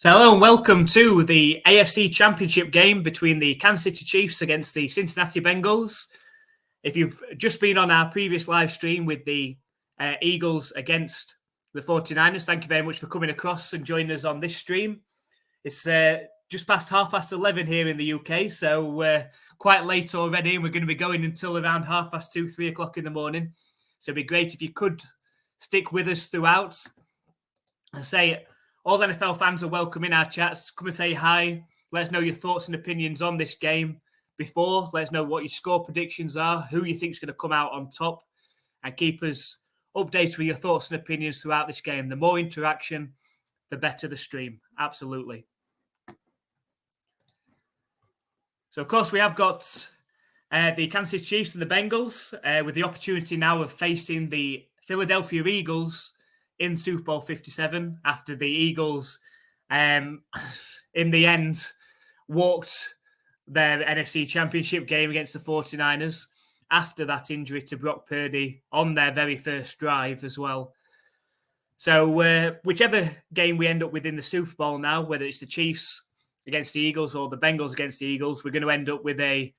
So hello and welcome to the AFC Championship game between the Kansas City Chiefs against the Cincinnati Bengals. If you've just been on our previous live stream with the Eagles against the 49ers, thank you very much for coming across and joining us on this stream. It's just past 11:30 here in the UK, so quite late already, and we're going to be going until around 2:30, 3 o'clock in the morning. So it'd be great if you could stick with us throughout. I say all NFL fans are welcome in our chats. Come and say hi. Let us know your thoughts and opinions on this game before. Let us know what your score predictions are, who you think is going to come out on top, and keep us updated with your thoughts and opinions throughout this game. The more interaction, the better the stream. Absolutely. So, of course, we have got the Kansas City Chiefs and the Bengals with the opportunity now of facing the Philadelphia Eagles in Super Bowl 57 after the Eagles, in the end, walked their NFC Championship game against the 49ers after that injury to Brock Purdy on their very first drive as well. So whichever game we end up with in the Super Bowl now, whether it's the Chiefs against the Eagles or the Bengals against the Eagles, we're going to end up with a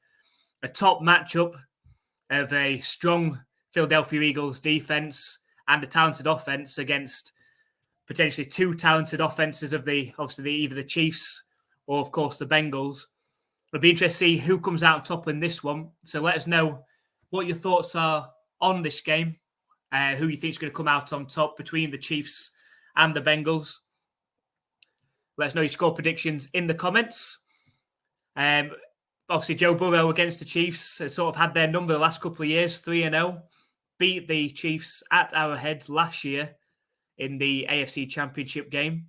top matchup of a strong Philadelphia Eagles defense and a talented offense against potentially two talented offenses of either the Chiefs or, of course, the Bengals. It'll be interesting to see who comes out top in this one. So let us know what your thoughts are on this game, who you think is going to come out on top between the Chiefs and the Bengals. Let us know your score predictions in the comments. Obviously, Joe Burrow against the Chiefs has sort of had their number the last couple of years, 3-0. Beat the Chiefs at Arrowhead last year in the AFC Championship game.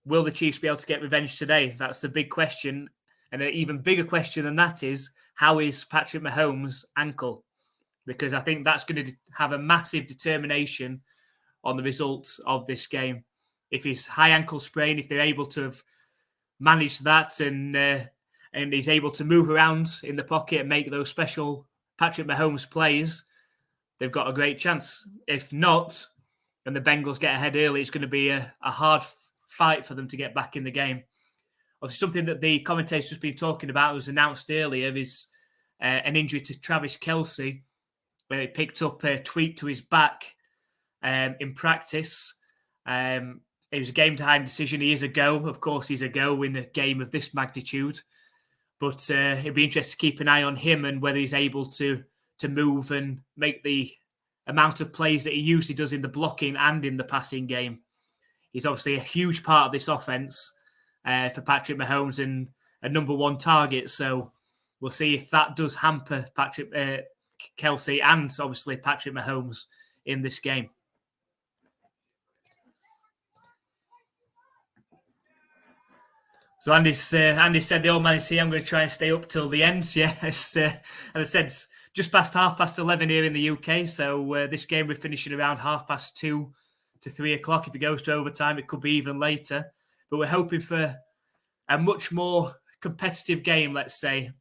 Will the Chiefs be able to get revenge today? That's the big question. And an even bigger question than that is, how is Patrick Mahomes' ankle? Because I think that's going to have a massive determination on the results of this game. If his high ankle sprain, if they're able to have managed that and he's able to move around in the pocket and make those special Patrick Mahomes plays, they've got a great chance. If not, and the Bengals get ahead early, it's going to be a hard fight for them to get back in the game. Obviously, something that the commentator's just been talking about was announced earlier is an injury to Travis Kelce, where he picked up a tweak to his back in practice. It was a game-time decision. He is a go. Of course, he's a go in a game of this magnitude. But it'd be interesting to keep an eye on him and whether he's able to move and make the amount of plays that he usually does in the blocking and in the passing game. He's obviously a huge part of this offense for Patrick Mahomes and a number one target. So we'll see if that does hamper Patrick Kelce and obviously Patrick Mahomes in this game. So Andy said the old man is here. I'm going to try and stay up till the end. Yes, and I said just past 11:30 here in the UK. So this game we're finishing around 2:30 to 3 o'clock. If it goes to overtime, it could be even later. But we're hoping for a much more competitive game, let's say,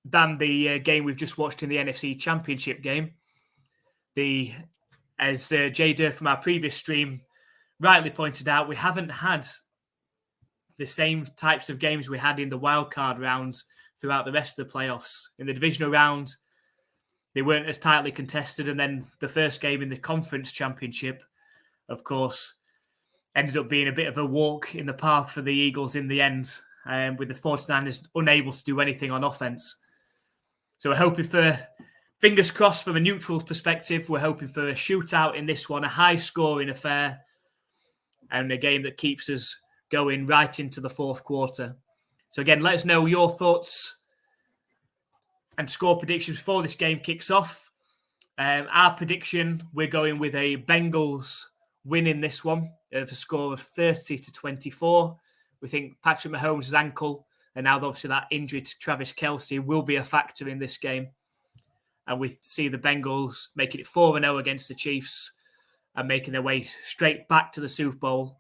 than the game we've just watched in the NFC Championship game. As Jay Durr from our previous stream rightly pointed out, we haven't had the same types of games we had in the wildcard round throughout the rest of the playoffs. In the divisional round, they weren't as tightly contested. And then the first game in the conference championship, of course, ended up being a bit of a walk in the park for the Eagles in the end, with the 49ers unable to do anything on offense. So we're hoping for, fingers crossed from a neutral perspective, we're hoping for a shootout in this one, a high-scoring affair, and a game that keeps us going right into the fourth quarter. So again, let us know your thoughts and score predictions before this game kicks off. Our prediction, we're going with a Bengals win in this one of a score of 30-24. We think Patrick Mahomes' ankle and now obviously that injury to Travis Kelce will be a factor in this game. And we see the Bengals making it 4-0 against the Chiefs and making their way straight back to the Super Bowl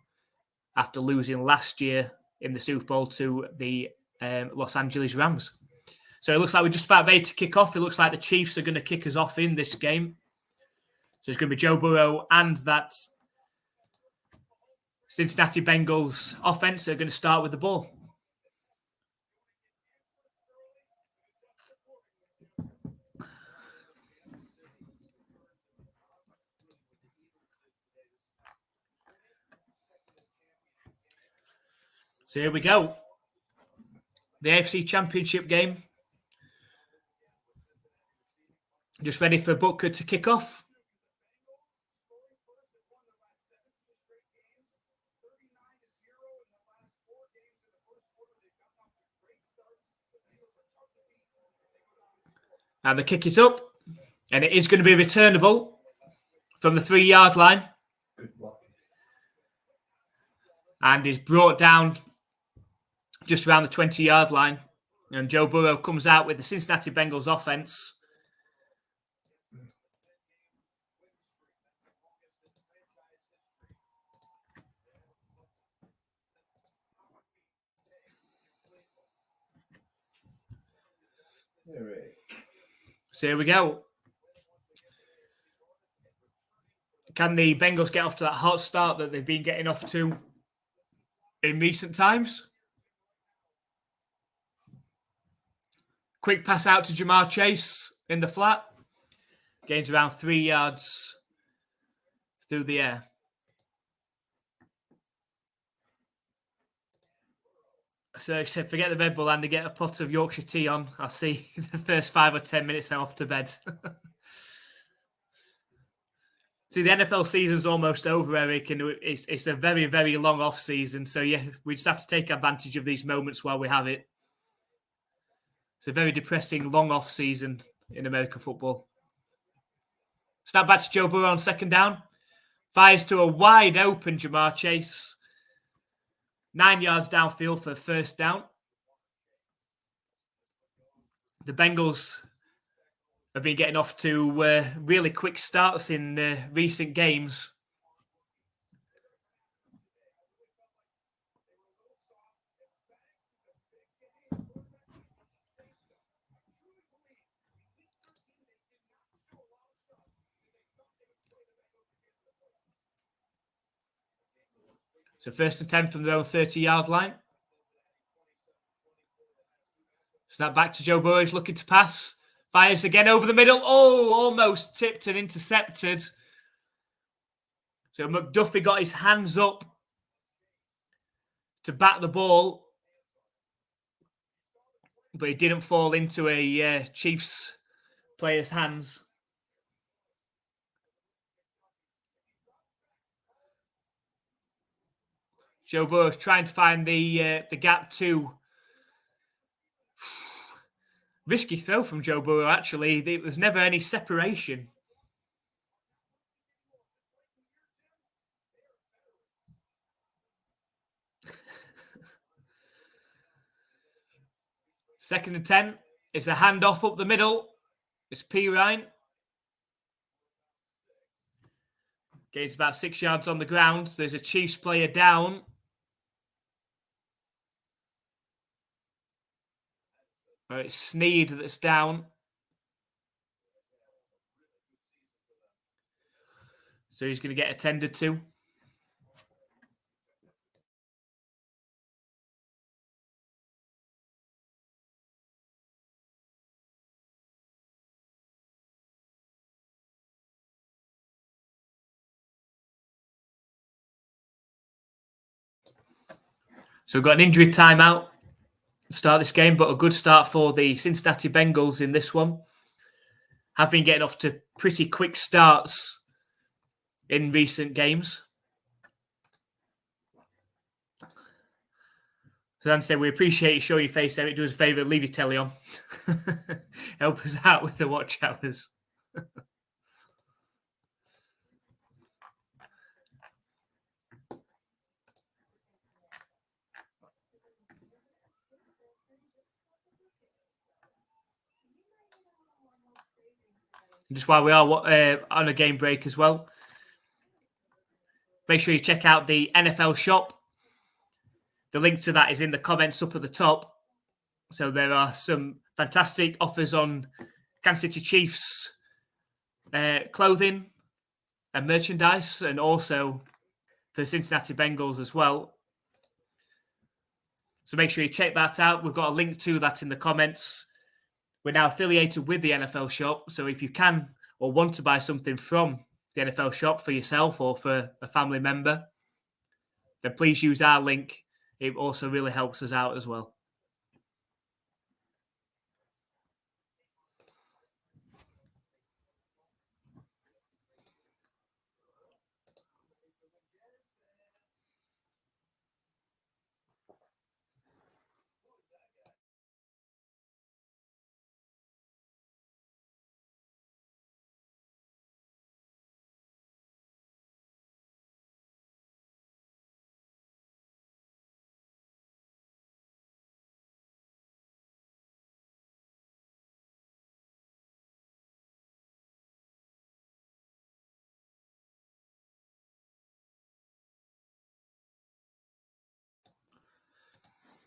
after losing last year in the Super Bowl to the Los Angeles Rams. So it looks like we're just about ready to kick off. It looks like the Chiefs are going to kick us off in this game. So it's going to be Joe Burrow and that Cincinnati Bengals offense are going to start with the ball. So here we go. The AFC Championship game. Just ready for Butker to kick off. And the kick is up. And it is going to be returnable from the 3-yard line. Good block. And is brought down just around the 20-yard line. And Joe Burrow comes out with the Cincinnati Bengals offense. So here we go. Can the Bengals get off to that hot start that they've been getting off to in recent times? Quick pass out to Jamar Chase in the flat. Gains around 3 yards through the air. So forget the Red Bull and to get a pot of Yorkshire tea on. I'll see the first 5 or 10 minutes I'm off to bed. See, the NFL season's almost over, Eric, and it's a very, very long off season. So yeah, we just have to take advantage of these moments while we have it. It's a very depressing long off season in American football. Snap back to Joe Burrow on 2nd down. Fires to a wide open Jamar Chase. 9 yards downfield for 1st down. The Bengals have been getting off to really quick starts in recent games. So 1st and 10 from their own 30-yard line. Snap back to Joe Burrow, looking to pass. Fires again over the middle. Oh, almost tipped and intercepted. So McDuffie got his hands up to bat the ball. But he didn't fall into a Chiefs player's hands. Joe Burrow's trying to find the gap too. Risky throw from Joe Burrow, actually. There was never any separation. Second and 10. It's a handoff up the middle. It's P. Ryan. Gains about 6 yards on the ground. There's a Chiefs player down. It's Snead that's down. So he's going to get attended to. So we've got an injury timeout to start this game, but a good start for the Cincinnati Bengals in this one. Have been getting off to pretty quick starts in recent games. So Dan said, we appreciate you showing your face, Eric. Do us a favour, leave your telly on. Help us out with the watch hours. Just while we are on a game break as well, make sure you check out the NFL shop. The link to that is in the comments up at the top. So there are some fantastic offers on Kansas City Chiefs clothing and merchandise. And also for the Cincinnati Bengals as well. So make sure you check that out. We've got a link to that in the comments. We're now affiliated with the NFL shop. So if you can or want to buy something from the NFL shop for yourself or for a family member, then please use our link. It also really helps us out as well.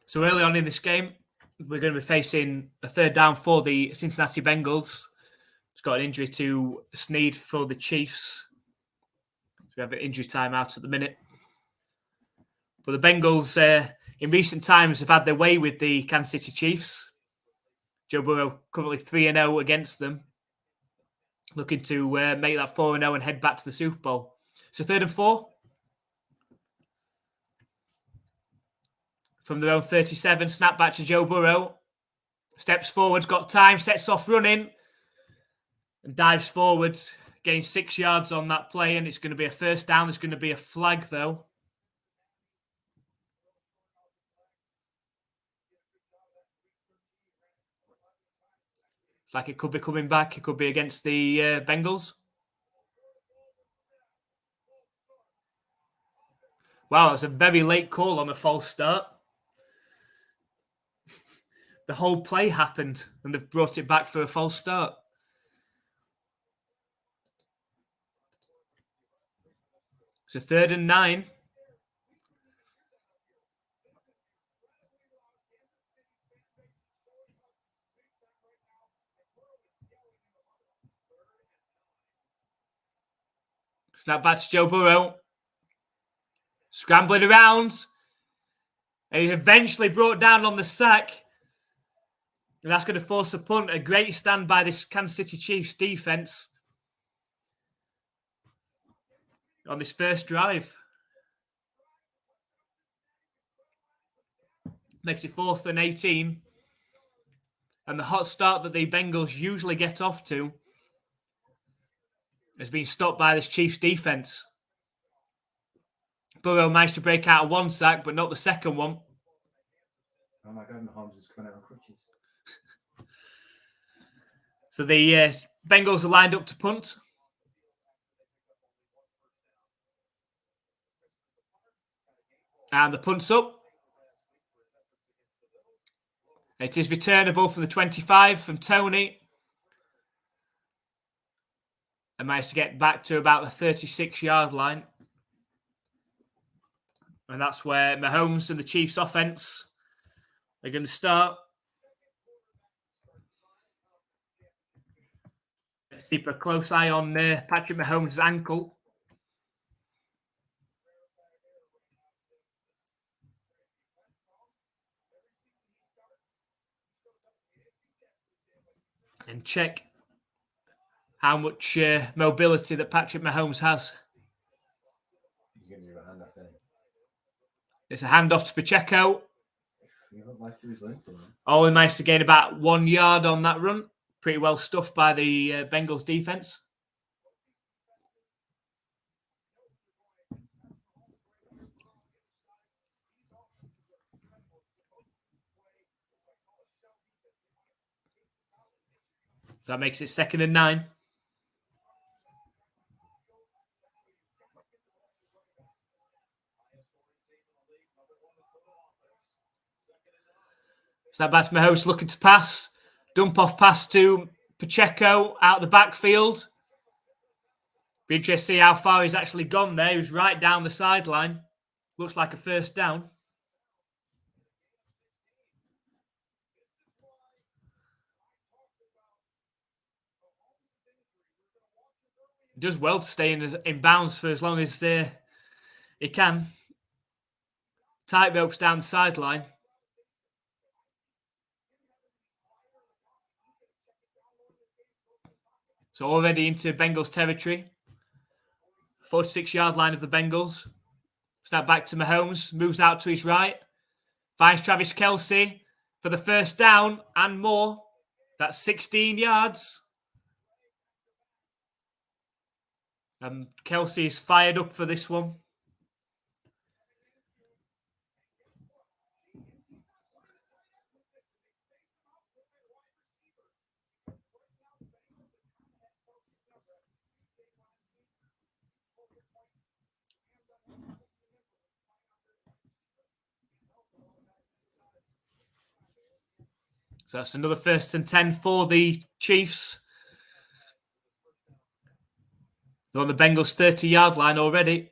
So early on in this game, we're going to be facing a third down for the Cincinnati Bengals. It's got an injury to Snead for the Chiefs. So we have an injury timeout at the minute. But the Bengals, in recent times, have had their way with the Kansas City Chiefs. Joe Burrow currently 3-0 against them. Looking to make that 4-0 and head back to the Super Bowl. So 3rd and 4. From their own 37, snap back to Joe Burrow. Steps forward, got time, sets off running. And dives forward, getting 6 yards on that play. And it's going to be a first down. There's going to be a flag, though. It's like it could be coming back. It could be against the Bengals. Wow, that's a very late call on a false start. The whole play happened, and they've brought it back for a false start. So 3rd and 9. Snap back to Joe Burrow. Scrambling around. And he's eventually brought down on the sack. And that's going to force a punt. A great stand by this Kansas City Chiefs defense on this first drive. Makes it 4th and 18. And the hot start that the Bengals usually get off to has been stopped by this Chiefs defense. Burrow managed to break out of one sack, but not the second one. Oh my God, Mahomes is coming out on crutches. So the Bengals are lined up to punt. And the punt's up. It is returnable from the 25 from Tony. And managed to get back to about the 36-yard line. And that's where Mahomes and the Chiefs offense are going to start. Let's keep a close eye on Patrick Mahomes' ankle. And check how much mobility that Patrick Mahomes has. He's going to do a handoff there. It's a handoff to Pacheco. He looked like he was limping. Oh, he managed to gain about 1 yard on that run. Pretty well stuffed by the Bengals defense. So that makes it 2nd and 9. Snap back to Mahomes looking to pass. Dump off pass to Pacheco out the backfield. Be interested to see how far he's actually gone there. He was right down the sideline. Looks like a first down. Does well to stay in bounds for as long as He can. Tight ropes down the sideline. So already into Bengals territory. 46-yard line of the Bengals. Snap back to Mahomes. Moves out to his right. Finds Travis Kelce for the first down and more. That's 16 yards. Kelce is fired up for this one. So that's another 1st and 10 for the Chiefs. They're on the Bengals 30-yard line already.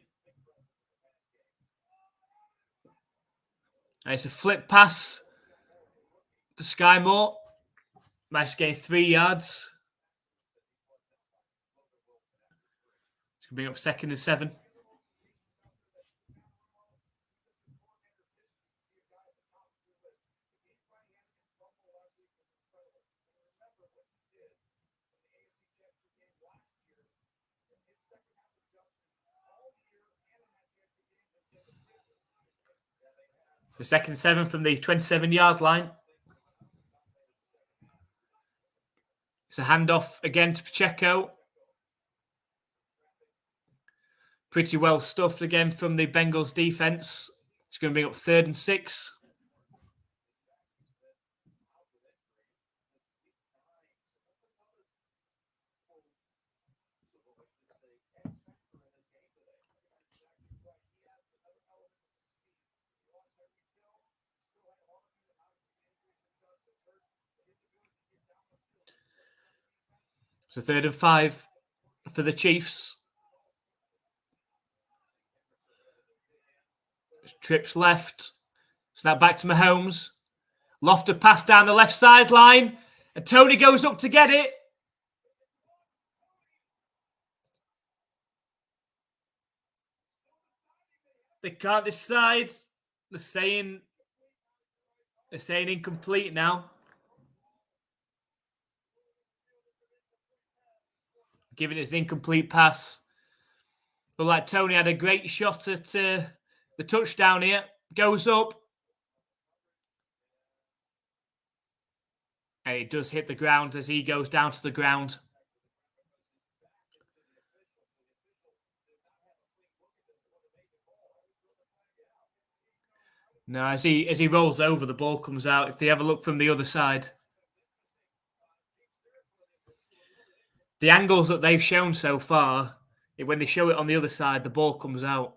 And it's a flip pass to Sky Moore. Nice gain 3 yards. It's going to bring up 2nd and 7. The 2nd and 7 from the 27-yard line. It's a handoff again to Pacheco. Pretty well stuffed again from the Bengals defense. It's going to bring up 3rd and 6. So 3rd and 5 for the Chiefs. Trips left. Snap back to Mahomes. Lofted pass down the left sideline. And Tony goes up to get it. They can't decide. They're saying incomplete now. Giving it an incomplete pass. But like Tony had a great shot at the touchdown here. Goes up. And it does hit the ground as he goes down to the ground. No, as he rolls over, the ball comes out. If they have a look from the other side. The angles that they've shown so far, when they show it on the other side, the ball comes out.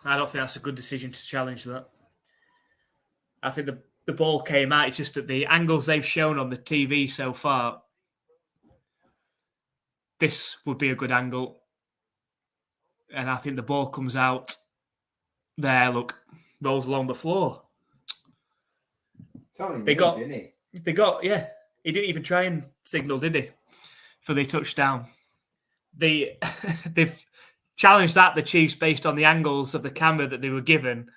I don't think that's a good decision to challenge that. I think the ball came out. It's just that the angles they've shown on the TV so far, this would be a good angle. And I think the ball comes out there, look, rolls along the floor. He didn't even try and signal, did he, for the touchdown? They've challenged that, the Chiefs, based on the angles of the camera that they were given.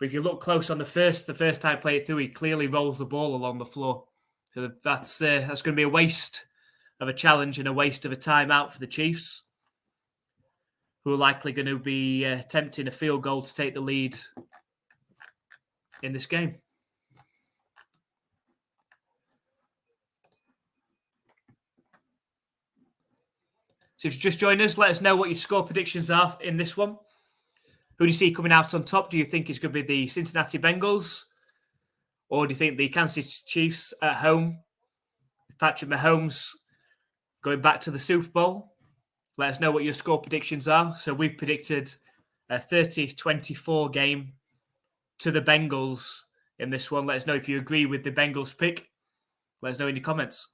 But if you look close on the first time play it through, he clearly rolls the ball along the floor. So that's going to be a waste of a challenge and a waste of a timeout for the Chiefs, who are likely going to be attempting a field goal to take the lead in this game. So if you just joined us, let us know what your score predictions are in this one. Who do you see coming out on top? Do you think it's going to be the Cincinnati Bengals? Or do you think the Kansas City Chiefs at home, with Patrick Mahomes going back to the Super Bowl? Let us know what your score predictions are. So we've predicted a 30-24 game to the Bengals in this one. Let us know if you agree with the Bengals pick. Let us know in your comments.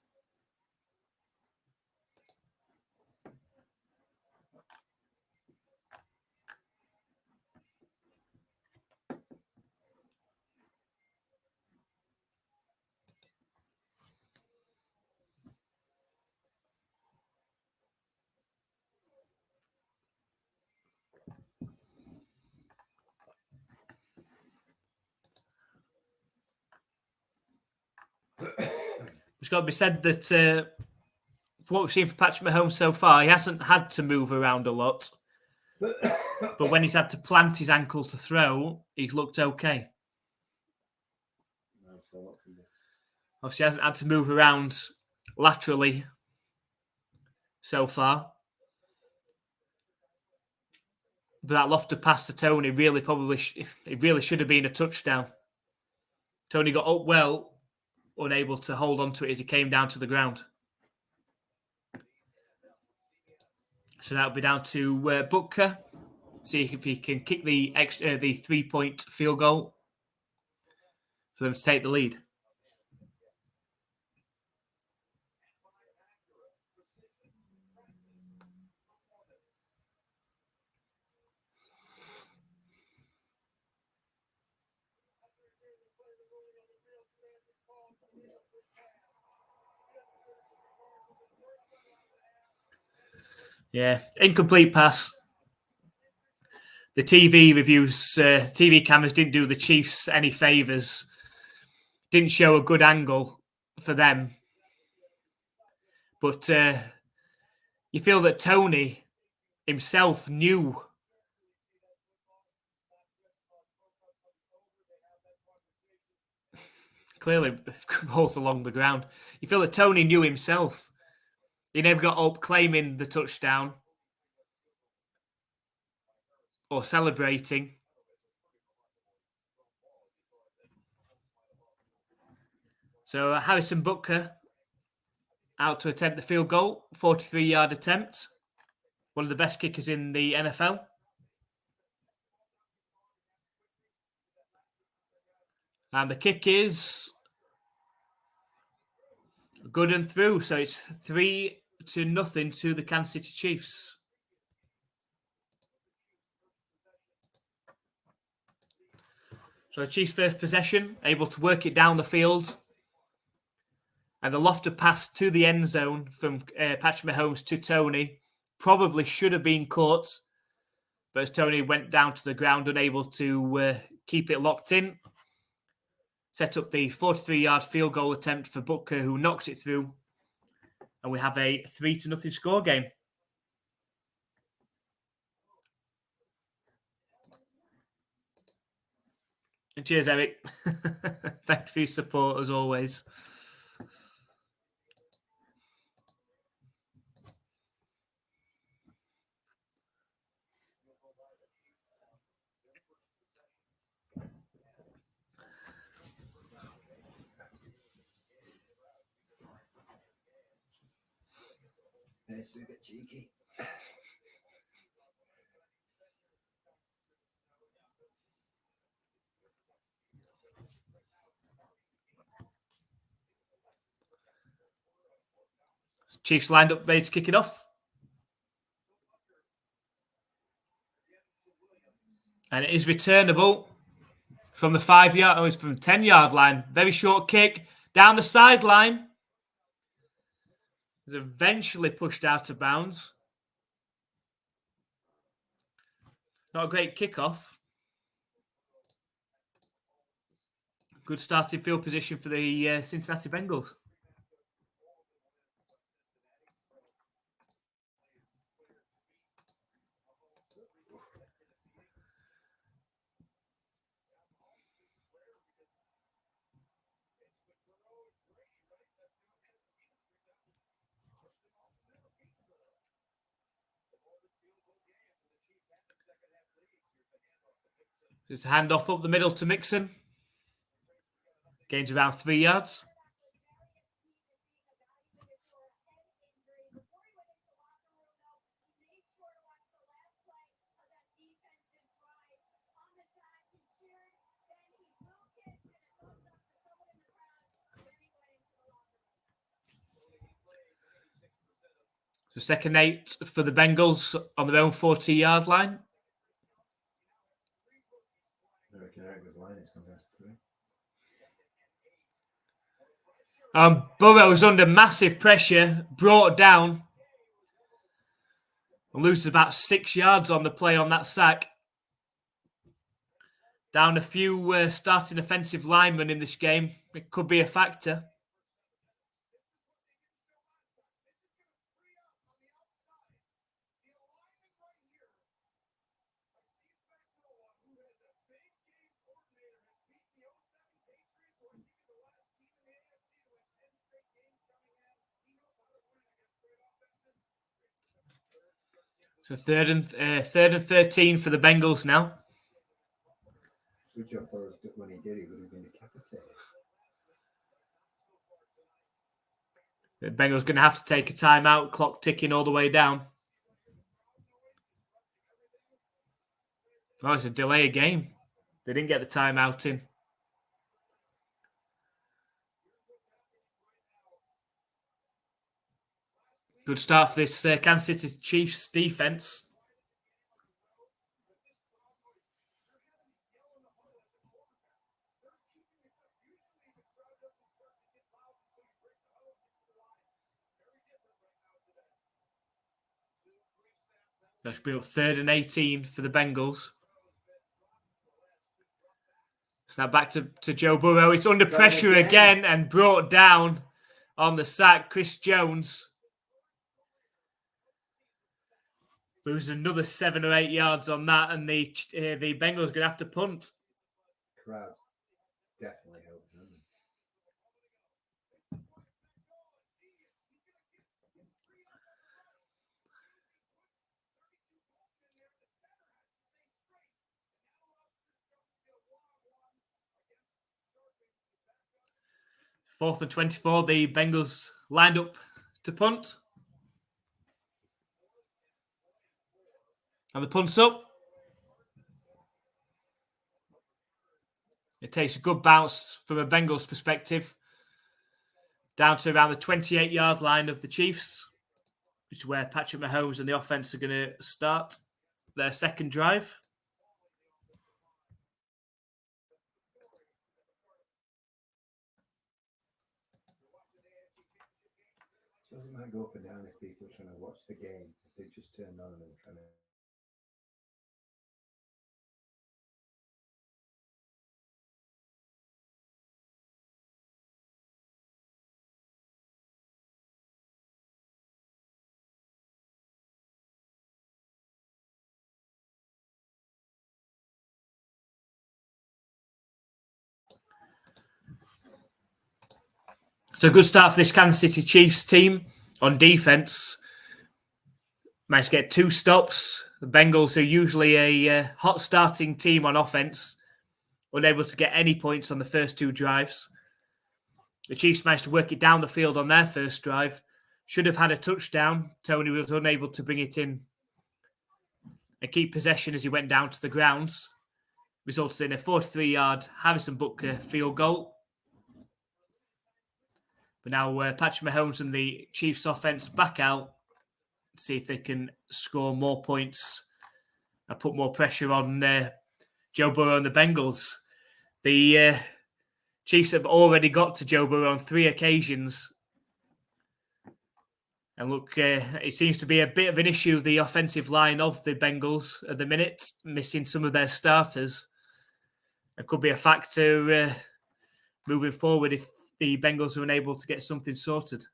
it's got to be said that for what we've seen from Patrick Mahomes so far, he hasn't had to move around a lot. But when he's had to plant his ankle to throw, he's looked okay. Obviously, he hasn't had to move around laterally so far. But that lofted pass to Tony really should have been a touchdown. Tony got up well, unable to hold on to it as he came down to the ground. So that'll be down to Butker. See if he can kick the 3-point field goal for them to take the lead. Yeah, incomplete pass. The TV cameras didn't do the Chiefs any favours. Didn't show a good angle for them. But you feel that Tony himself knew clearly rolls along the ground. You feel that Tony knew himself. He never got up claiming the touchdown or celebrating. So Harrison Butker out to attempt the field goal, 43-yard attempt. One of the best kickers in the NFL. And the kick is good and through. So it's 3-0 to the Kansas City Chiefs. So the Chiefs' first possession, able to work it down the field. And the lofted pass to the end zone from Patrick Mahomes to Tony probably should have been caught. But as Tony went down to the ground, unable to keep it locked in, set up the 43-yard field goal attempt for Butker, who knocks it through. And we have a 3-0 score game. And cheers, Eric. Thank you for your support, as always. Let's be a bit cheeky. Chiefs lined up, ready to kick it off. And it is returnable from the 5-yard, it's from 10-yard line. Very short kick down the sideline. Is eventually pushed out of bounds. Not a great kickoff. Good starting field position for the Cincinnati Bengals. Just a handoff up the middle to Mixon. Gains around 3 yards. So second 8 for the Bengals on their own 40-yard line. Burrow's under massive pressure, brought down. Loses about 6 yards on the play on that sack. Down a few starting offensive linemen in this game. It could be a factor. So third and 13 for the Bengals now. Good job, Burrows, when he did, he would have been decapitated. The Bengals going to have to take a timeout, clock ticking all the way down. Oh, it's a delay of game. They didn't get the timeout in. Good start for this Kansas City Chiefs defense. That should be up 3rd and 18 for the Bengals. Snap back to Joe Burrow. It's under pressure again and brought down on the sack. Chris Jones loses another 7 or 8 yards on that, and the Bengals are going to have to punt. Crowd definitely helped them. Fourth and 24, the Bengals lined up to punt. And the punt's up. It takes a good bounce from a Bengals perspective down to around the 28-yard line of the Chiefs, which is where Patrick Mahomes and the offense are going to start their second drive. I suppose it might go up and down if people are trying to watch the game. If they just turn on and trying to. So a good start for this Kansas City Chiefs team on defense. Managed to get 2 stops. The Bengals are usually a hot starting team on offense, unable to get any points on the first 2 drives. The Chiefs managed to work it down the field on their first drive. Should have had a touchdown. Tony was unable to bring it in and keep possession as he went down to the grounds. Resulted in a 43-yard Harrison Butker field goal. But now Patrick Mahomes and the Chiefs offense back out to see if they can score more points and put more pressure on Joe Burrow and the Bengals. The Chiefs have already got to Joe Burrow on 3 occasions. And look, it seems to be a bit of an issue, the offensive line of the Bengals at the minute, missing some of their starters. It could be a factor moving forward if the Bengals are unable to get something sorted.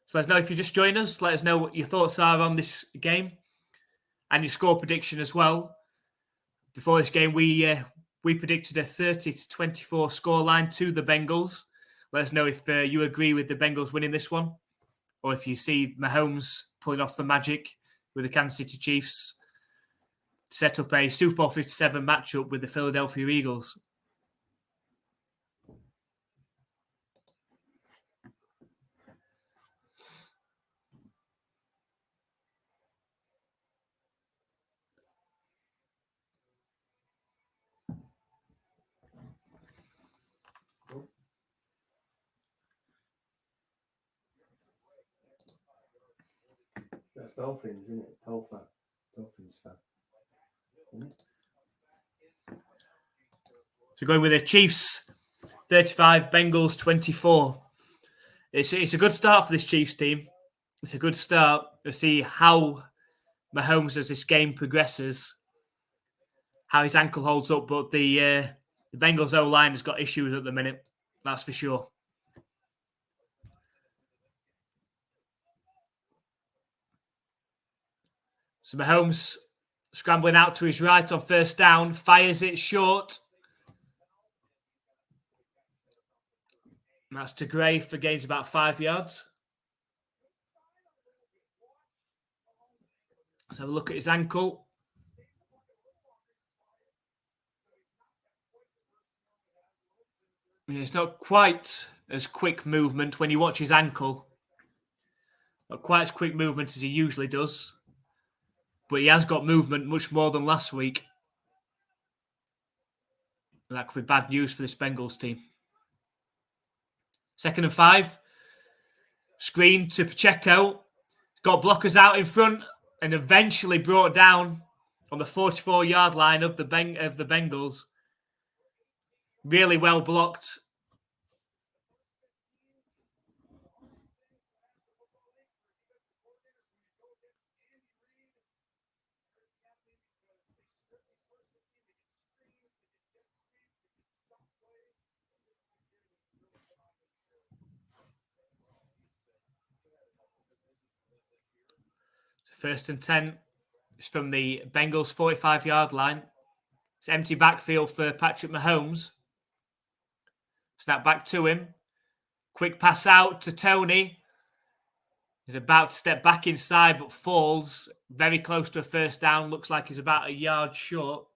So let us know if you just joined us. Let us know what your thoughts are on this game and your score prediction as well. Before this game, we predicted a 30-24 scoreline to the Bengals. Let us know if you agree with the Bengals winning this one, or if you see Mahomes pulling off the magic with the Kansas City Chiefs to set up a Super Bowl 57 matchup with the Philadelphia Eagles. That's Dolphins, isn't it? Dolphins fan. Isn't it? So going with the Chiefs 35, Bengals 24. It's a good start for this Chiefs team. It's a good start to see how Mahomes, as this game progresses, how his ankle holds up. But the Bengals O-line has got issues at the minute. That's for sure. So Mahomes Scrambling out to his right on first down. Fires it short. And that's to Gray for gains about 5 yards. Let's have a look at his ankle. Yeah, it's not quite as quick movement when you watch his ankle. Not quite as quick movement as he usually does. But he has got movement much more than last week. And that could be bad news for this Bengals team. 2nd and 5. Screen to Pacheco. Got blockers out in front and eventually brought down on the 44-yard line of the Bengals. Really well blocked. So 1st and 10. It's from the Bengals 45-yard line. It's empty backfield for Patrick Mahomes. Snap back to him. Quick pass out to Tony. He's about to step back inside, but falls very close to a first down. Looks like he's about a yard short.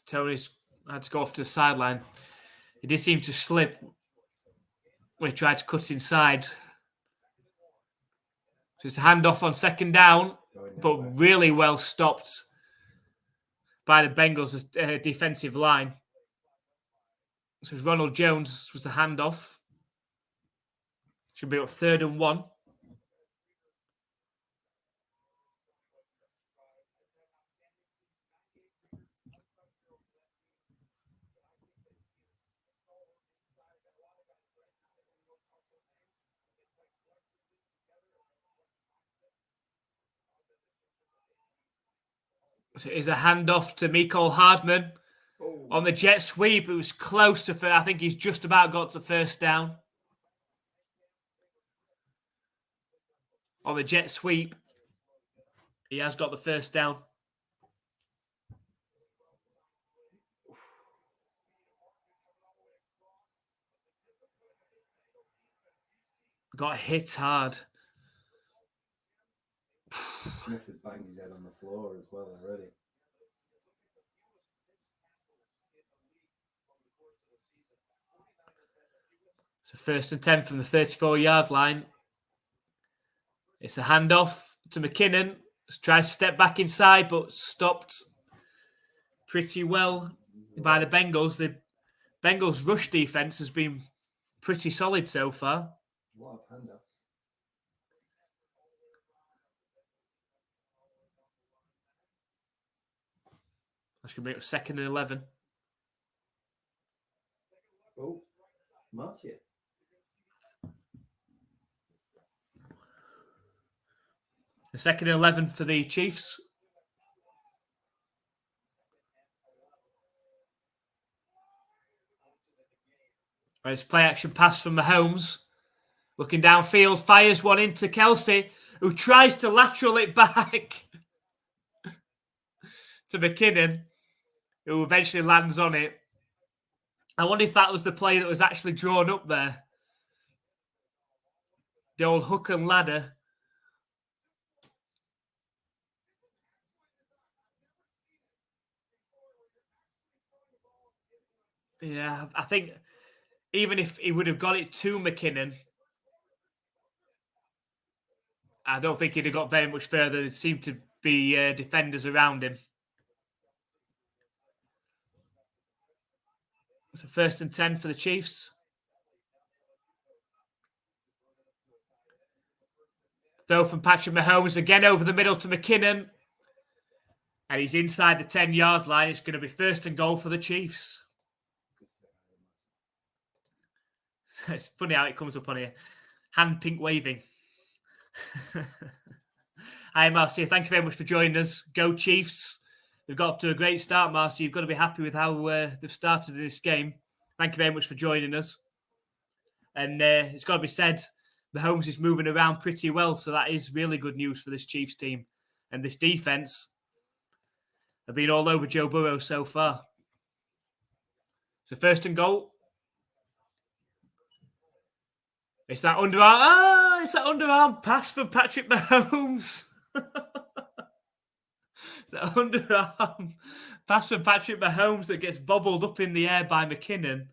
Tony's had to go off to the sideline. He did seem to slip when he tried to cut inside. So it's a handoff on 2nd down, but really well stopped by the Bengals' defensive line. So Ronald Jones was the handoff. Should be up 3rd and 1. So it is a handoff to Mecole Hardman. On the jet sweep, it was close to, I think he's just about got to first down. On the jet sweep, he has got the first down. Got hit hard. Smith had banged his head on the floor as well already. So 1st and 10 from the 34-yard line. It's a handoff to McKinnon. Tries to step back inside, but stopped pretty well by the Bengals. The Bengals' rush defense has been pretty solid so far. A lot of handoffs. That's going to be 2nd and 11. Oh, Marcia. The 2nd and 11 for the Chiefs. It's play action pass from Mahomes. Looking downfield, fires one into Kelsey, who tries to lateral it back to McKinnon, who eventually lands on it. I wonder if that was the play that was actually drawn up there. The old hook and ladder. Yeah, I think even if he would have got it to McKinnon, I don't think he'd have got very much further. There seemed to be defenders around him. So 1st and 10 for the Chiefs. Throw from Patrick Mahomes again over the middle to McKinnon. And he's inside the 10-yard line. It's going to be 1st and goal for the Chiefs. It's funny how it comes up on here. hand pink waving. Hi, Marcy. Thank you very much for joining us. Go Chiefs. They've got off to a great start, Marcy. You've got to be happy with how they've started this game. Thank you very much for joining us. And it's got to be said, Mahomes is moving around pretty well, so that is really good news for this Chiefs team. And this defense have been all over Joe Burrow so far. So first and goal. It's that underarm. It's that underarm pass for Patrick Mahomes. It's that underarm pass for Patrick Mahomes that gets bobbled up in the air by McKinnon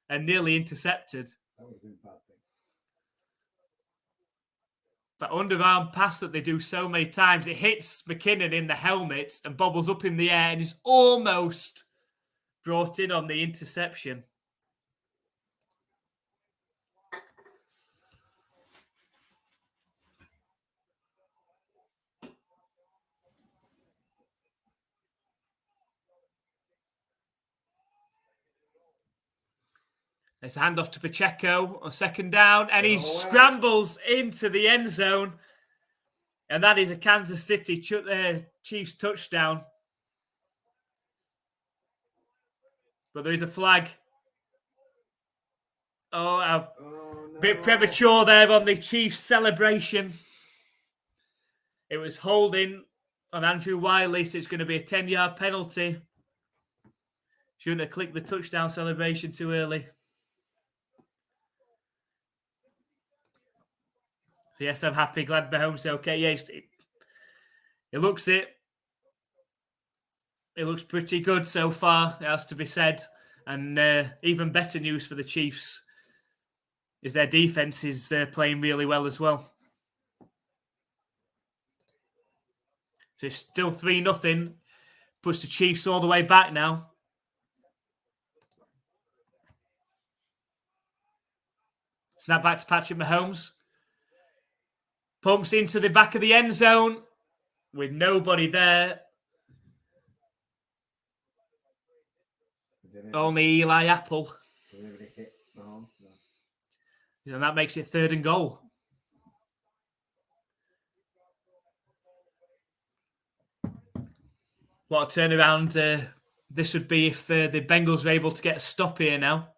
and nearly intercepted. That would have been a bad thing. That underarm pass that they do so many times, it hits McKinnon in the helmet and bobbles up in the air and is almost brought in on the interception. It's a handoff to Pacheco on second down, and he scrambles into the end zone. And that is a Kansas City Chiefs touchdown. But there is a flag. A bit premature there on the Chiefs celebration. It was holding on Andrew Wiley, so it's going to be a 10-yard penalty. Shouldn't have clicked the touchdown celebration too early. So yes, I'm happy. Glad Mahomes okay. Yes, it looks it. It looks pretty good so far, it has to be said. And even better news for the Chiefs is their defense is playing really well as well. So it's still 3-0. Puts the Chiefs all the way back now. Snap back to Patrick Mahomes. Pumps into the back of the end zone with nobody there. Only Eli Apple. And that makes it third and goal. What a turnaround this would be if the Bengals are able to get a stop here now.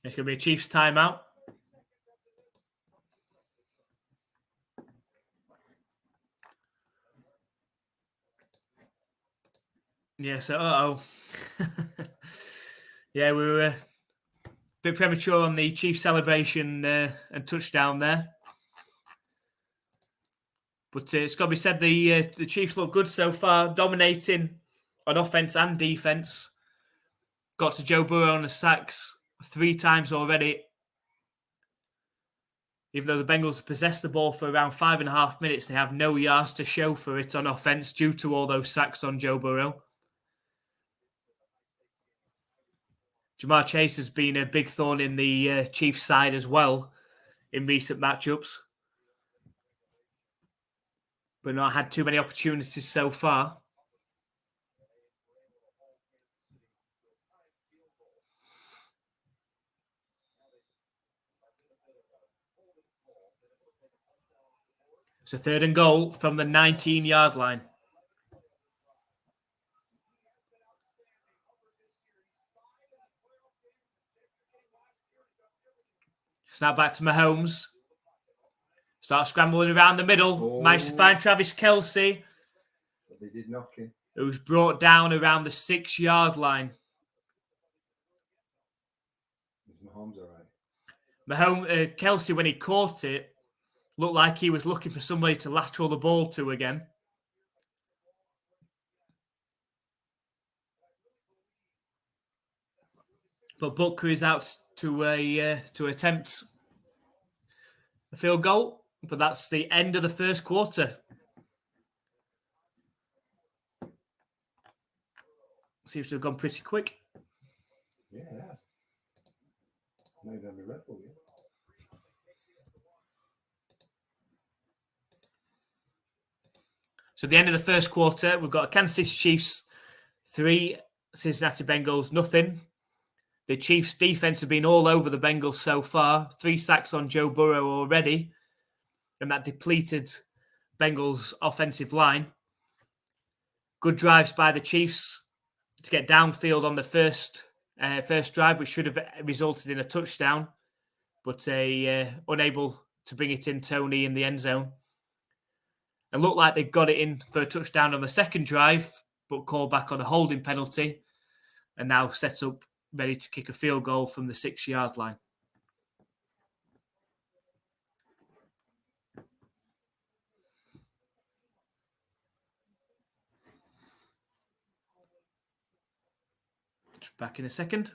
It's going to be a Chiefs timeout. Yeah, so, yeah, we were a bit premature on the Chiefs celebration and touchdown there. But it's got to be said, the Chiefs look good so far, dominating on offense and defense. Got to Joe Burrow on the sacks 3 times already. Even though the Bengals possessed the ball for around 5.5 minutes, they have no yards to show for it on offense due to all those sacks on Joe Burrow. Jamar Chase has been a big thorn in the Chiefs' side as well in recent matchups, but not had too many opportunities so far. So third and goal from the 19-yard line. Snap back to Mahomes. Start scrambling around the middle. Managed to find Travis Kelce. But they did knock him. Who's brought down around the 6-yard line. Is Mahomes all right? Kelce, when he caught it, looked like he was looking for somebody to lateral the ball to again. But Butker is out to attempt a field goal. But that's the end of the first quarter. Seems to have gone pretty quick. Yeah, it has. played on the Red Bull, yeah. So at the end of the first quarter, we've got Kansas City Chiefs 3, Cincinnati Bengals nothing. The Chiefs' defense have been all over the Bengals so far. 3 sacks on Joe Burrow already, and that depleted Bengals' offensive line. Good drives by the Chiefs to get downfield on the first drive, which should have resulted in a touchdown, but unable to bring it in, Tony, in the end zone. It looked like they got it in for a touchdown on the second drive, but called back on a holding penalty, and now set up ready to kick a field goal from the 6-yard line. Back in a second.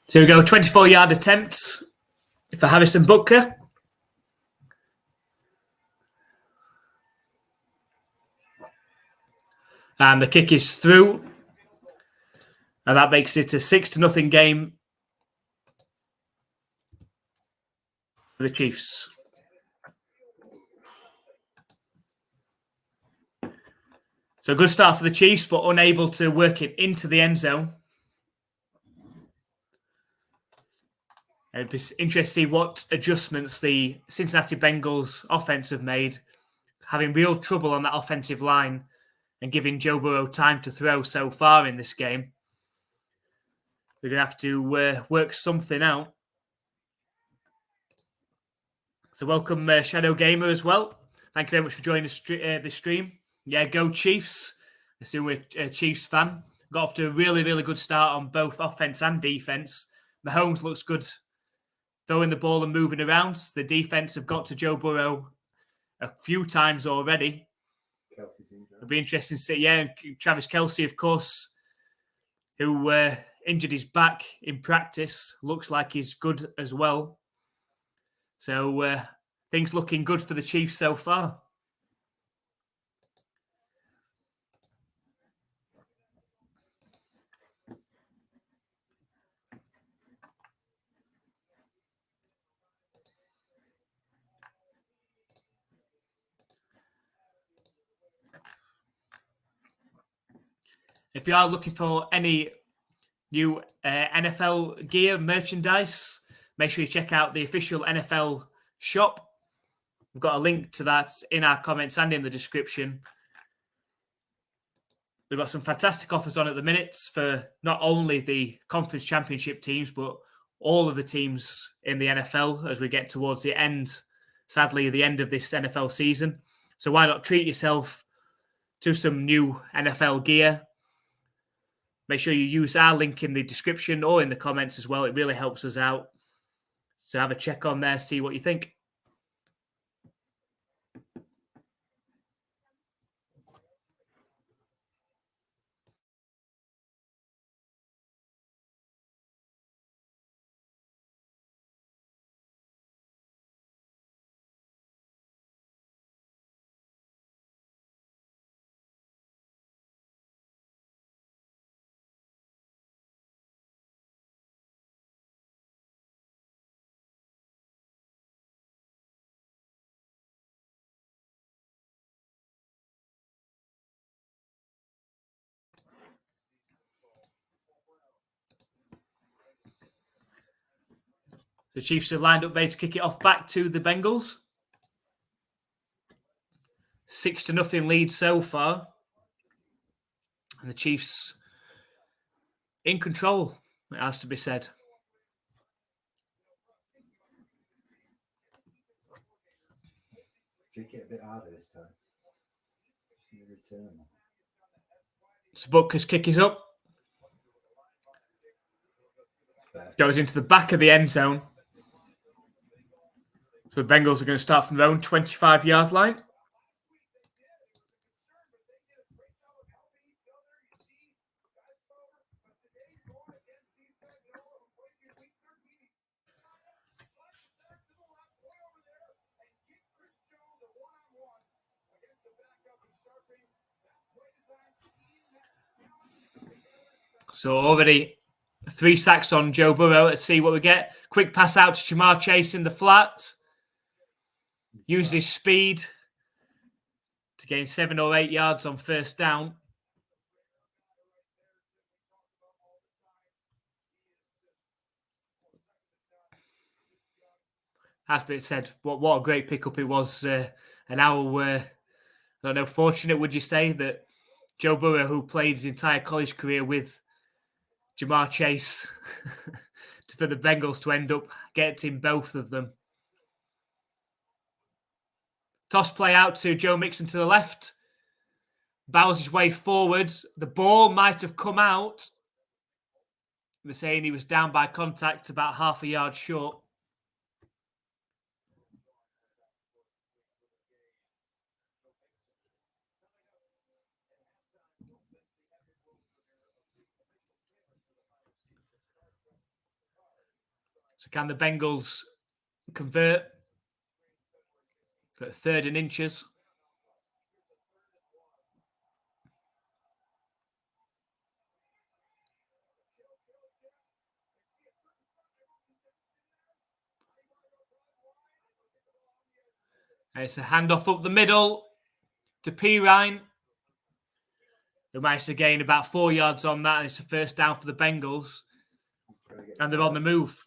So we go 24-yard attempt for Harrison Butker. And the kick is through. And that makes it a 6-0 game for the Chiefs. So a good start for the Chiefs, but unable to work it into the end zone. It'd be interesting to see what adjustments the Cincinnati Bengals offense have made, having real trouble on that offensive line and giving Joe Burrow time to throw so far in this game. They're going to have to work something out. So welcome Shadow Gamer as well. Thank you very much for joining the stream. Yeah, go Chiefs. I assume we're a Chiefs fan. Got off to a really, really good start on both offense and defense. Mahomes looks good throwing the ball and moving around. The defense have got to Joe Burrow a few times already. It'll be interesting to see. Yeah, Travis Kelce, of course, who injured his back in practice, looks like he's good as well. So things looking good for the Chiefs so far. If you are looking for any new NFL gear, merchandise, make sure you check out the official NFL shop. We've got a link to that in our comments and in the description. They've got some fantastic offers on at the minute for not only the conference championship teams, but all of the teams in the NFL as we get towards the end, sadly, the end of this NFL season. So why not treat yourself to some new NFL gear? Make sure you use our link in the description or in the comments as well. It really helps us out. So have a check on there, see what you think. The Chiefs are lined up, made to kick it off back to the Bengals. 6-0 lead so far. And the Chiefs in control, it has to be said. Kick it a bit harder this time. Return. So Butker's kick is up. Goes into the back of the end zone. So the Bengals are going to start from their own 25-yard line. So already 3 sacks on Joe Burrow. Let's see what we get. Quick pass out to Jamar Chase in the flat. Uses his speed to gain 7 or 8 yards on first down. As been said, what a great pickup it was. And how, I don't know, fortunate would you say that Joe Burrow, who played his entire college career with Jamar Chase, for the Bengals to end up getting both of them. Toss play out to Joe Mixon to the left. Bows his way forwards. The ball might have come out. They're saying he was down by contact, about half a yard short. So can the Bengals convert at 3rd and inches? And it's a handoff up the middle to Pirine, who managed to gain about 4 yards on that. And it's a first down for the Bengals. And they're on the move.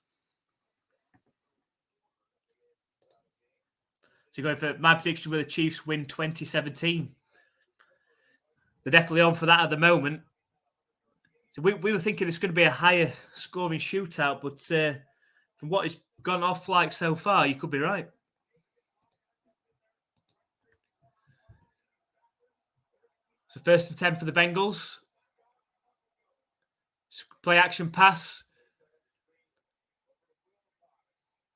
So going for my prediction with the Chiefs win 2017. They're definitely on for that at the moment. So we were thinking it's going to be a higher scoring shootout, but from what it's gone off like so far, you could be right. So 1st and 10 for the Bengals. Play action pass.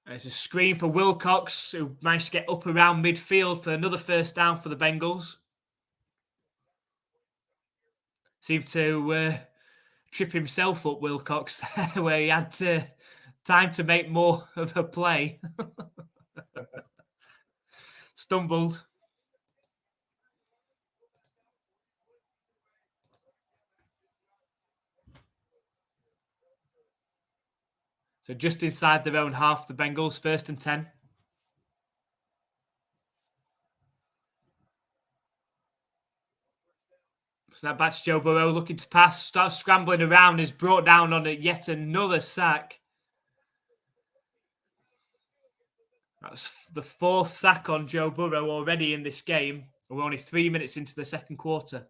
And it's a screen for Wilcox, who managed to get up around midfield for another first down for the Bengals. Seemed to trip himself up, Wilcox, there, where he had time to make more of a play. Stumbled. So just inside their own half, the Bengals, 1st and 10. Snap back to Joe Burrow, looking to pass, starts scrambling around, is brought down on yet another sack. That's the 4th sack on Joe Burrow already in this game. We're only 3 minutes into the second quarter.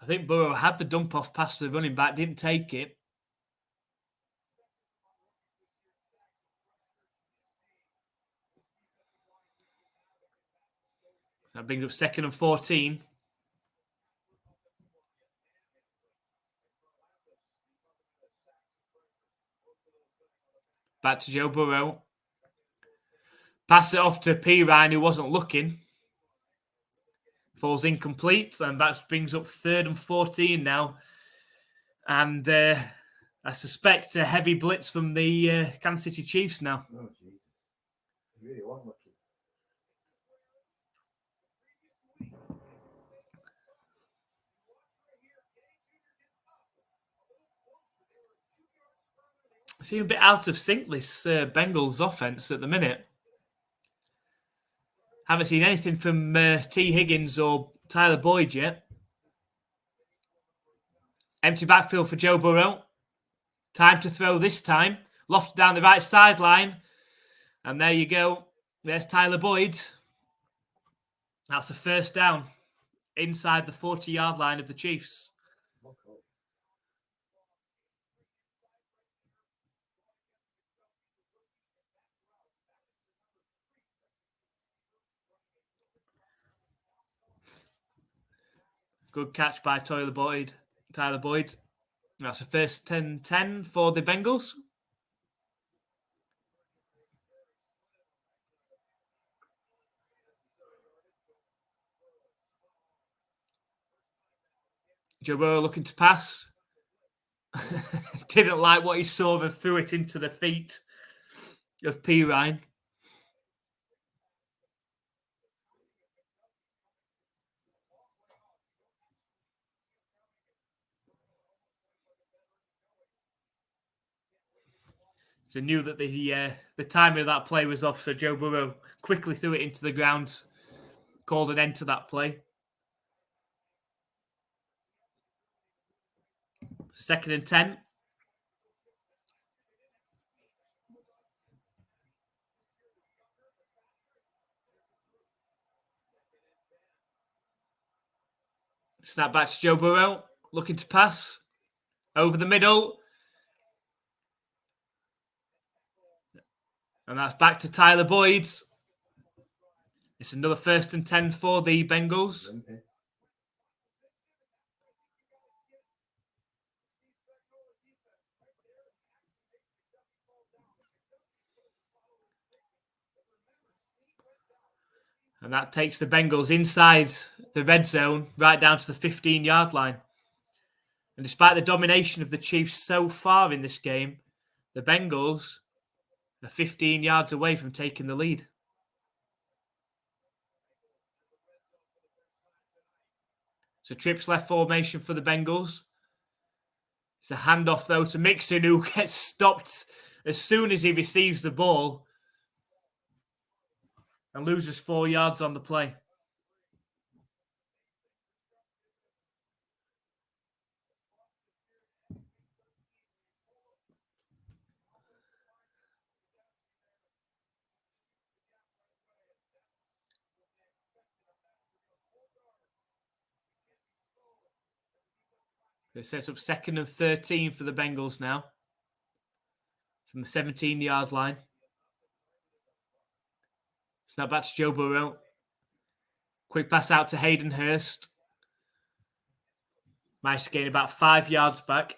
I think Burrow had the dump off pass to the running back, didn't take it. That brings up 2nd and 14. Back to Joe Burrow. Pass it off to P. Ryan, who wasn't looking. Falls incomplete, and that brings up 3rd and 14 now. And I suspect a heavy blitz from the Kansas City Chiefs now. Oh, Jesus. He really wasn't looking. Seem a bit out of sync, this Bengals offense at the minute. Haven't seen anything from T. Higgins or Tyler Boyd yet. Empty backfield for Joe Burrow. Time to throw this time. Lofted down the right sideline. And there you go. There's Tyler Boyd. That's a 1st down inside the 40-yard line of the Chiefs. Good catch by Tyler Boyd. That's a 1st and 10 for the Bengals. Joe Burrow looking to pass. Didn't like what he saw and threw it into the feet of P. Ryan. So knew that the timing of that play was off, so Joe Burrow quickly threw it into the ground, called an end to that play. 2nd and 10. Snap back to Joe Burrow, looking to pass. Over the middle. And that's back to Tyler Boyd. It's another 1st and 10 for the Bengals. And that takes the Bengals inside the red zone, right down to the 15-yard line. And despite the domination of the Chiefs so far in this game, the Bengals are 15 yards away from taking the lead. So trips left formation for the Bengals. It's a handoff, though, to Mixon, who gets stopped as soon as he receives the ball and loses 4 yards on the play. It sets up 2nd and 13 for the Bengals now from the 17-yard line. Snap back to Joe Burrow. Quick pass out to Hayden Hurst. Managed to gain about 5 yards back.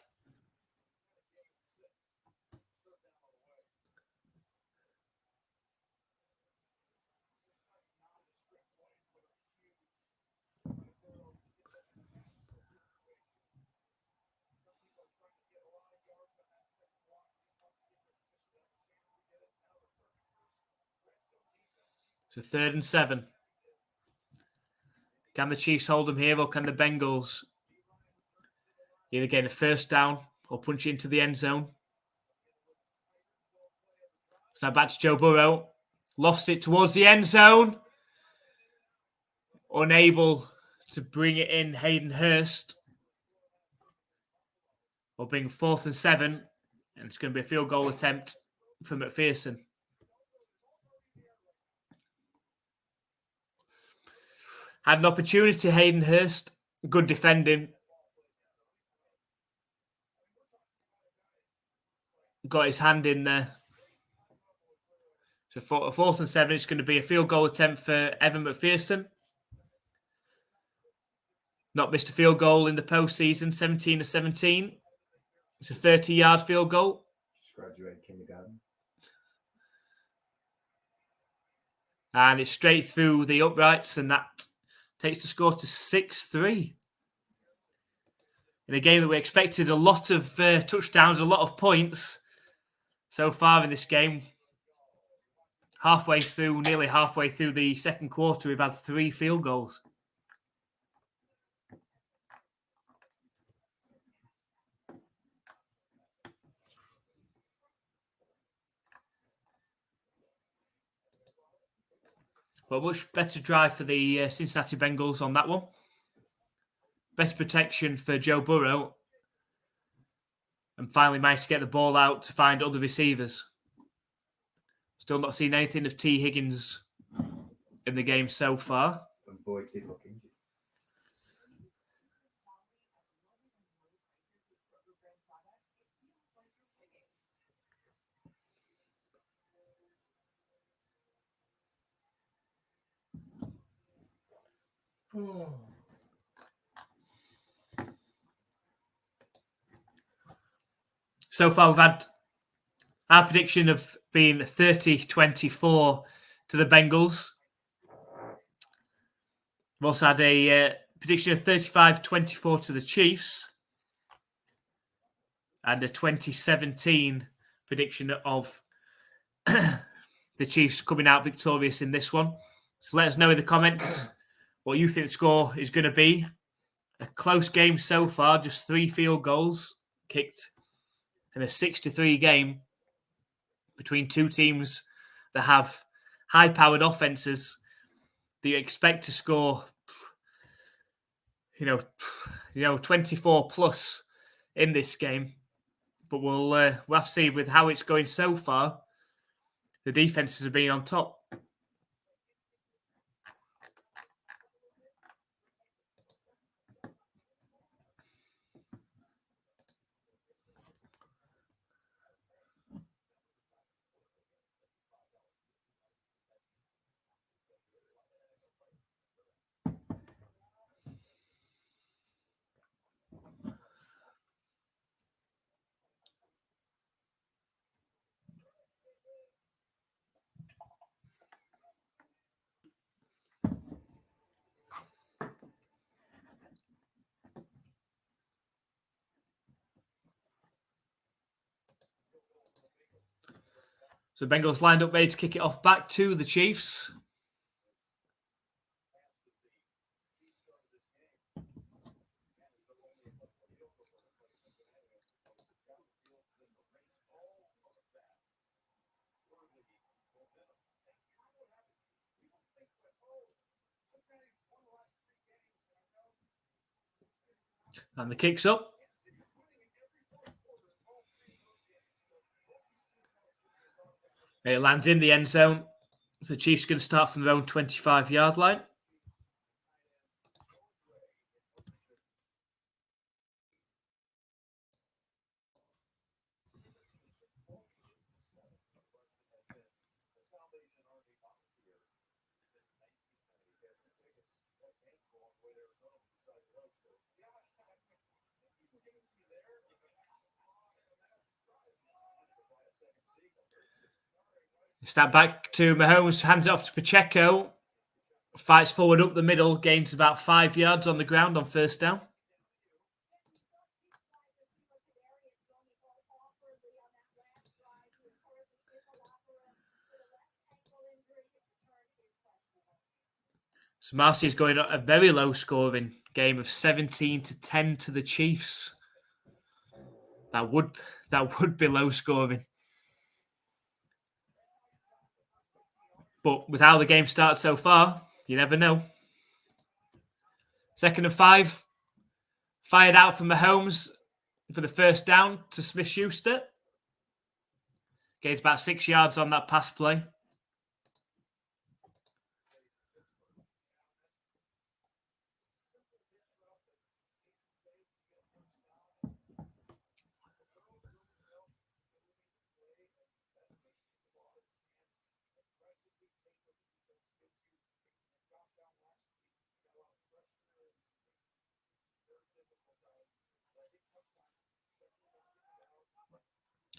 So 3rd and 7. Can the Chiefs hold them here, or can the Bengals either gain a 1st down or punch it into the end zone? So now back to Joe Burrow. Lofts it towards the end zone. Unable to bring it in, Hayden Hurst. Will bring 4th and 7. And it's going to be a field goal attempt for McPherson. Had an opportunity, Hayden Hurst. Good defending. Got his hand in there. So 4th and 7, it's going to be a field goal attempt for Evan McPherson. not missed a field goal in the postseason, 17 of 17. It's a 30-yard field goal. Just graduated kindergarten. And it's straight through the uprights, and that takes the score to 6-3. In a game that we expected a lot of touchdowns, a lot of points so far in this game. Nearly halfway through the second quarter, we've had 3 field goals. But much better drive for the Cincinnati Bengals on that one. Better protection for Joe Burrow. And finally managed to get the ball out to find other receivers. Still not seen anything of T. Higgins in the game so far. And Boyd did look injured. So far, we've had our prediction of being 30-24 to the Bengals. We've also had a prediction of 35-24 to the Chiefs. And a 2017 prediction of the Chiefs coming out victorious in this one. So let us know in the comments what you think the score is going to be. A close game so far, just 3 field goals kicked in a 6-3 game between 2 teams that have high-powered offenses that you expect to score, 24 plus in this game. But we'll have to see with how it's going so far. The defenses have been on top. So Bengals lined up ready to kick it off back to the Chiefs. And the kick's up. It lands in the end zone. So the Chiefs are going to start from their own 25-yard line. Snap back to Mahomes, hands it off to Pacheco. Fights forward up the middle, gains about 5 yards on the ground on first down. So Marcy is going a very low scoring game of 17-10 to the Chiefs. That would be low scoring. But with how the game started so far, you never know. 2nd and 5. Fired out from Mahomes for the first down to Smith-Schuster. Gains about 6 yards on that pass play.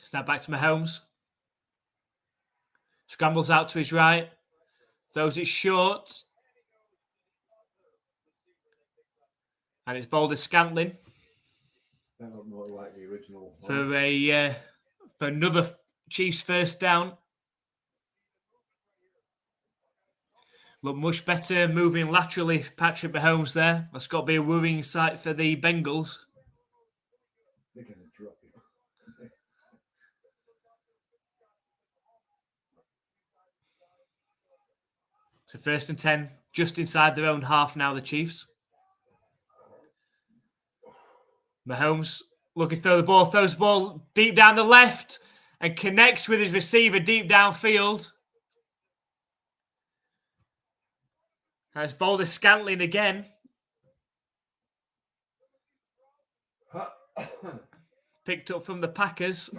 Snap back to Mahomes. Scrambles out to his right. Throws it short. And it's Valdes-Scantling. That looked more like the original For another Chiefs first down. Look much better moving laterally, Patrick Mahomes there. That's got to be a worrying sight for the Bengals. They're going to drop him. So 1st and 10, just inside their own half now, the Chiefs. Mahomes looking to throw the ball, throws the ball deep down the left and connects with his receiver deep downfield. That's Valdes-Scantling again. Picked up from the Packers.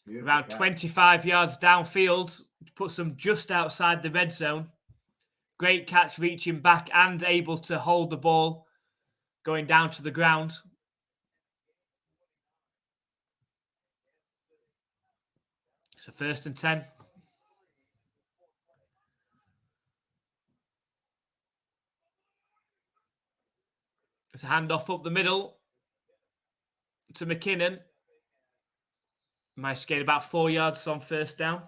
Around 25 yards downfield. Puts them just outside the red zone. Great catch reaching back and able to hold the ball going down to the ground. So 1st and 10. It's a handoff up the middle to McKinnon. Managed to gain about 4 yards on 1st down.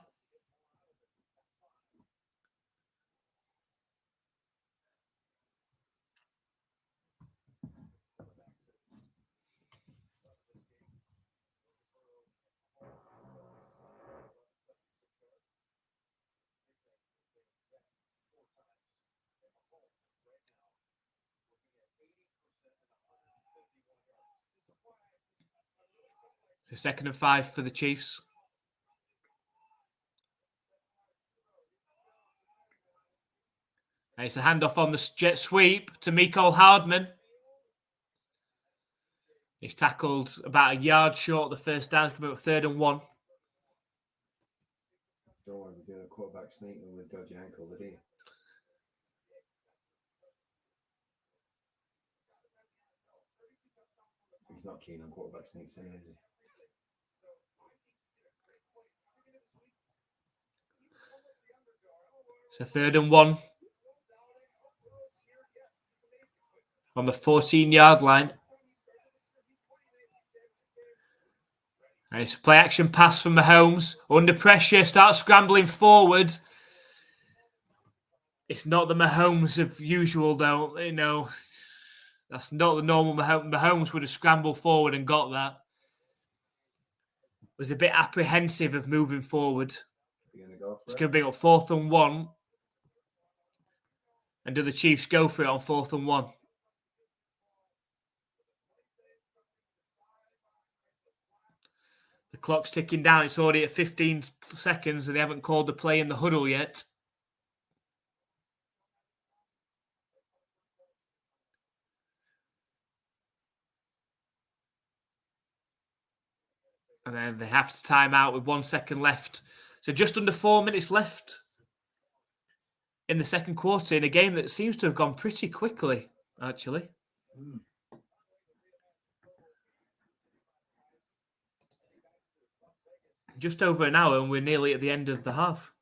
So 2nd and 5 for the Chiefs. And it's a handoff on the jet sweep to Mecole Hardman. He's tackled about a yard short of the 1st down. It's coming up 3rd and 1. Don't want to be doing a quarterback sneak with a dodgy ankle, did he? He's not keen on quarterback sneaks anyway, is he? So 3rd and 1. On the 14-yard line. And it's a play action pass from Mahomes. Under pressure, starts scrambling forward. It's not the Mahomes of usual, though. You know, that's not the normal Mahomes. Mahomes would have scrambled forward and got that. Was a bit apprehensive of moving forward. It's going to be up 4th and 1. And do the Chiefs go for it on 4th and 1? The clock's ticking down. It's already at 15 seconds and they haven't called the play in the huddle yet. And then they have to time out with 1 second left. So just under 4 minutes left in the second quarter in a game that seems to have gone pretty quickly, actually. Just over an hour and we're nearly at the end of the half.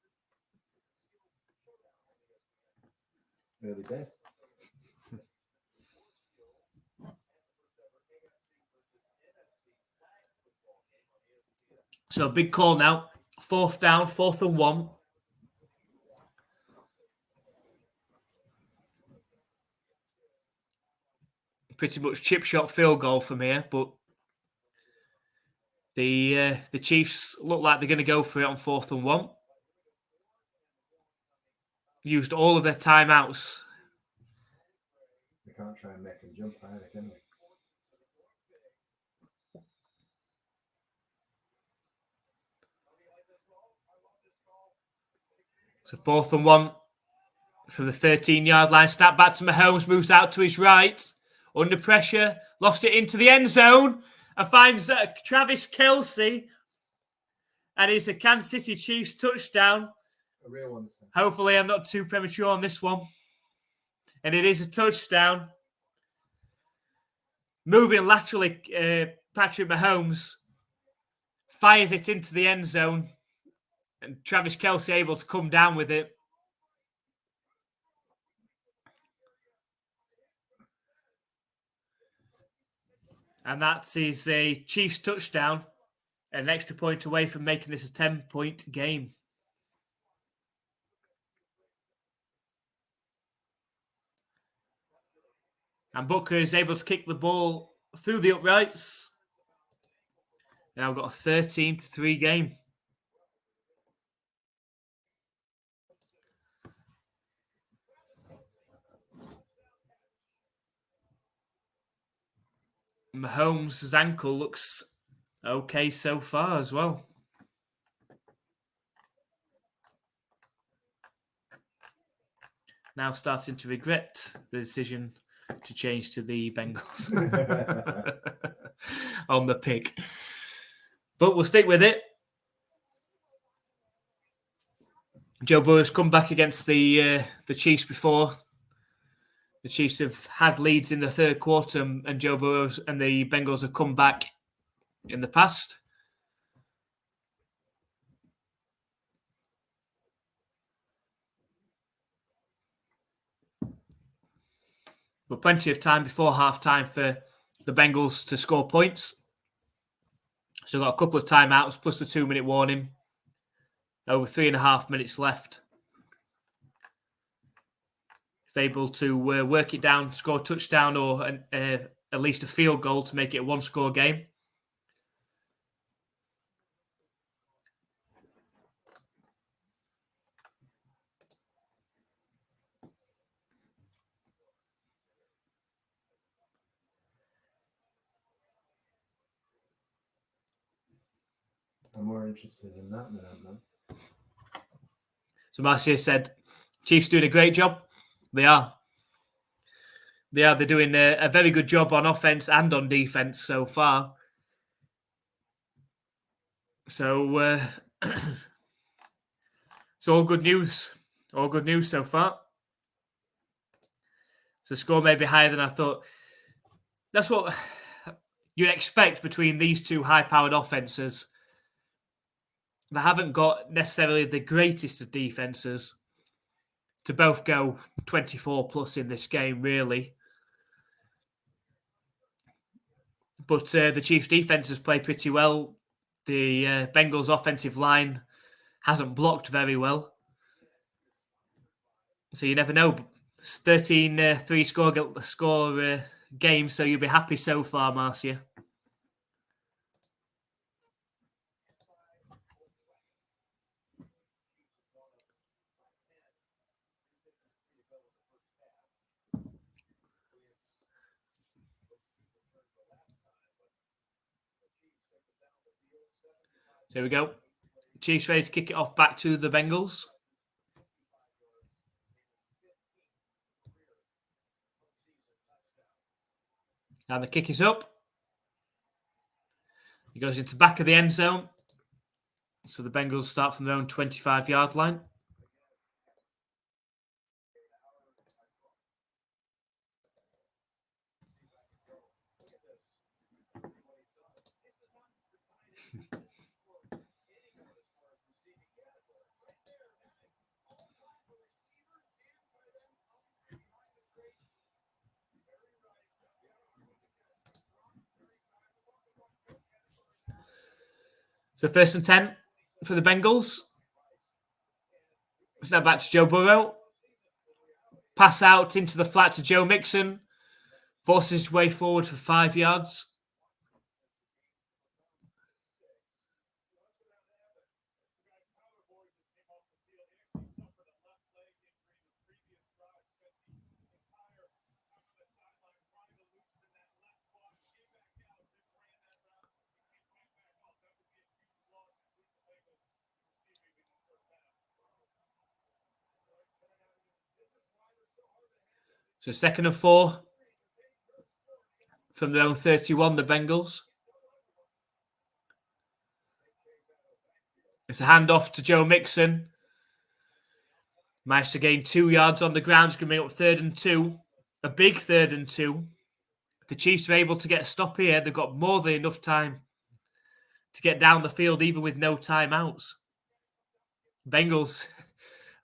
Nearly dead. So a big call now. 4th down, 4th and 1. Pretty much chip shot field goal from here, but the Chiefs look like they're going to go for it on 4th and 1. Used all of their timeouts. They can't try and make him jump either, can they? So 4th and 1 from the 13-yard line. Snap back to Mahomes, moves out to his right. Under pressure, lost it into the end zone and finds Travis Kelce. And it's a Kansas City Chiefs touchdown. A real one. Hopefully I'm not too premature on this one. And it is a touchdown. moving laterally, Patrick Mahomes fires it into the end zone, and Travis Kelce able to come down with it. And that is a Chiefs touchdown, an extra point away from making this a 10-point game. And Booker is able to kick the ball through the uprights. Now we've got a 13-3 game. Mahomes' ankle looks okay so far as well. Now starting to regret the decision to change to the Bengals on the pick. But we'll stick with it. Joe Burrow's come back against the Chiefs before. The Chiefs have had leads in the third quarter, and Joe Burrow and the Bengals have come back in the past. But plenty of time before halftime for the Bengals to score points. So we've got a couple of timeouts plus the 2-minute warning. Over 3.5 minutes left. If able to work it down, score a touchdown or at least a field goal to make it a one-score game. I'm more interested in that than I'm not. So Marcia said, Chiefs doing a great job. They are. They're doing a very good job on offense and on defense so far. So it's all good news. All good news so far. So the score may be higher than I thought. That's what you'd expect between these two high-powered offenses. They haven't got necessarily the greatest of defenses to both go 24 plus in this game, really. But the Chiefs' defense has played pretty well. The Bengals' offensive line hasn't blocked very well. So you never know. It's 13-3 score game, so you'll be happy so far, Marcia. So here we go. Chiefs ready to kick it off back to the Bengals. And the kick is up. It goes into the back of the end zone. So the Bengals start from their own 25-yard line. So 1st and 10 for the Bengals. It's now back to Joe Burrow. Pass out into the flat to Joe Mixon. Forces his way forward for 5 yards. So 2nd and 4 from their own 31, the Bengals. It's a handoff to Joe Mixon. Managed to gain 2 yards on the ground. It's going to be up 3rd and 2. A big 3rd and 2. the Chiefs are able to get a stop here, they've got more than enough time to get down the field, even with no timeouts. Bengals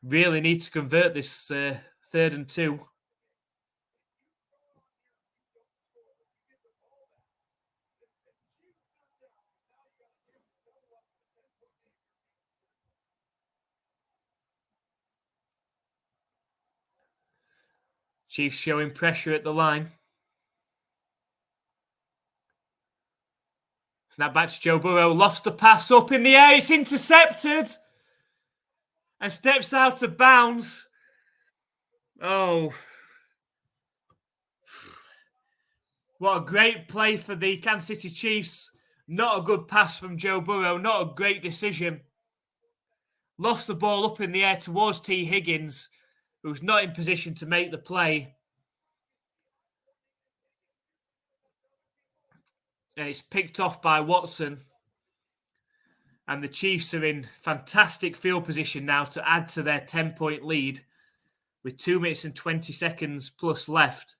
really need to convert this 3rd and 2. Chiefs showing pressure at the line. Snap back to Joe Burrow. Lost the pass up in the air. It's intercepted. And steps out of bounds. Oh. What a great play for the Kansas City Chiefs. Not a good pass from Joe Burrow. Not a great decision. Lost the ball up in the air towards T. Higgins, who was not in position to make the play. And it's picked off by Watson. And the Chiefs are in fantastic field position now to add to their 10-point lead with 2 minutes and 20 seconds plus left.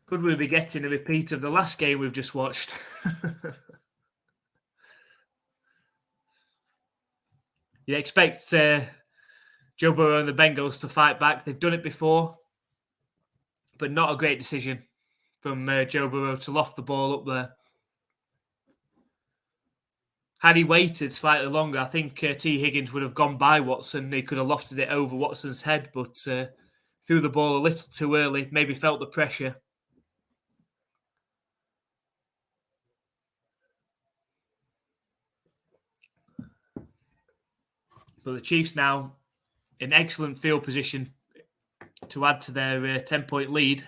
Could we be getting a repeat of the last game we've just watched? You'd expect Joe Burrow and the Bengals to fight back. They've done it before, but not a great decision from Joe Burrow to loft the ball up there. Had he waited slightly longer, I think T. Higgins would have gone by Watson. He could have lofted it over Watson's head, but threw the ball a little too early, maybe felt the pressure. But the Chiefs now in excellent field position to add to their 10-point lead.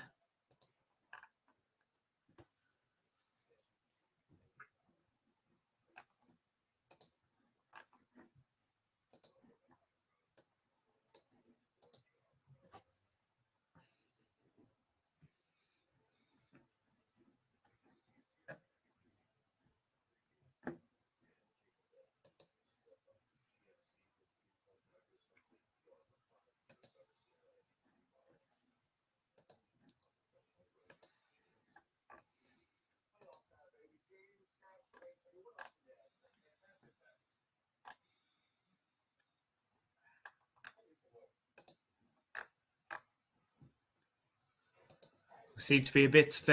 Seemed to be a bit of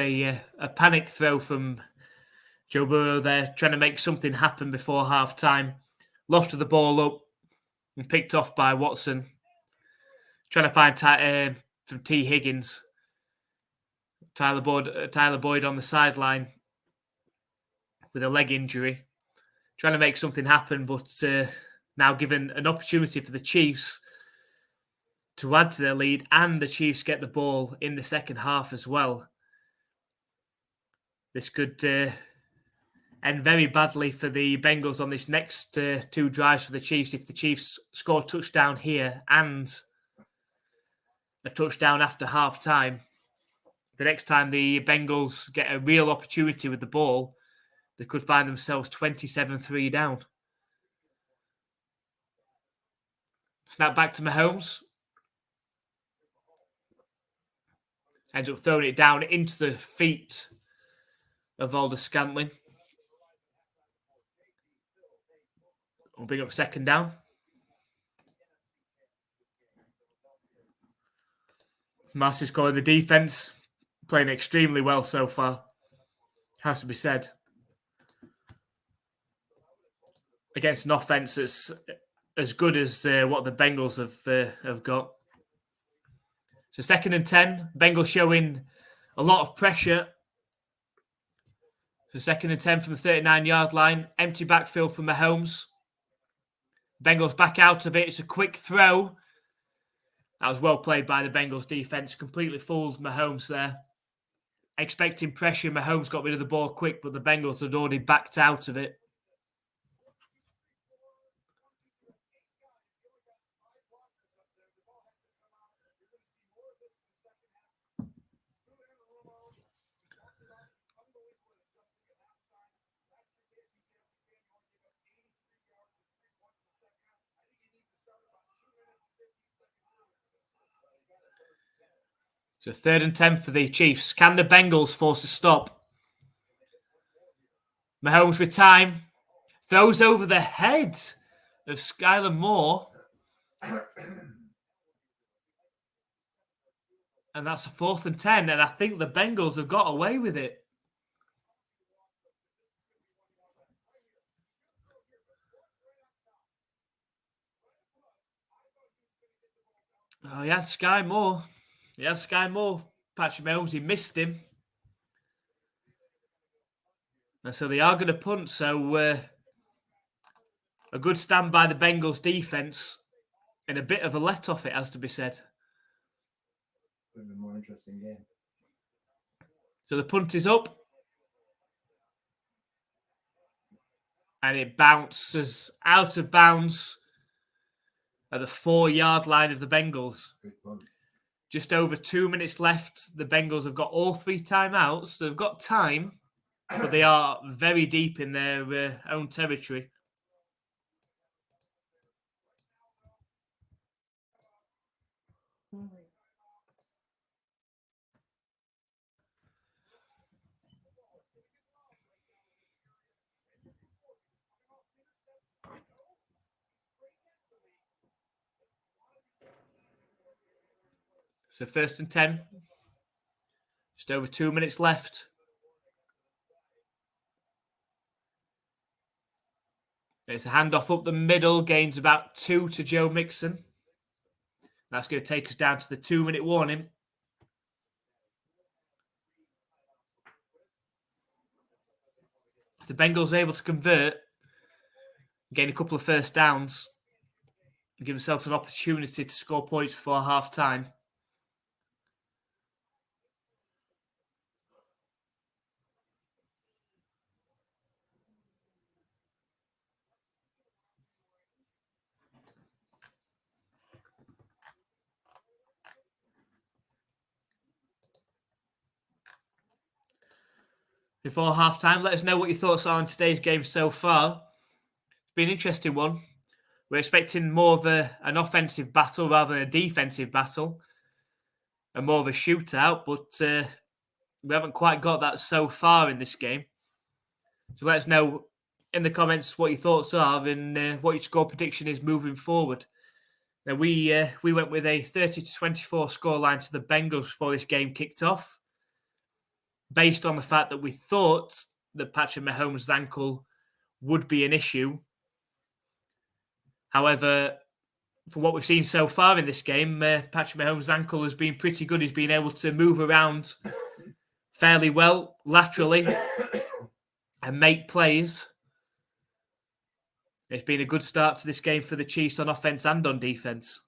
a panic throw from Joe Burrow there, trying to make something happen before half-time. Lofted the ball up and picked off by Watson. Trying to find from T. Higgins. Tyler Boyd on the sideline with a leg injury. Trying to make something happen, but now given an opportunity for the Chiefs to add to their lead, and the Chiefs get the ball in the second half as well. This could end very badly for the Bengals on this next 2 drives for the Chiefs. If the Chiefs score a touchdown here and a touchdown after half-time, the next time the Bengals get a real opportunity with the ball, they could find themselves 27-3 down. Snap back to Mahomes. Ends up throwing it down into the feet of Valdes-Scantling. We'll bring up 2nd down. Massive calling the defense, playing extremely well so far. Has to be said. Against an offense that's as good as what the Bengals have got. So 2nd and 10. Bengals showing a lot of pressure. So 2nd and 10 from the 39-yard line. Empty backfield for Mahomes. Bengals back out of it. It's a quick throw. That was well played by the Bengals defense. Completely fooled Mahomes there. Expecting pressure. Mahomes got rid of the ball quick, but the Bengals had already backed out of it. So 3rd and 10 for the Chiefs. Can the Bengals force a stop? Mahomes with time. Throws over the head of Skylar Moore. And that's a 4th and 10. And I think the Bengals have got away with it. Oh, he had Sky Moore. Patrick Mahomes, he missed him. And so they are going to punt. So a good stand by the Bengals defense. And a bit of a let-off, it has to be said. A more interesting game. So the punt is up. And it bounces out of bounds at the 4-yard line of the Bengals. Just over 2 minutes left. The Bengals have got all 3 timeouts. They've got time, but they are very deep in their own territory. So 1st and 10. Just over 2 minutes left. It's a handoff up the middle. Gains about 2 to Joe Mixon. That's going to take us down to the 2-minute warning. If the Bengals are able to convert, gain a couple of first downs, and give themselves an opportunity to score points before half-time. Before half-time, let us know what your thoughts are on today's game so far. It's been an interesting one. We're expecting more of an offensive battle rather than a defensive battle, and more of a shootout, but we haven't quite got that so far in this game. So let us know in the comments what your thoughts are and what your score prediction is moving forward. Now we went with a 30-24 scoreline to the Bengals before this game kicked off, based on the fact that we thought that Patrick Mahomes' ankle would be an issue. However, from what we've seen so far in this game, Patrick Mahomes' ankle has been pretty good. He's been able to move around fairly well laterally and make plays. It's been a good start to this game for the Chiefs on offense and on defense.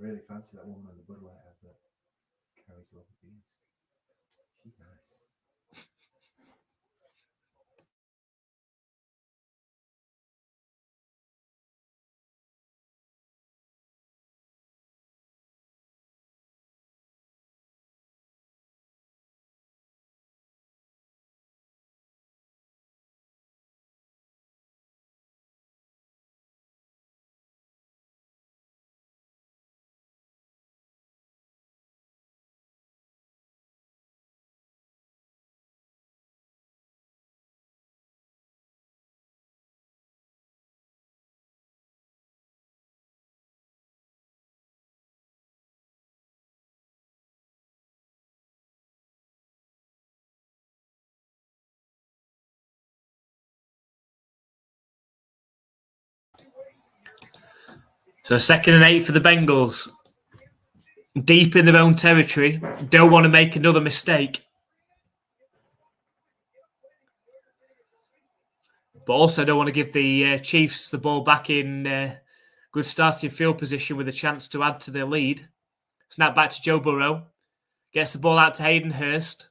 Really fancy that woman on the Budweiser that carries all the beans. She's nice. So 2nd and 8 for the Bengals. Deep in their own territory. Don't want to make another mistake. But also don't want to give the Chiefs the ball back in good starting field position with a chance to add to their lead. Snap back to Joe Burrow. Gets the ball out to Hayden Hurst.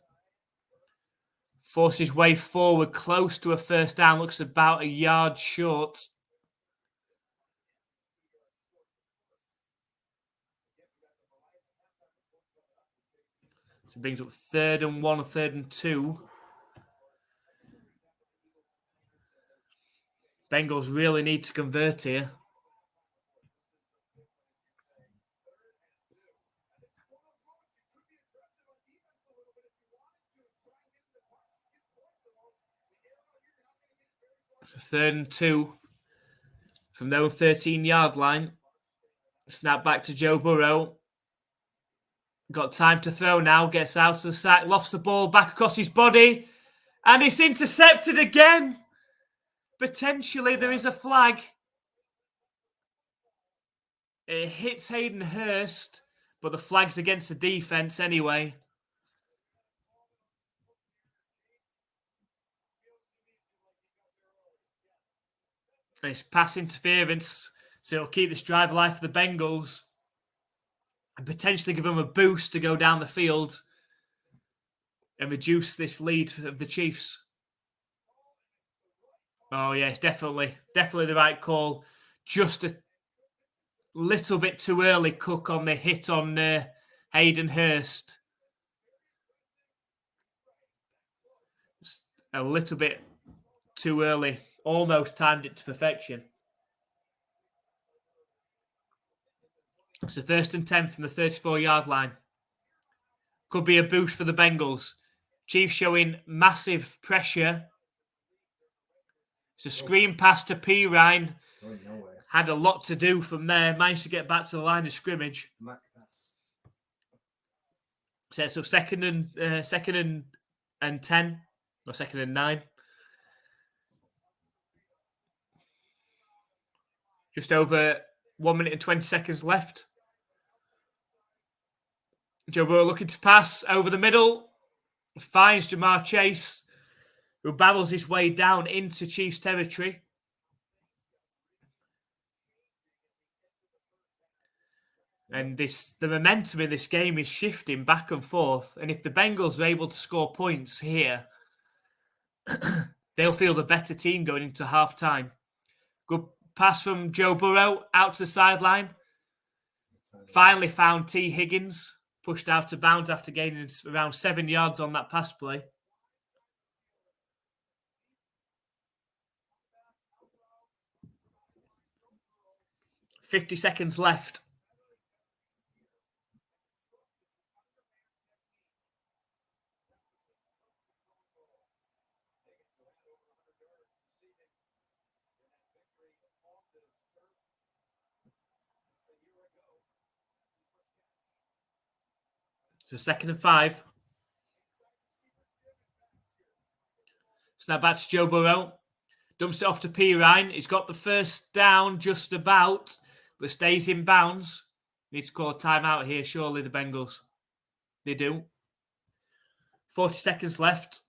Forces his way forward close to a first down. Looks about a yard short. So it brings up 3rd and 1, 3rd and 2. Bengals really need to convert here. So 3rd and 2 from their own 13-yard line. Snap back to Joe Burrow. Got time to throw now. Gets out of the sack. Lofts the ball back across his body. And it's intercepted again. Potentially there is a flag. It hits Hayden Hurst, but the flag's against the defense anyway. And it's pass interference, so it'll keep this drive alive for the Bengals and potentially give them a boost to go down the field and reduce this lead of the Chiefs. Oh, yes, definitely the right call. Just a little bit too early, Cook, on the hit on Hayden Hurst. Just a little bit too early. Almost timed it to perfection. So 1st and 10 from the 34-yard line. Could be a boost for the Bengals. Chiefs showing massive pressure. It's a screen pass to Pirine. Had a lot to do from there. Managed to get back to the line of scrimmage. Sets up second and 10, or 2nd and 9. Just over 1 minute and 20 seconds left. Joe Burrow looking to pass over the middle. Finds Jamar Chase, who babbles his way down into Chiefs territory. And the momentum in this game is shifting back and forth. And if the Bengals are able to score points here, they'll feel the better team going into halftime. Good pass from Joe Burrow out to the sideline. Finally found T. Higgins. Pushed out of bounds after gaining around 7 yards on that pass play. $50 seconds left. So 2nd and 5. Snap back to Joe Burrow. Dumps it off to Pirine. He's got the first down just about, but stays in bounds. Need to call a timeout here, surely, the Bengals. They do. 40 seconds left.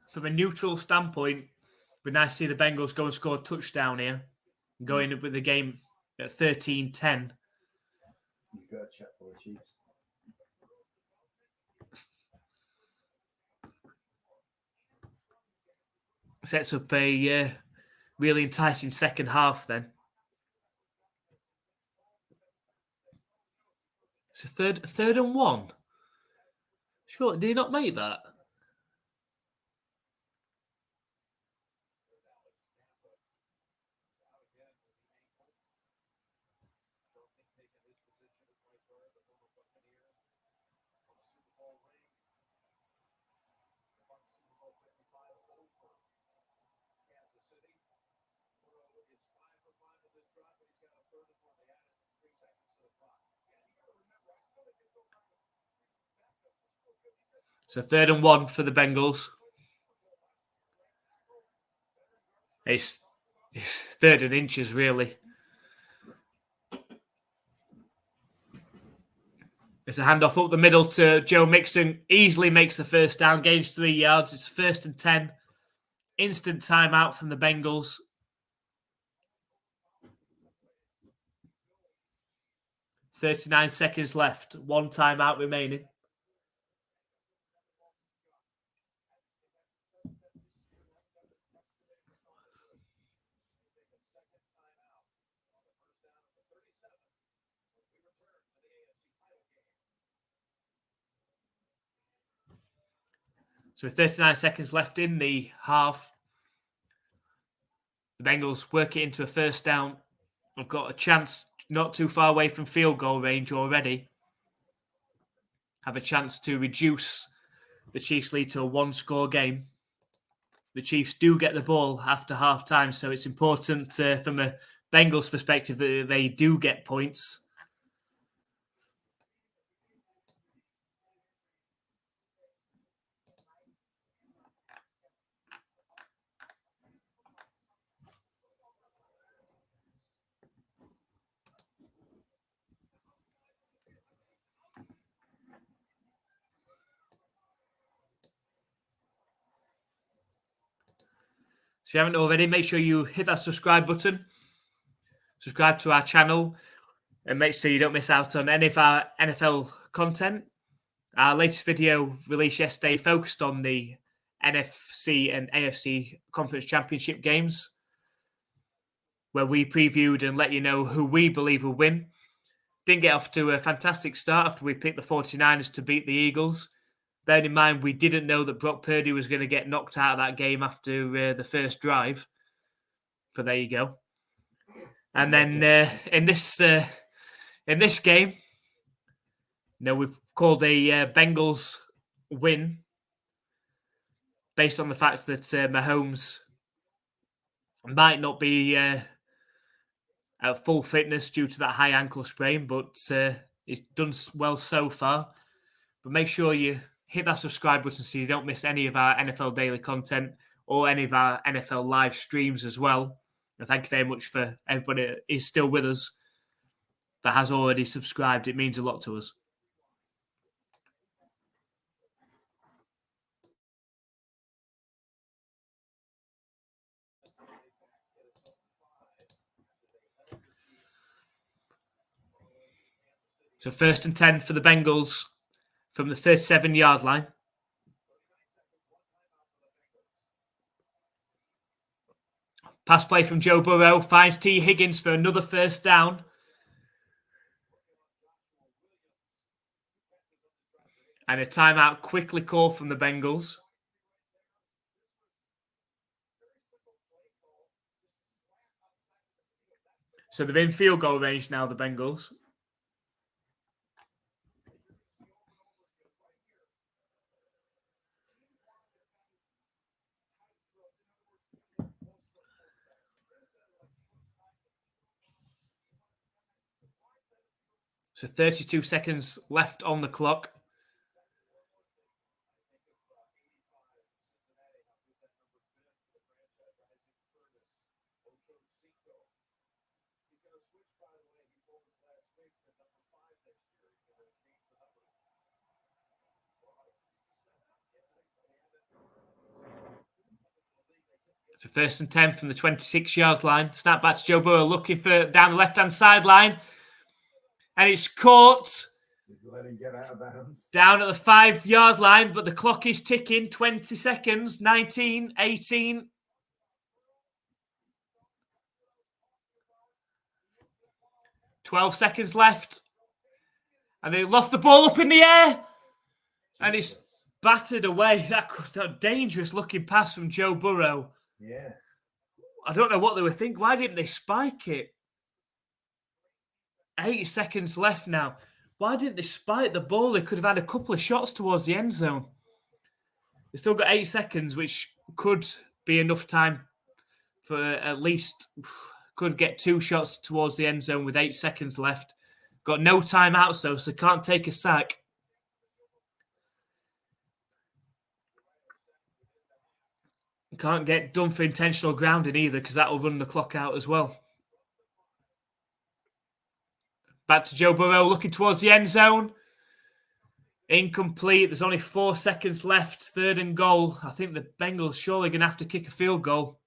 From a neutral standpoint, it'd be nice to see the Bengals go and score a touchdown here. Going with the game at 13-10. You've got to check for the Chiefs. Sets up a really enticing second half then. So third and 1. Sure, did he not make that? So 3rd and 1 for the Bengals. It's 3rd and inches, really. It's a handoff up the middle to Joe Mixon. Easily makes the first down, gains 3 yards. It's 1st and 10. Instant timeout from the Bengals. 39 seconds left. 1 timeout remaining. So with 39 seconds left in the half, the Bengals work it into a first down. I've got a chance not too far away from field goal range already. Have a chance to reduce the Chiefs' lead to a one-score game. The Chiefs do get the ball after half-time, so it's important from a Bengals perspective that they do get points. So if you haven't already, make sure you hit that subscribe button. Subscribe to our channel and make sure you don't miss out on any of our NFL content. Our latest video released yesterday focused on the NFC and AFC Conference Championship games, where we previewed and let you know who we believe will win. Didn't get off to a fantastic start after we picked the 49ers to beat the Eagles. Bearing in mind, we didn't know that Brock Purdy was going to get knocked out of that game after the first drive. But there you go. And then in this game, we've called a Bengals win based on the fact that Mahomes might not be at full fitness due to that high ankle sprain, but he's done well so far. But make sure you hit that subscribe button so you don't miss any of our NFL daily content or any of our NFL live streams as well. And thank you very much for everybody that is still with us that has already subscribed. It means a lot to us. So 1st and 10 for the Bengals from the 37-yard line. Pass play from Joe Burrow finds T. Higgins for another first down. And a timeout quickly called from the Bengals. So they're in field goal range now, the Bengals. So 32 seconds left on the clock. So 1st and 10 from the 26-yard line. Snap back to Joe Burrow looking for down the left-hand sideline. And it's caught. Let him get out of bounds. Down at the 5-yard line, but the clock is ticking. 20 seconds. 19, 18. "12 seconds left. And they loft the ball up in the air. And it's battered away. That dangerous-looking pass from Joe Burrow. Yeah. I don't know what they were thinking. Why didn't they spike it? 8 seconds left now. Why didn't they spike the ball? They could have had a couple of shots towards the end zone. They've still got 8 seconds, which could be enough time for at least... Could get 2 shots towards the end zone with 8 seconds left. Got no timeouts, though, so can't take a sack. Can't get done for intentional grounding either, because that will run the clock out as well. Back to Joe Burrow, looking towards the end zone. Incomplete. There's only 4 seconds left. 3rd and goal. I think the Bengals surely going to have to kick a field goal.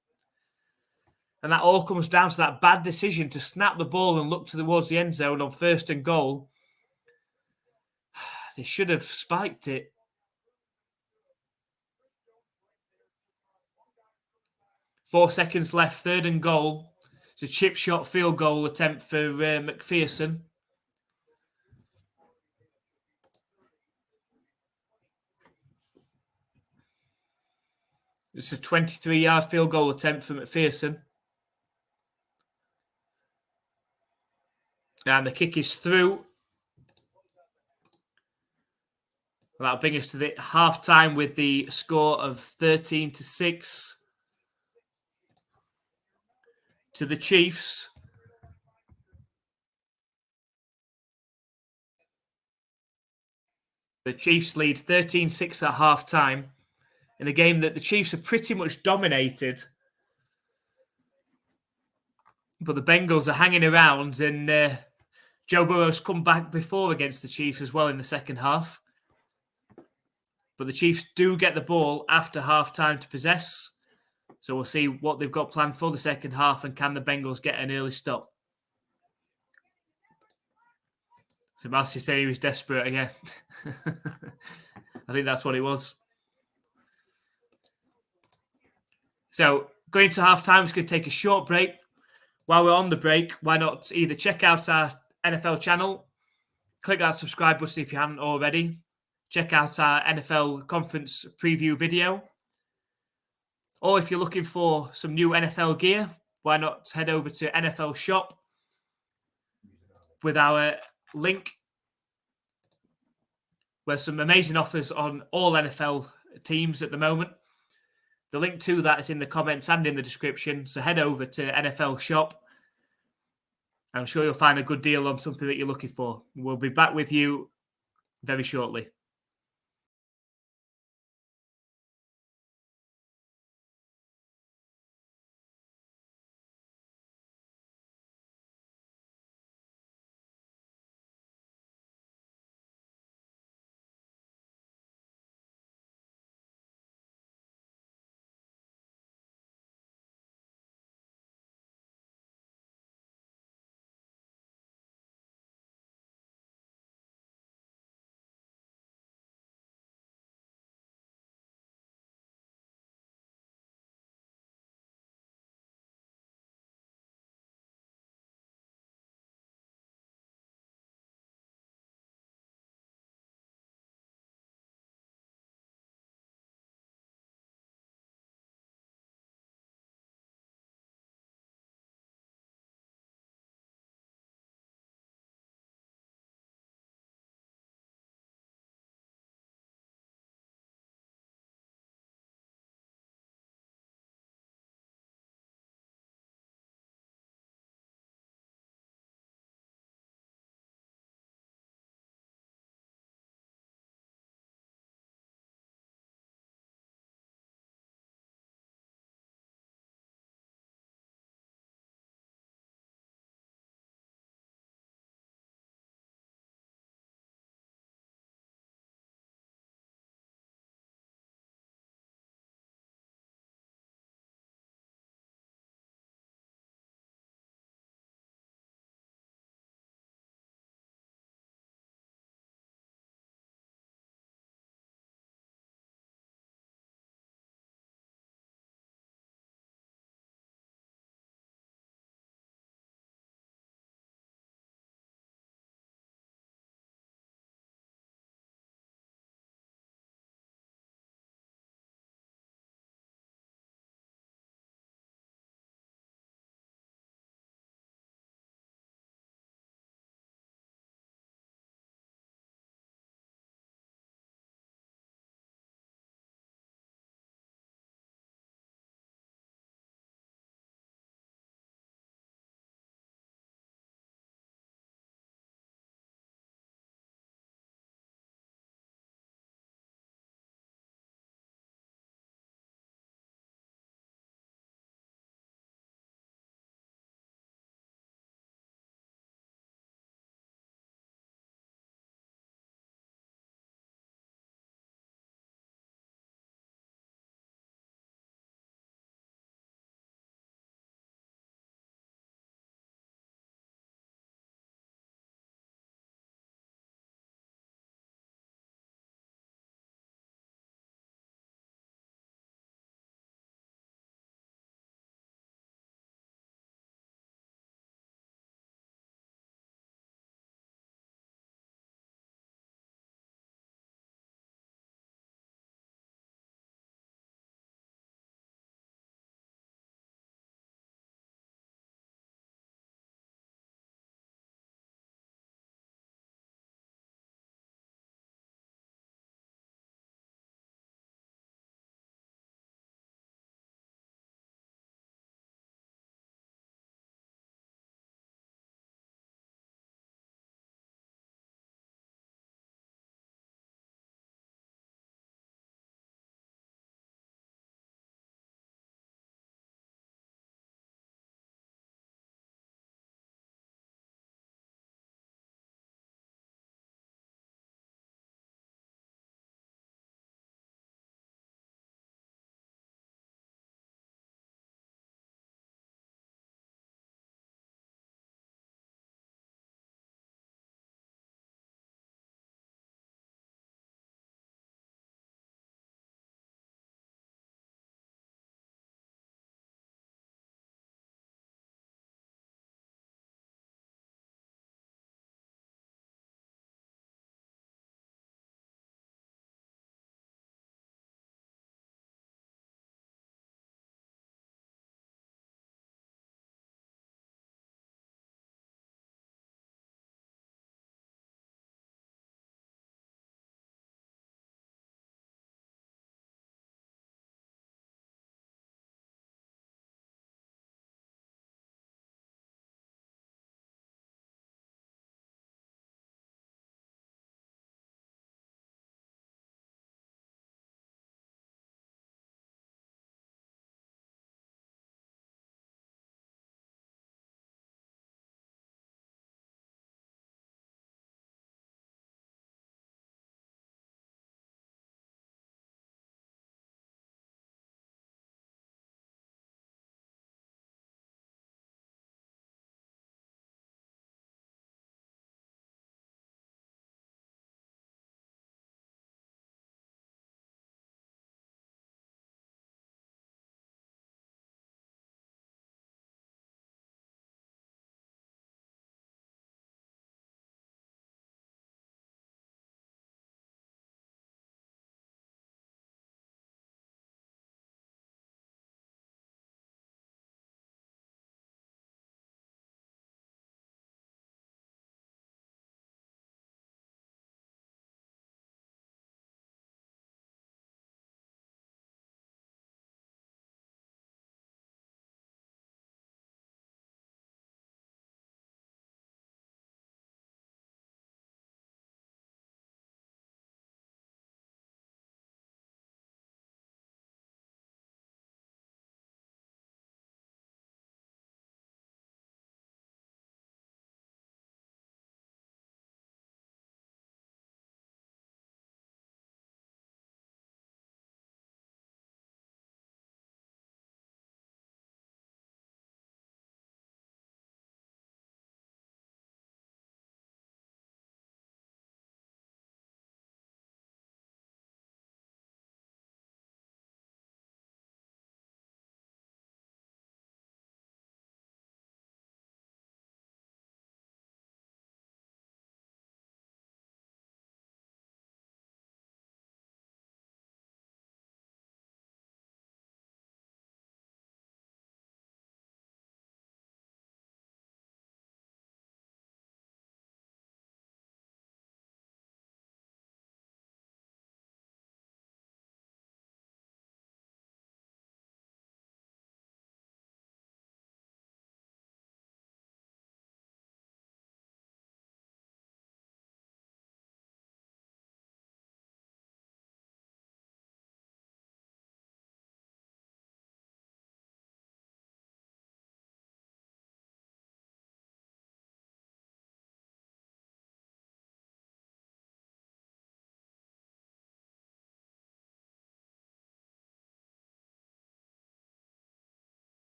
And that all comes down to that bad decision to snap the ball and look towards the end zone on 1st and goal. They should have spiked it. "4 seconds left, 3rd and goal. It's a chip shot field goal attempt for McPherson. It's a 23-yard field goal attempt for McPherson. And the kick is through. That'll bring us to the half-time with the score of 13-6 to the Chiefs. The Chiefs lead 13-6 at half-time in a game that the Chiefs have pretty much dominated. But the Bengals are hanging around, and Joe Burrow's come back before against the Chiefs as well in the second half. But the Chiefs do get the ball after half-time to possess. So we'll see what they've got planned for the second half, and can the Bengals get an early stop? So Marcy saying he was desperate again. I think that's what it was. So going to half-time, it's going to take a short break. While we're on the break, why not either check out our NFL channel, click that subscribe button if you haven't already, check out our NFL conference preview video, or if you're looking for some new NFL gear, why not head over to NFL Shop with our link, where some amazing offers on all NFL teams at the moment. The link to that is in the comments and in the description, so head over to NFL Shop. I'm sure you'll find a good deal on something that you're looking for. We'll be back with you very shortly.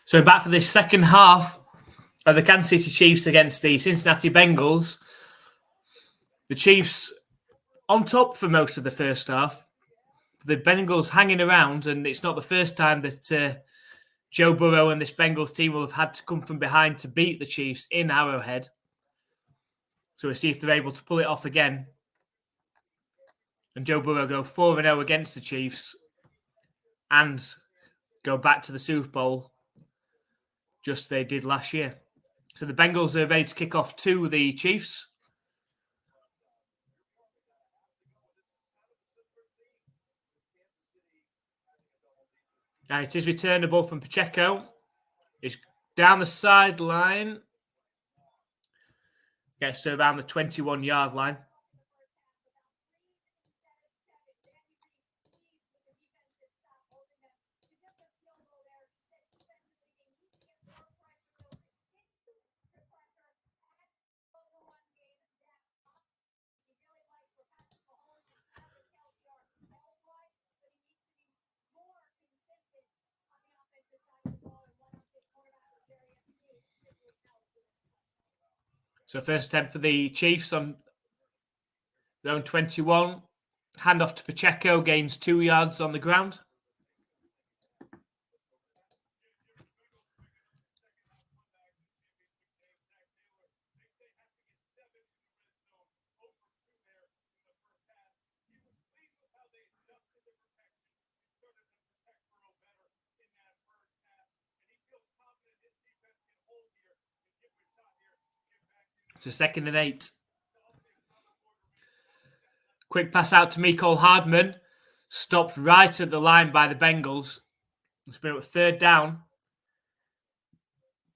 So back for this second half of the Kansas City Chiefs against the Cincinnati Bengals. The Chiefs on top for most of the first half. The Bengals hanging around, and it's not the first time that Joe Burrow and this Bengals team will have had to come from behind to beat the Chiefs in Arrowhead. So we'll see if they're able to pull it off again. And Joe Burrow go 4-0 against the Chiefs and go back to the Super Bowl just they did last year. So the Bengals are ready to kick off to the Chiefs. And it is returnable from Pacheco. It's down the sideline. Gets to around the 21-yard line. So first attempt for the Chiefs on their own 21. Handoff to Pacheco, gains 2 yards on the ground. So 2nd and 8. Quick pass out to Mecole Hardman. Stopped right at the line by the Bengals. It's been a 3rd down.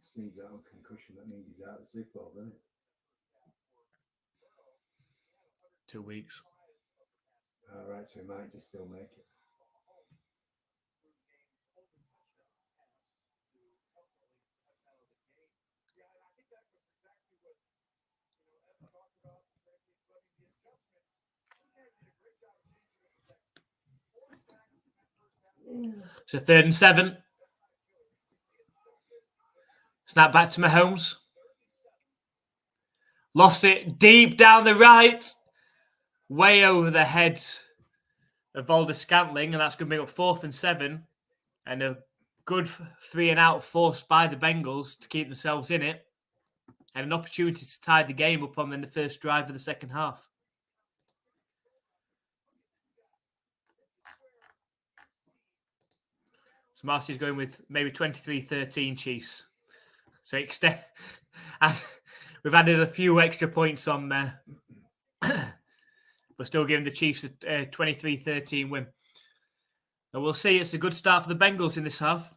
Just needs that on concussion. That means he's out of the Super Bowl, doesn't it? 2 weeks. All right, so he might just still make it. So 3rd and 7. Snap back to Mahomes. Lost it deep down the right. Way over the head of Valdes-Scantling. And that's going to bring up 4th and 7. And a good 3 and out forced by the Bengals to keep themselves in it. And an opportunity to tie the game up on the first drive of the second half. So Marcy's going with maybe 23-13 Chiefs. So we've added a few extra points on there. We're still giving the Chiefs a 23-13 win. And we'll see. It's a good start for the Bengals in this half.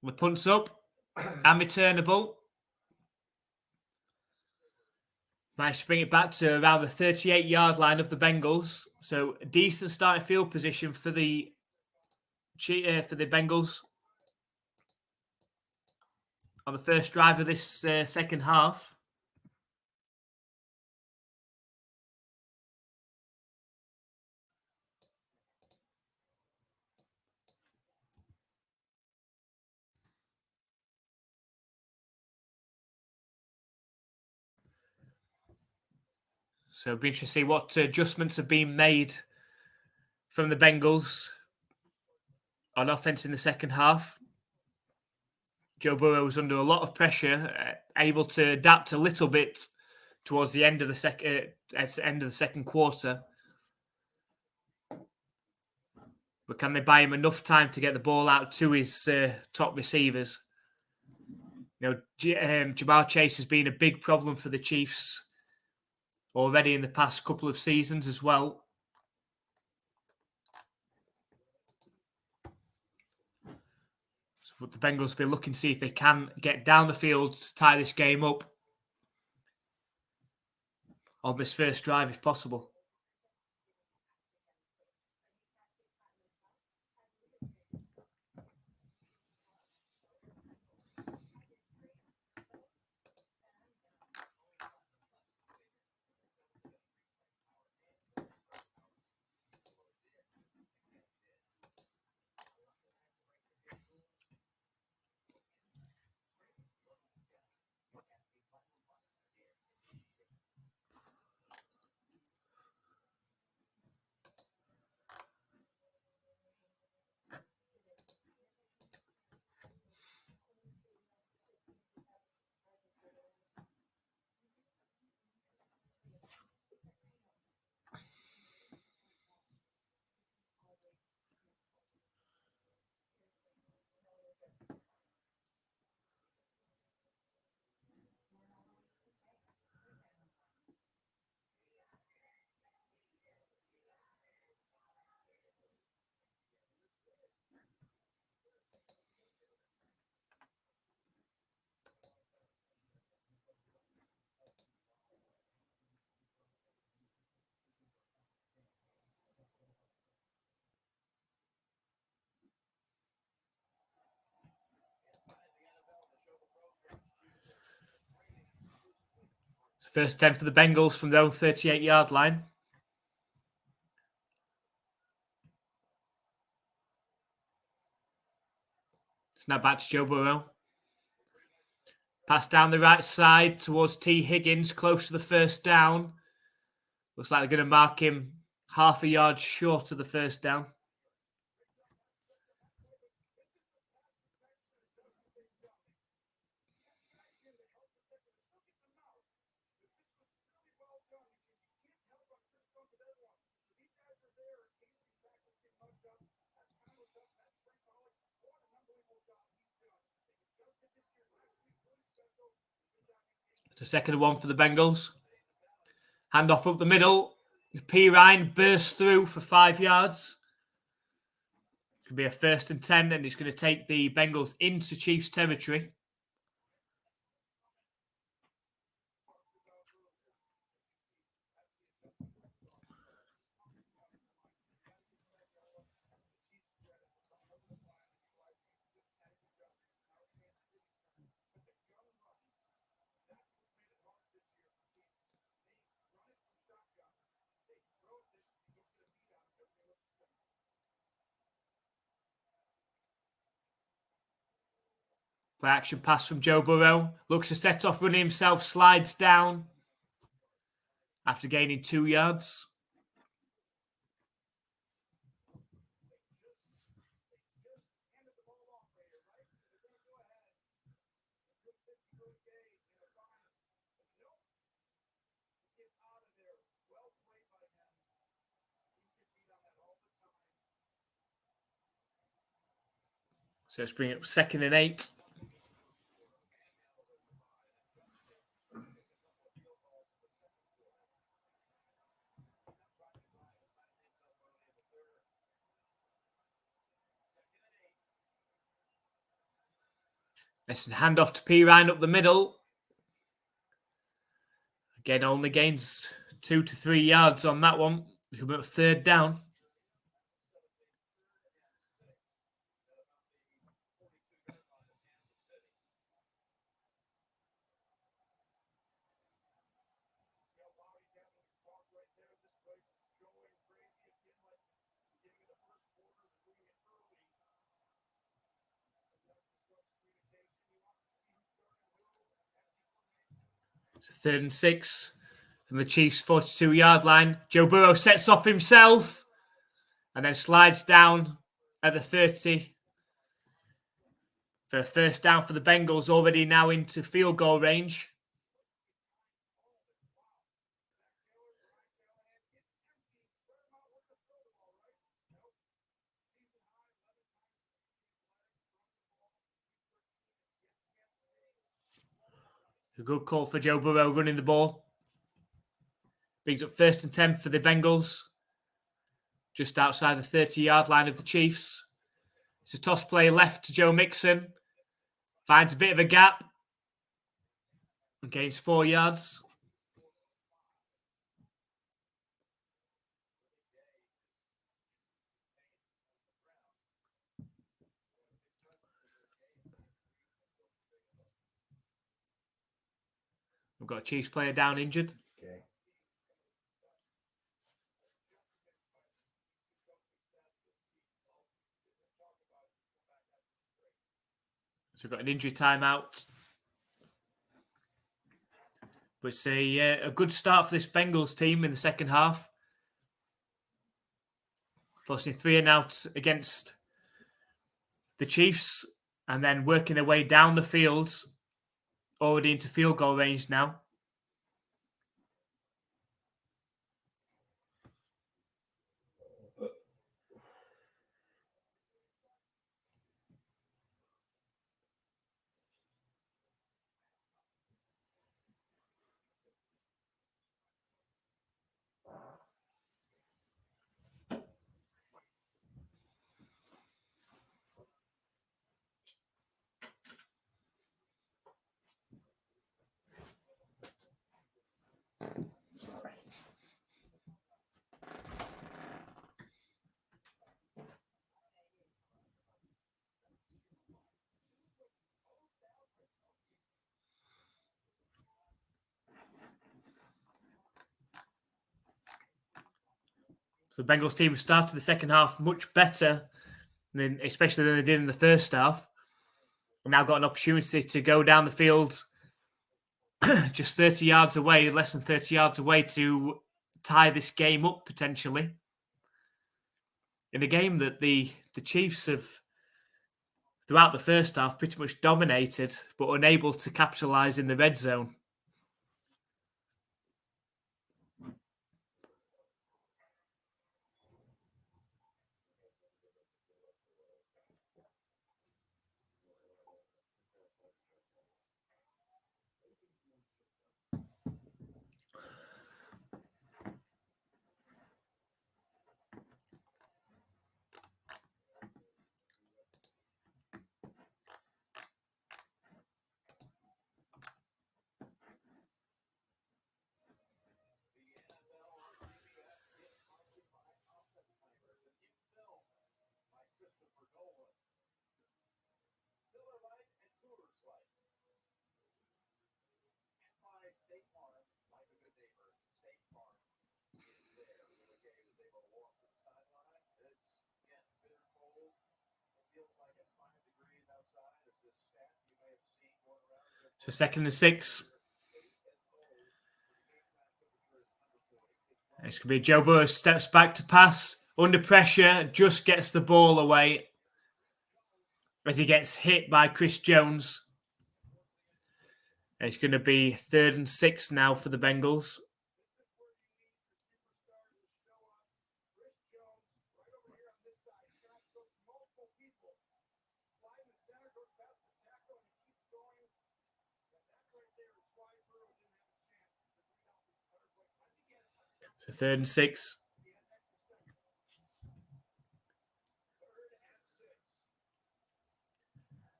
The punt's up and returnable. Managed to bring it back to around the 38-yard line of the Bengals. So a decent starting field position for the Bengals on the first drive of this second half. So it'll be interesting to see what adjustments have been made from the Bengals on offense in the second half. Joe Burrow was under a lot of pressure, able to adapt a little bit towards the end of the second quarter. But can they buy him enough time to get the ball out to his top receivers? You know, Jamar Chase has been a big problem for the Chiefs already in the past couple of seasons as well. But the Bengals will be looking to see if they can get down the field to tie this game up on this first drive if possible. First 10 for the Bengals from their own 38-yard line. Snap back to Joe Burrow. Pass down the right side towards T. Higgins, close to the first down. Looks like they're going to mark him half a yard short of the first down. The second one for the Bengals. Handoff up the middle. P. Ryan bursts through for 5 yards. It's going to be a 1st and 10, and he's going to take the Bengals into Chiefs territory. Play action pass from Joe Burrow. Looks to set off running himself, slides down after gaining 2 yards. So let's bring it up 2nd and 8. Let's hand off to P. Ryan up the middle. Again, only gains 2 to 3 yards on that one. It'll be a 3rd down. It's 3rd and 6 from the Chiefs' 42-yard line. Joe Burrow sets off himself and then slides down at the 30 for a 1st down for the Bengals, already now into field goal range. A good call for Joe Burrow running the ball. Brings up 1st and 10 for the Bengals, just outside the 30-yard line of the Chiefs. It's a toss play left to Joe Mixon. Finds a bit of a gap and gains 4 yards. We've got a Chiefs player down injured. Okay. So we've got an injury timeout. But it's a good start for this Bengals team in the second half. Forcing 3 and out against the Chiefs and then working their way down the field, already into field goal range now. So the Bengals team started the second half much better, especially than they did in the first half. And now got an opportunity to go down the field just 30 yards away, less than 30 yards away, to tie this game up potentially. In a game that the Chiefs have, throughout the first half, pretty much dominated, but unable to capitalise in the red zone. So 2nd and 6. This could be Joe Burrow steps back to pass. Under pressure, just gets the ball away as he gets hit by Chris Jones. It's going to be 3rd and 6 now for the Bengals. So 3rd and 6.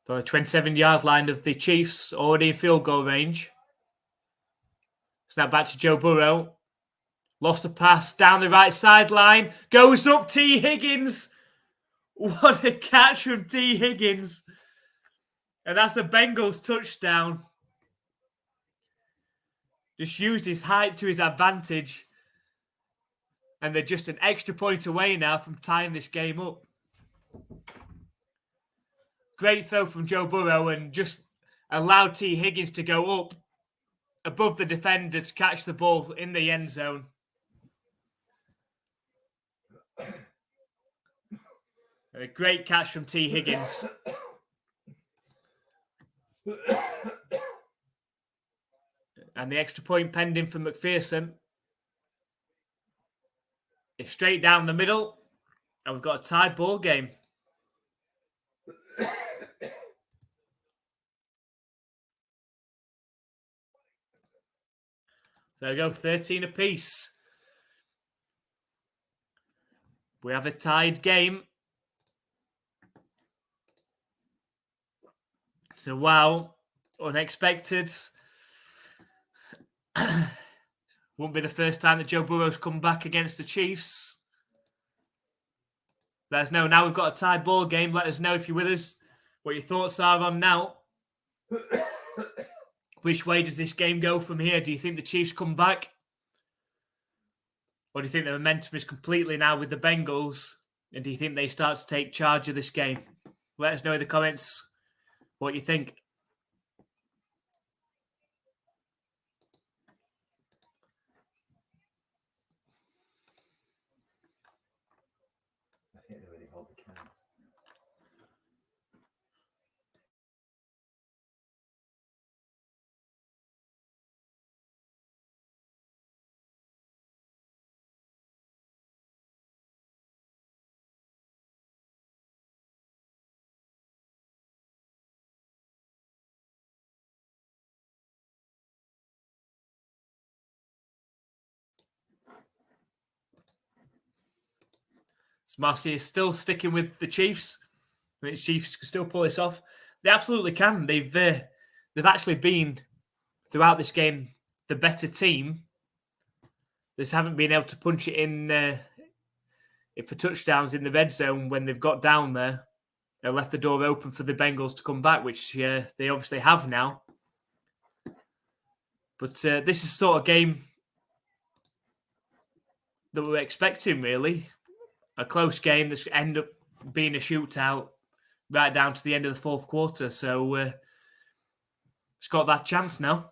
So the 27-yard line of the Chiefs, already in field goal range. Snap back to Joe Burrow. Lost a pass down the right sideline. Goes up T. Higgins. What a catch from T. Higgins. And that's a Bengals touchdown. Just used his height to his advantage. And they're just an extra point away now from tying this game up. Great throw from Joe Burrow and just allowed T. Higgins to go up above the defender to catch the ball in the end zone. A great catch from T. Higgins. And the extra point pending for McPherson. It's straight down the middle. And we've got a tied ball game. So we go 13 apiece. We have a tied game. So, wow, unexpected. Won't be the first time that Joe Burrow's come back against the Chiefs. Let us know. Now we've got a tied ball game. Let us know if you're with us, what your thoughts are on now. Which way does this game go from here? Do you think the Chiefs come back? Or do you think the momentum is completely now with the Bengals? And do you think they start to take charge of this game? Let us know in the comments what you think. I hate the way they hold the cans. Marcy is still sticking with the Chiefs. I think the Chiefs can still pull this off. They absolutely can. They've actually been, throughout this game, the better team. They just haven't been able to punch it in for touchdowns in the red zone when they've got down there. They left the door open for the Bengals to come back, which they obviously have now. But this is sort of game that we were expecting, really. A close game that's ended up being a shootout right down to the end of the fourth quarter. So it's got that chance now.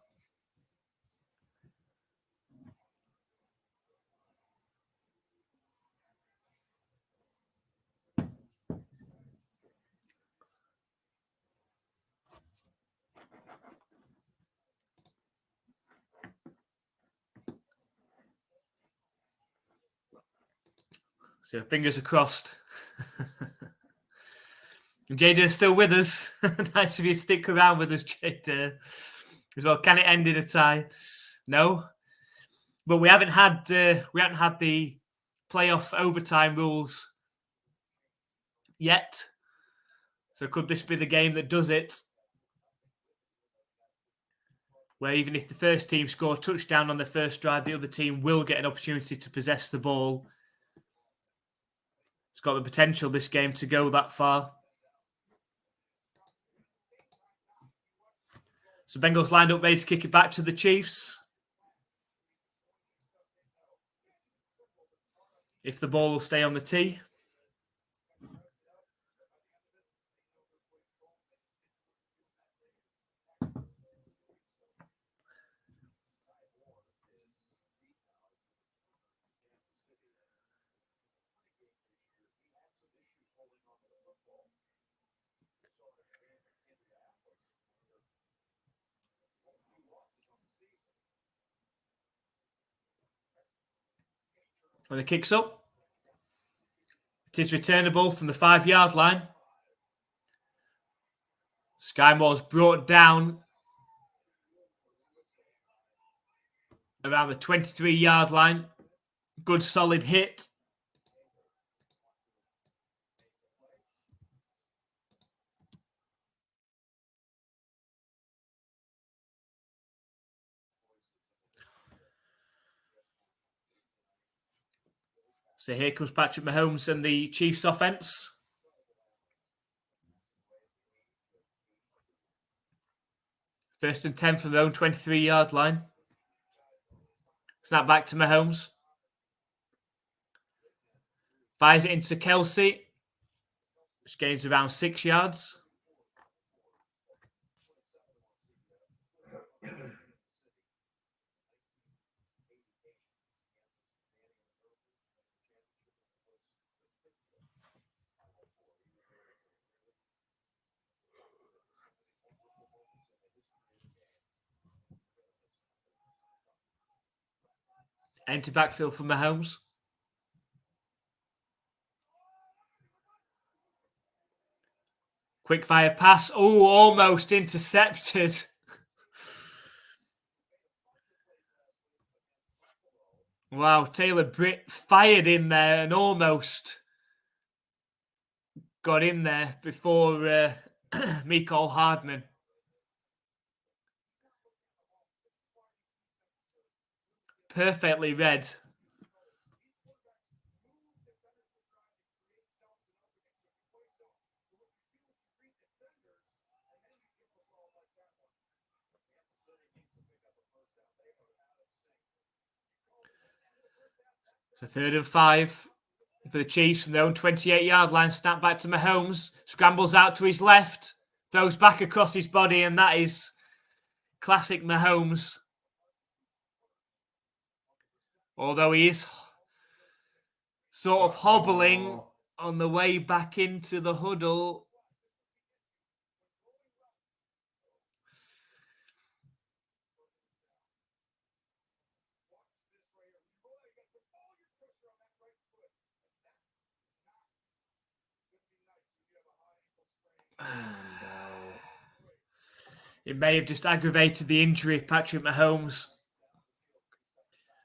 So fingers are crossed. Jada still with us. Nice of you to stick around with us, Jada. As well, can it end in a tie? No, but we haven't had the playoff overtime rules yet. So could this be the game that does it? Where even if the first team score a touchdown on the first drive, the other team will get an opportunity to possess the ball. It's got the potential, this game, to go that far. So Bengals lined up ready to kick it back to the Chiefs. If the ball will stay on the tee. When the kick's up, it is returnable from the 5-yard line. Skymore's brought down around the 23-yard line. Good solid hit. So here comes Patrick Mahomes and the Chiefs offense. First and 10 from their own 23-yard line. Snap back to Mahomes. Fires it into Kelsey, which gains around 6 yards. Empty backfield for Mahomes. Quick fire pass. Oh, almost intercepted. Wow, Taylor Britt fired in there and almost got in there before Mecole Hardman. Perfectly read. So 3rd and 5 for the Chiefs from their own 28-yard line. Snap back to Mahomes. Scrambles out to his left. Throws back across his body, and that is classic Mahomes. Although he is sort of hobbling on the way back into the huddle. It may have just aggravated the injury. Patrick Mahomes,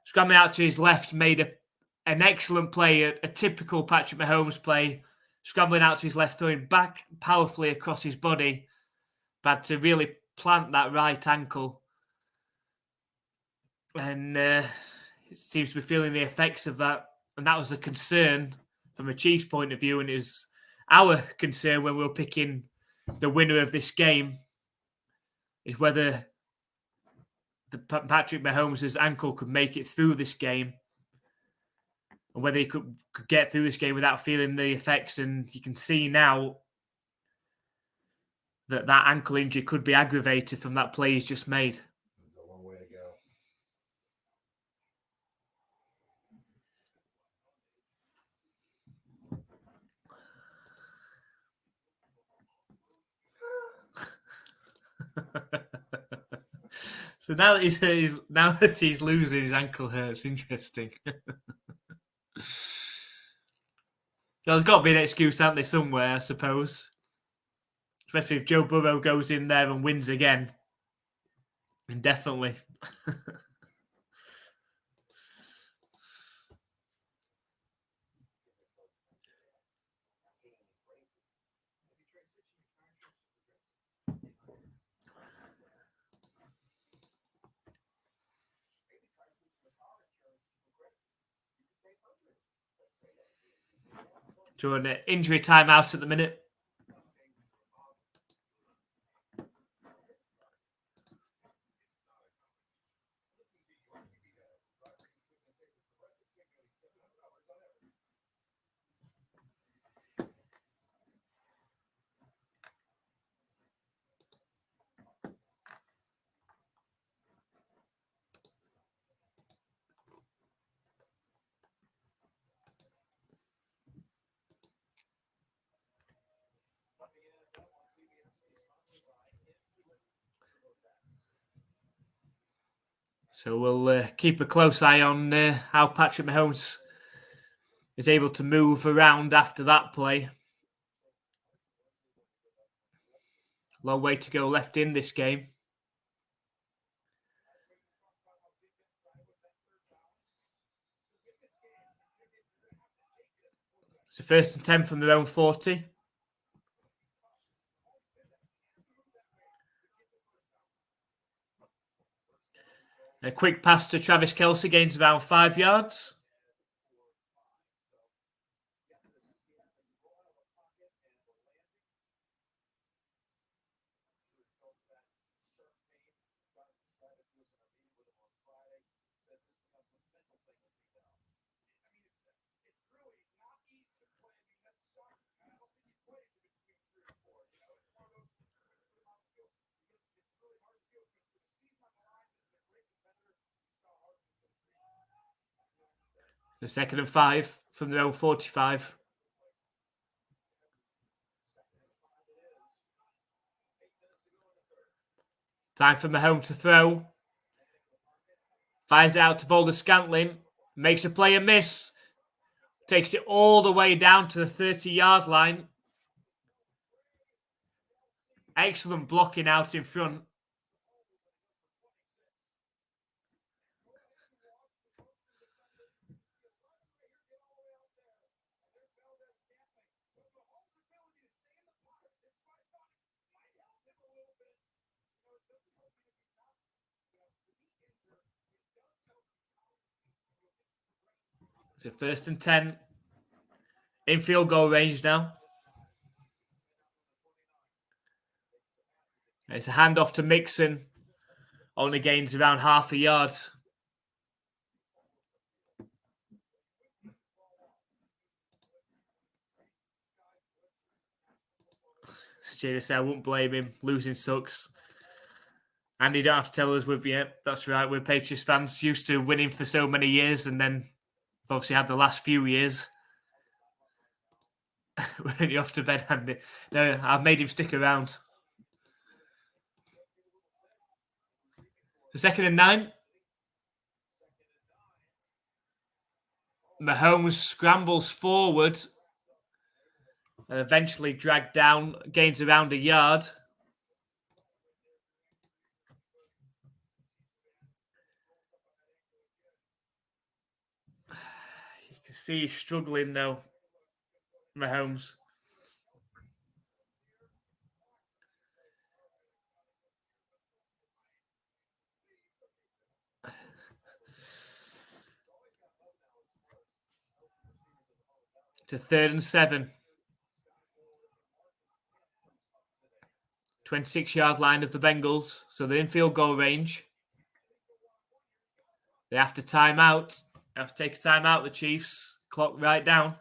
scrambling out to his left, made an excellent play, a typical Patrick Mahomes play. Scrambling out to his left, throwing back powerfully across his body, but to really plant that right ankle. And it seems to be feeling the effects of that. And that was the concern from a Chiefs point of view. And it was our concern when we were picking the winner of this game, is whether Patrick Mahomes' ankle could make it through this game. and whether he could get through this game without feeling the effects. And you can see now that ankle injury could be aggravated from that play he's just made. There's a long way to go. So now that he's losing, his ankle hurts. Interesting. So there's got to be an excuse, hasn't there, somewhere, I suppose. Especially if Joe Burrow goes in there and wins again. Definitely. During an injury timeout at the minute. So we'll keep a close eye on how Patrick Mahomes is able to move around after that play. Long way to go left in this game. It's a 1st and 10 from their own 40. A quick pass to Travis Kelce, gains around 5 yards. The 2nd and 5 from their own 45. Time for Mahomes to throw. Fires it out to Valdes-Scantling. Makes a play and miss. Takes it all the way down to the 30-yard line. Excellent blocking out in front. So 1st and 10. In field goal range now. It's a handoff to Mixon. Only gains around half a yard. JDS, I wouldn't blame him. Losing sucks. And you don't have to tell us that's right. We're Patriots fans, used to winning for so many years, and then we've obviously had the last few years. When you're off to bed, Andy. No, I've made him stick around. The 2nd and 9. Mahomes scrambles forward and eventually dragged down, gains around a yard. You can see he's struggling though, Mahomes. To 3rd and 7. 26-yard line of the Bengals. So they're in field goal range. They have to time out. They have to take a time out, the Chiefs. Clock right down.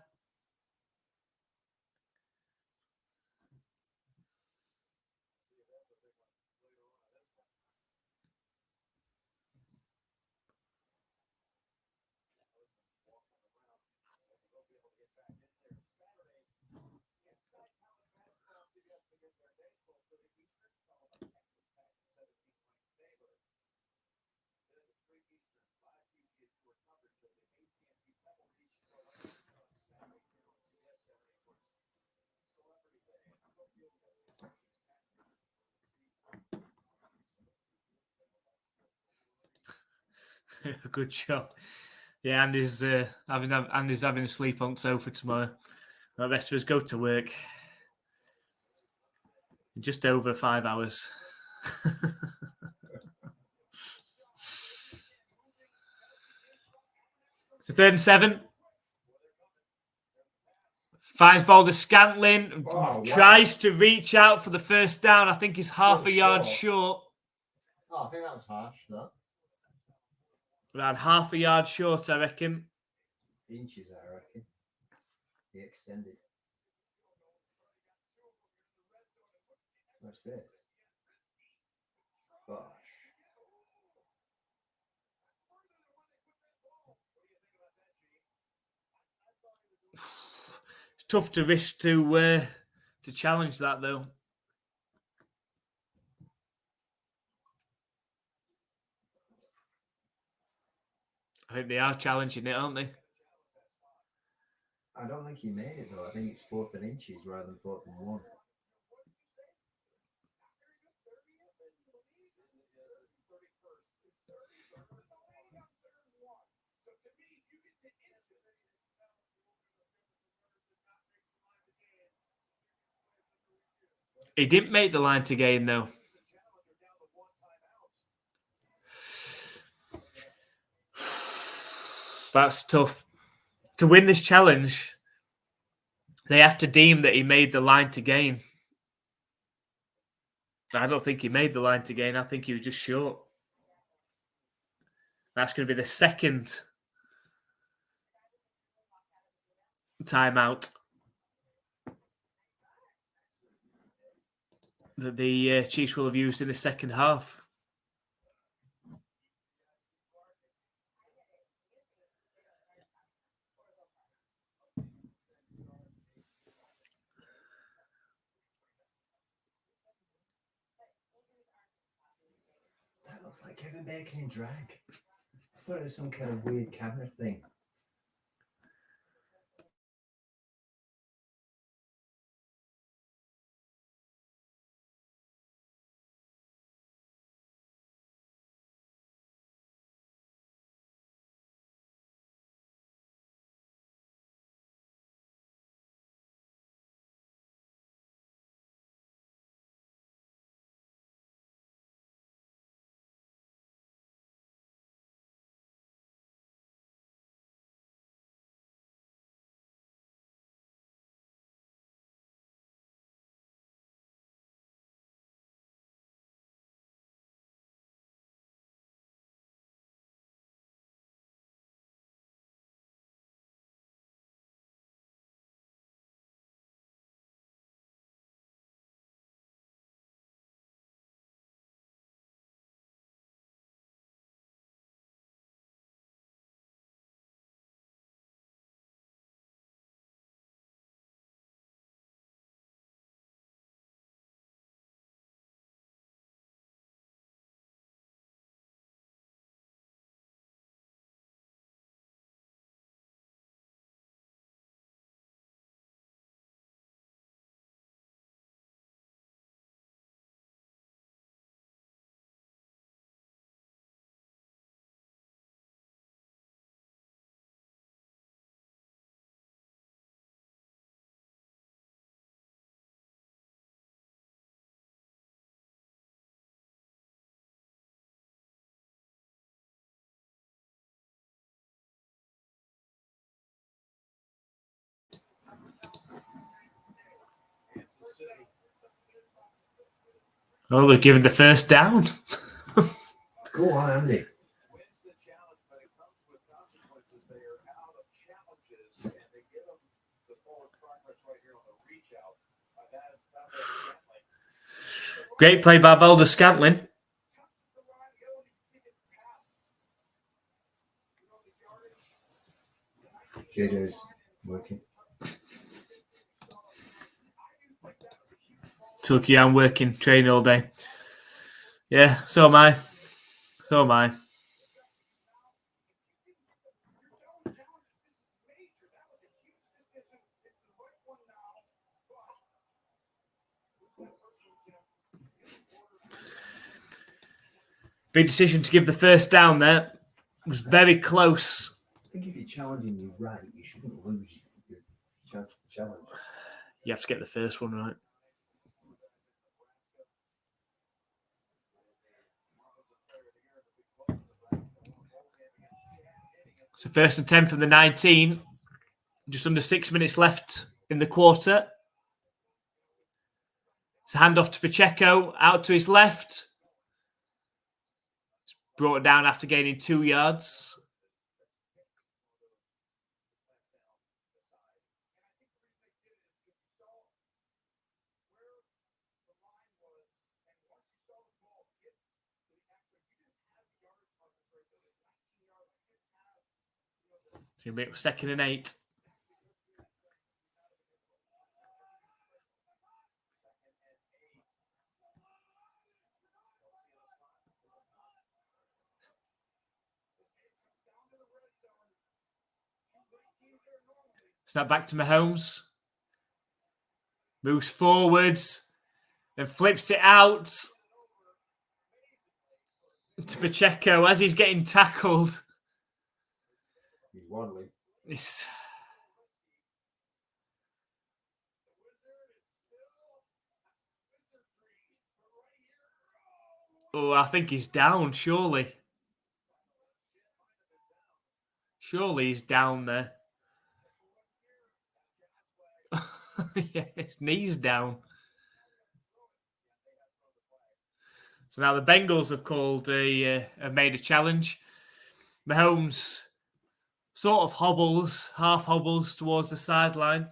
Good show. Yeah, Andy's having a sleep on sofa tomorrow. The rest of us go to work. Just over 5 hours. It's a 3rd and 7. Finds Valdes-Scantling. Tries to reach out for the first down. I think he's half a yard short. Oh, I think that was harsh, no? Around half a yard short, I reckon. Inches, I reckon. He extended. What's this? Gosh. It's tough to risk to challenge that, though. I think they are challenging it, aren't they? I don't think he made it, though. I think it's 4th and inches rather than 4th and 1. He didn't make the line to gain, though. That's tough. To win this challenge, they have to deem that he made the line to gain. I don't think he made the line to gain. I think he was just short. That's going to be the second timeout that the Chiefs will have used in the second half. That looks like Kevin Bacon in drag. I thought it was some kind of weird camera thing. Oh, they're giving the first down. Go on, Andy. Great play by Valdes-Scantling. JJ's working. Tucky, I'm working, training all day. Yeah, so am I. So am I. Big decision to give the first down there. It was very close. I think if you're challenging you right, you shouldn't lose your chance to challenge. You have to get the first one right. So 1st and 10 from the 19. Just under 6 minutes left in the quarter. It's a handoff to Pacheco, out to his left. It's brought down after gaining 2 yards. It's going to be 2nd and 8. Snap back to Mahomes. Moves forwards. Then flips it out to Pacheco as he's getting tackled. He's waddling. Oh, I think he's down, surely. Surely he's down there. Yeah, his knee's down. So now the Bengals have made a challenge. Mahomes sort of half hobbles towards the sideline.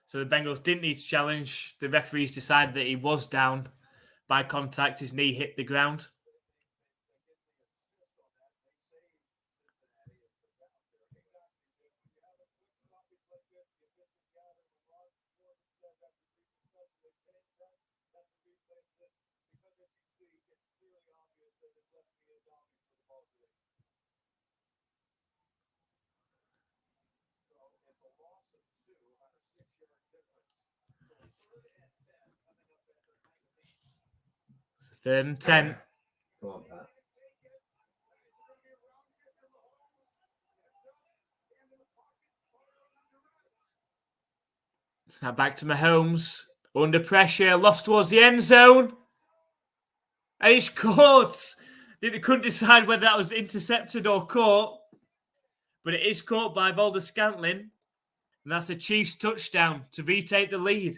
So the Bengals didn't need to challenge. The referees decided that he was down by contact. His knee hit the ground. So 3rd and 10. Go on, Pat. Now back to Mahomes. Under pressure, lost towards the end zone. And it's caught. They couldn't decide whether that was intercepted or caught. But it is caught by Valdes-Scantling. And that's a Chiefs touchdown to retake the lead.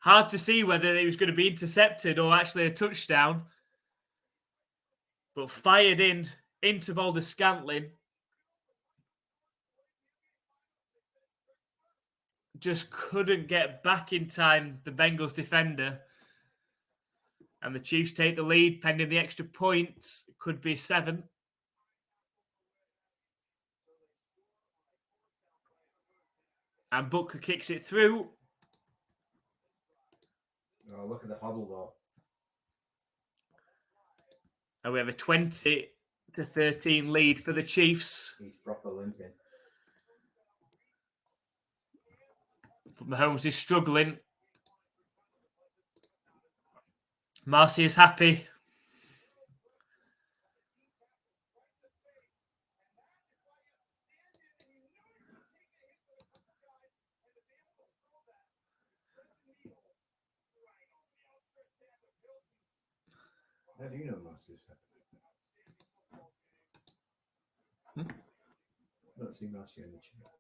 Hard to see whether it was going to be intercepted or actually a touchdown. But fired into Valdes-Scantling. Just couldn't get back in time, the Bengals defender. And the Chiefs take the lead, pending the extra point. It could be 7. And Butker kicks it through. Oh, look at the hobble, though. And we have a 20-13 lead for the Chiefs. He's proper limping. But Mahomes is struggling. Marcy is happy. How do you know Marcy's happy? I don't see Marcy in the chat.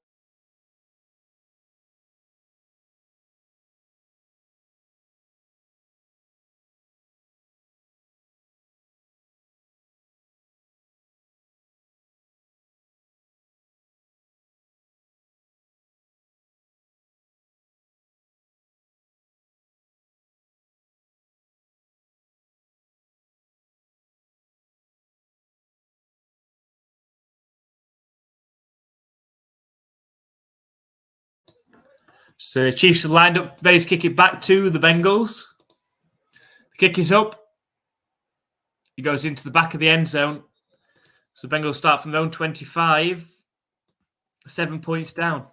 So the Chiefs are lined up, ready to kick it back to the Bengals. The kick is up. He goes into the back of the end zone. So the Bengals start from their own 25, 7 points down.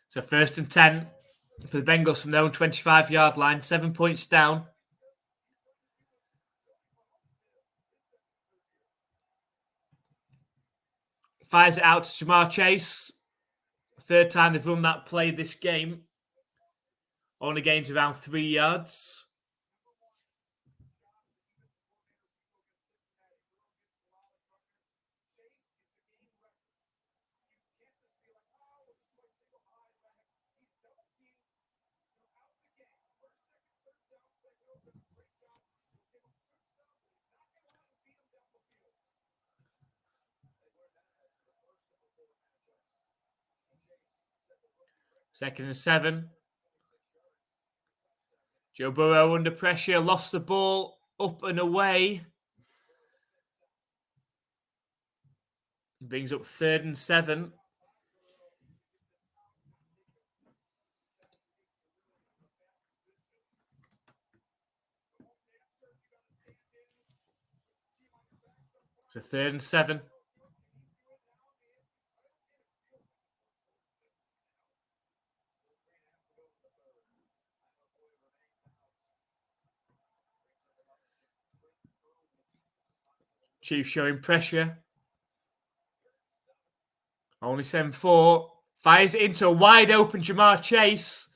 So 1st and 10 for the Bengals from their own 25-yard line, 7 points down. Fires it out to Jamar Chase. 3rd time they've run that play this game. Only gains around 3 yards. Second and 7. Joe Burrow under pressure, lost the ball up and away. Brings up 3rd and 7. So 3rd and 7. Chiefs showing pressure. Only 7-4. Fires it into a wide open Jamar Chase,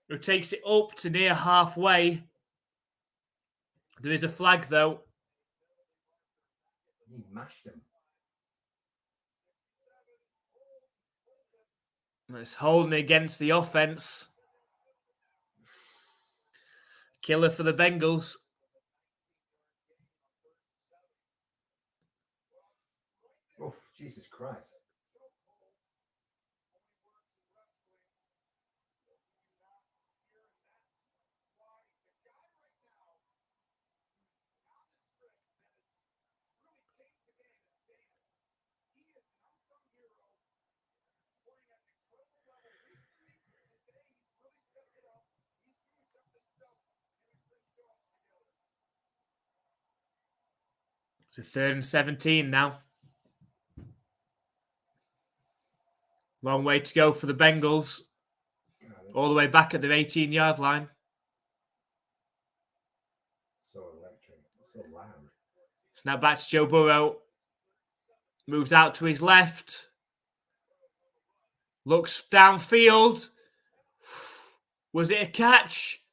who takes it up to near halfway. There is a flag, though. He mashed him. It's holding against the offense. Killer for the Bengals. Oh, Jesus Christ. So 3rd and 17 now. Long way to go for the Bengals. All the way back at their 18-yard line. So electric. So loud. Snap back to Joe Burrow. Moves out to his left. Looks downfield. Was it a catch?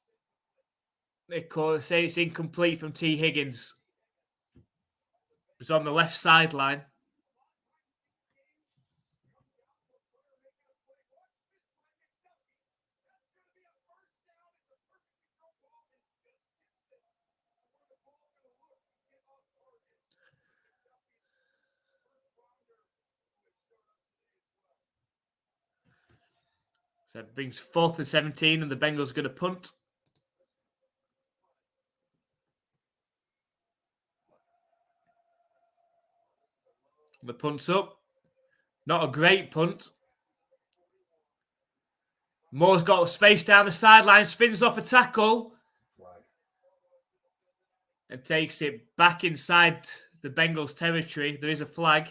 They say it's incomplete from T. Higgins. It's on the left sideline. So it brings 4th and 17, and the Bengals are going to punt. The punt's up. Not a great punt. Moore's got space down the sideline, spins off a tackle, Flag. and takes it back inside the Bengals territory. There is a flag.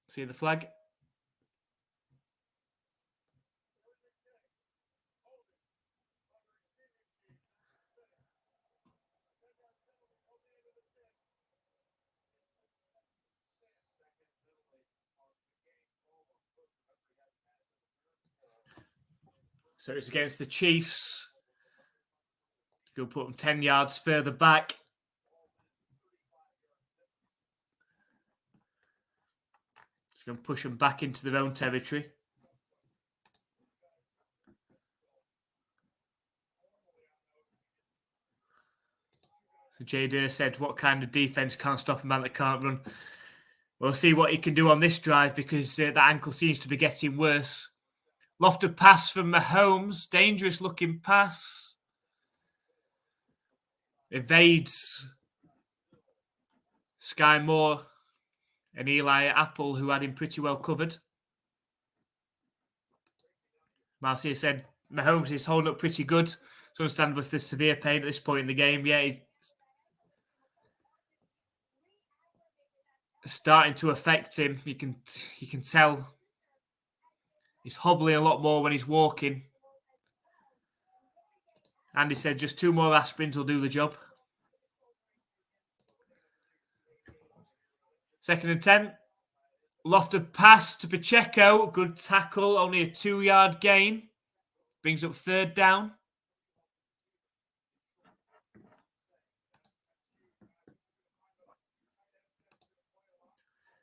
See the flag? So it's against the Chiefs. Go put them 10 yards further back. Just going to push them back into their own territory. So Jay said, what kind of defense can't stop a man that can't run? We'll see what he can do on this drive because that ankle seems to be getting worse. Lofted pass from Mahomes. Dangerous looking pass. Evades Sky Moore and Eli Apple, who had him pretty well covered. Marcia said Mahomes is holding up pretty good. It's understandable if there's severe pain at this point in the game. Yeah, he's starting to affect him. You can tell he's hobbling a lot more when he's walking. Andy said just 2 more aspirins will do the job. 2nd and 10. Lofted pass to Pacheco. Good tackle. Only a 2-yard gain. Brings up 3rd down.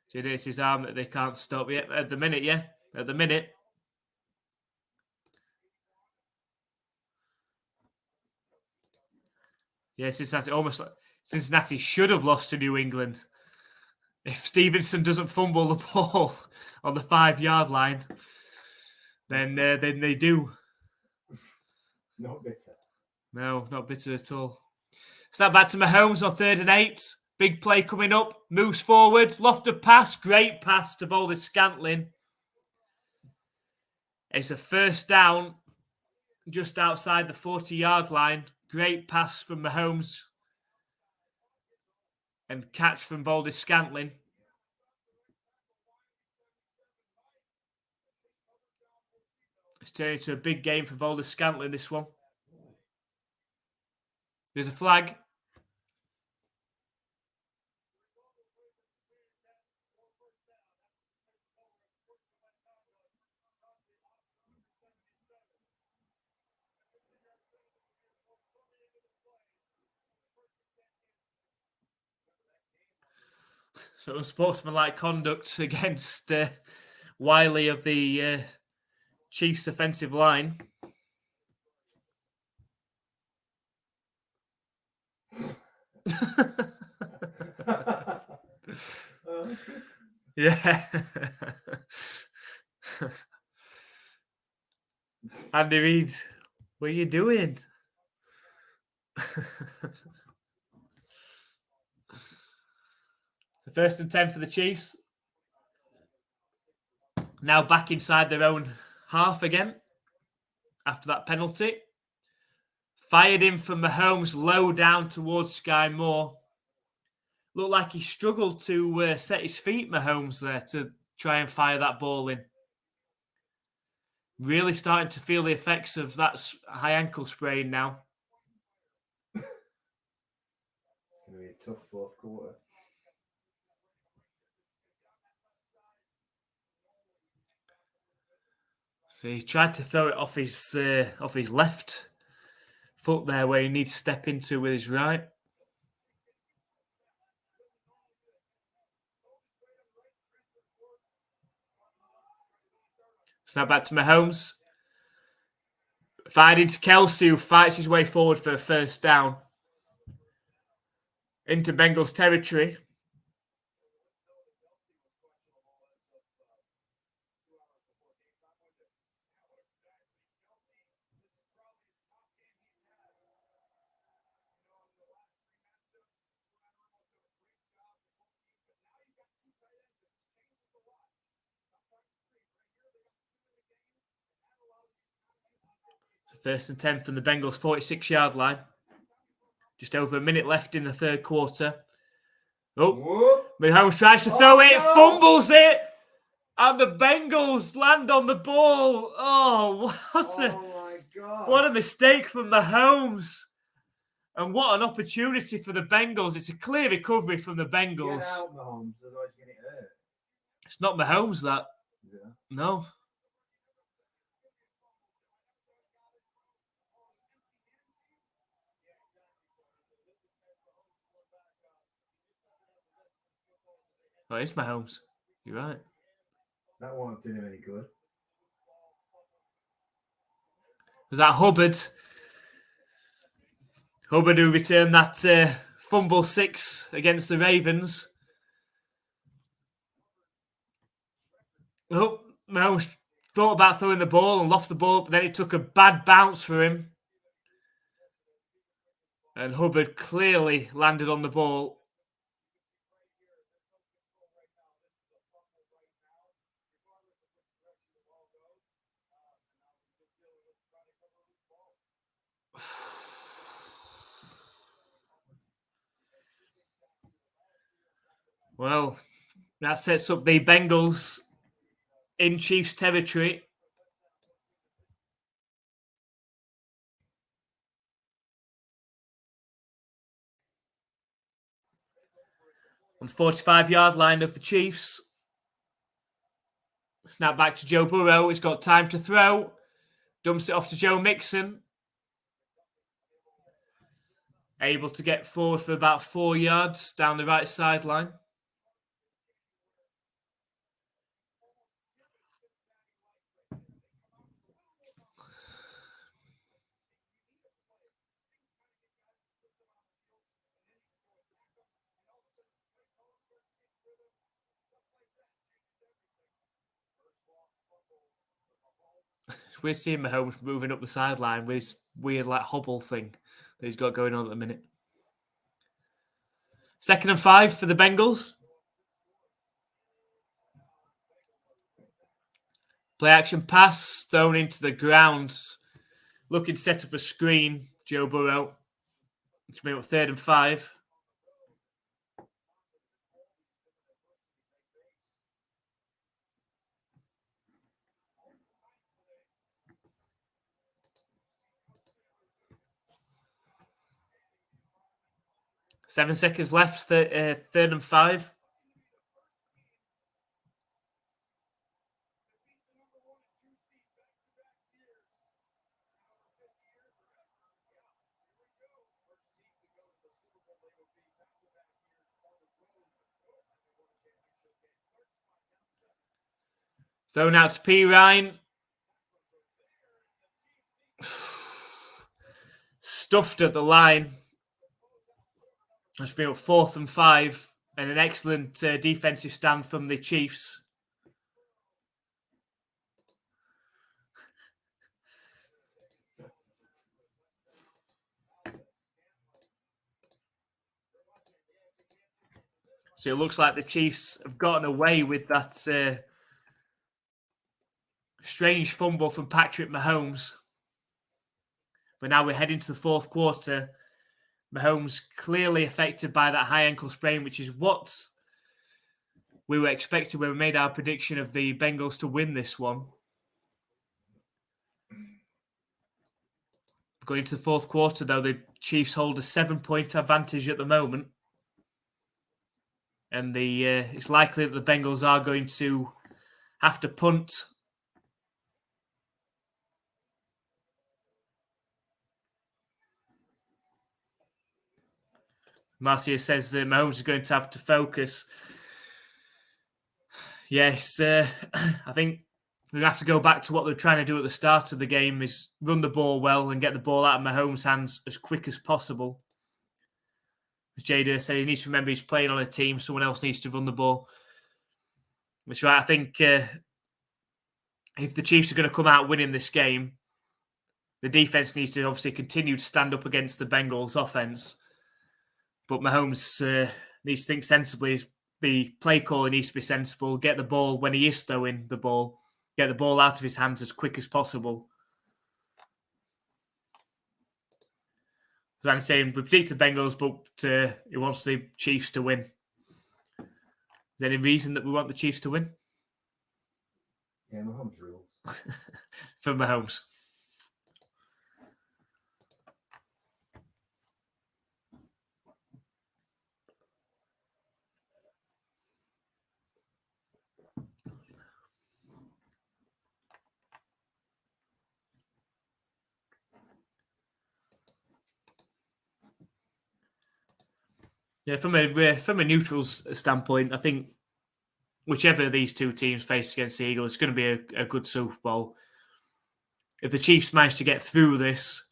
So it's his arm that they can't stop yet. At the minute, yeah. At the minute. Yeah, Cincinnati should have lost to New England. If Stevenson doesn't fumble the ball on the 5-yard line, then they do. Not bitter. No, not bitter at all. Snap back to Mahomes on 3rd and 8. Big play coming up. Moves forward. Lofted pass. Great pass to Valdes-Scantling. It's a 1st down just outside the 40-yard line. Great pass from Mahomes. And catch from Valdes-Scantling. It's turned into a big game for Valdes-Scantling, this one. There's a flag. So unsportsmanlike conduct against Wiley of the Chiefs offensive line. Yeah. Andy Reid, what are you doing? The 1st and 10 for the Chiefs. Now back inside their own half again after that penalty. Fired in from Mahomes low down towards Sky Moore. Looked like he struggled to set his feet, Mahomes, there to try and fire that ball in. Really starting to feel the effects of that high ankle sprain now. It's going to be a tough 4th quarter. So he tried to throw it off his left foot there, where he needs to step into with his right. Snap back to Mahomes. Fired into Kelsey, who fights his way forward for a 1st down. Into Bengals territory. So 1st and 10 from the Bengals 46-yard line. Just over a minute left in the 3rd quarter. Oh, Mahomes tries to throw it, no. Fumbles it, and the Bengals land on the ball. Oh, my God. What a mistake from Mahomes. And what an opportunity for the Bengals. It's a clear recovery from the Bengals. Get out, Mahomes, otherwise you're going to get hurt. It's not Mahomes, that. Is it? No. Oh, it's Mahomes. You're right. That won't do him any good. Was that Hubbard? Hubbard who returned that fumble 6 against the Ravens. Oh, Mahomes thought about throwing the ball and lost the ball, but then it took a bad bounce for him. And Hubbard clearly landed on the ball. Well, that sets up the Bengals in Chiefs territory. On the 45-yard line of the Chiefs. Snap back to Joe Burrow. He's got time to throw. Dumps it off to Joe Mixon. Able to get forward for about 4 yards down the right sideline. It's weird seeing Mahomes moving up the sideline with his weird hobble thing that he's got going on at the minute. 2nd and 5 for the Bengals. Play action pass thrown into the ground. Looking to set up a screen, Joe Burrow. Which made up 3rd and 5. Seven seconds left, 3rd and 5. Thrown out to P. Ryan. Stuffed at the line. That's been up 4th and 5. And an excellent defensive stand from the Chiefs. So it looks like the Chiefs have gotten away with that strange fumble from Patrick Mahomes. But now we're heading to the 4th quarter. Mahomes clearly affected by that high ankle sprain, which is what we were expecting when we made our prediction of the Bengals to win this one. Going into the 4th quarter, though, the Chiefs hold a 7-point advantage at the moment. And it's likely that the Bengals are going to have to punt. Marcia says Mahomes is going to have to focus. Yes, I think we have to go back to what they're trying to do at the start of the game, is run the ball well and get the ball out of Mahomes' hands as quick as possible. As Jada said, he needs to remember he's playing on a team. Someone else needs to run the ball. That's right. I think if the Chiefs are going to come out winning this game, the defense needs to obviously continue to stand up against the Bengals' offense. But Mahomes needs to think sensibly. The play calling needs to be sensible. Get the ball when he is throwing the ball. Get the ball out of his hands as quick as possible. As I'm saying, we predict the Bengals, but he wants the Chiefs to win. Is there any reason that we want the Chiefs to win? Yeah, Mahomes rules. For Mahomes. Yeah, from a neutrals standpoint, I think whichever of these two teams face against the Eagles, it's going to be a good Super Bowl. If the Chiefs manage to get through this,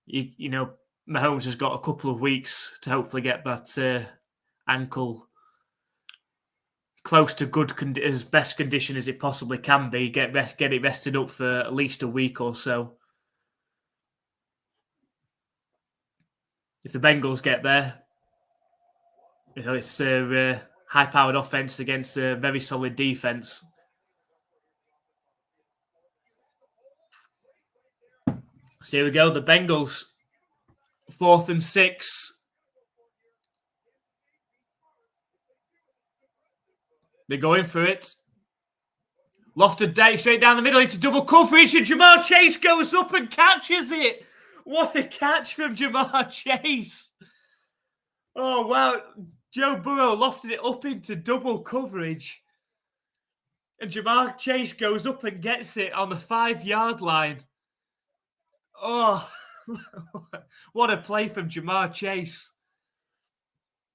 you know, Mahomes has got a couple of weeks to hopefully get that ankle close to as best condition as it possibly can be. Get it rested up for at least a week or so. If the Bengals get there, you know, it's a high-powered offense against a very solid defense. So here we go. The Bengals, 4th and 6. They're going for it. Lofted straight down the middle into double coverage, and Jamar Chase goes up and catches it. What a catch from Jamar Chase. Oh, wow. Joe Burrow lofted it up into double coverage. And Jamar Chase goes up and gets it on the 5-yard line. Oh, what a play from Jamar Chase.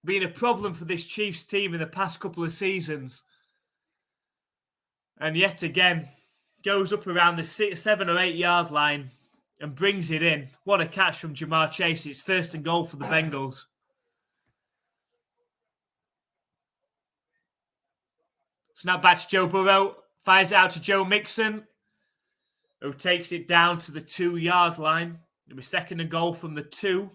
Been a problem for this Chiefs team in the past couple of seasons. And yet again, goes up around the 7 or 8 yard line and brings it in. What a catch from Jamar Chase. It's 1st and goal for the Bengals. Snap back to Joe Burrow. Fires it out to Joe Mixon, who takes it down to the 2 yard line. It'll be 2nd and goal from the 2.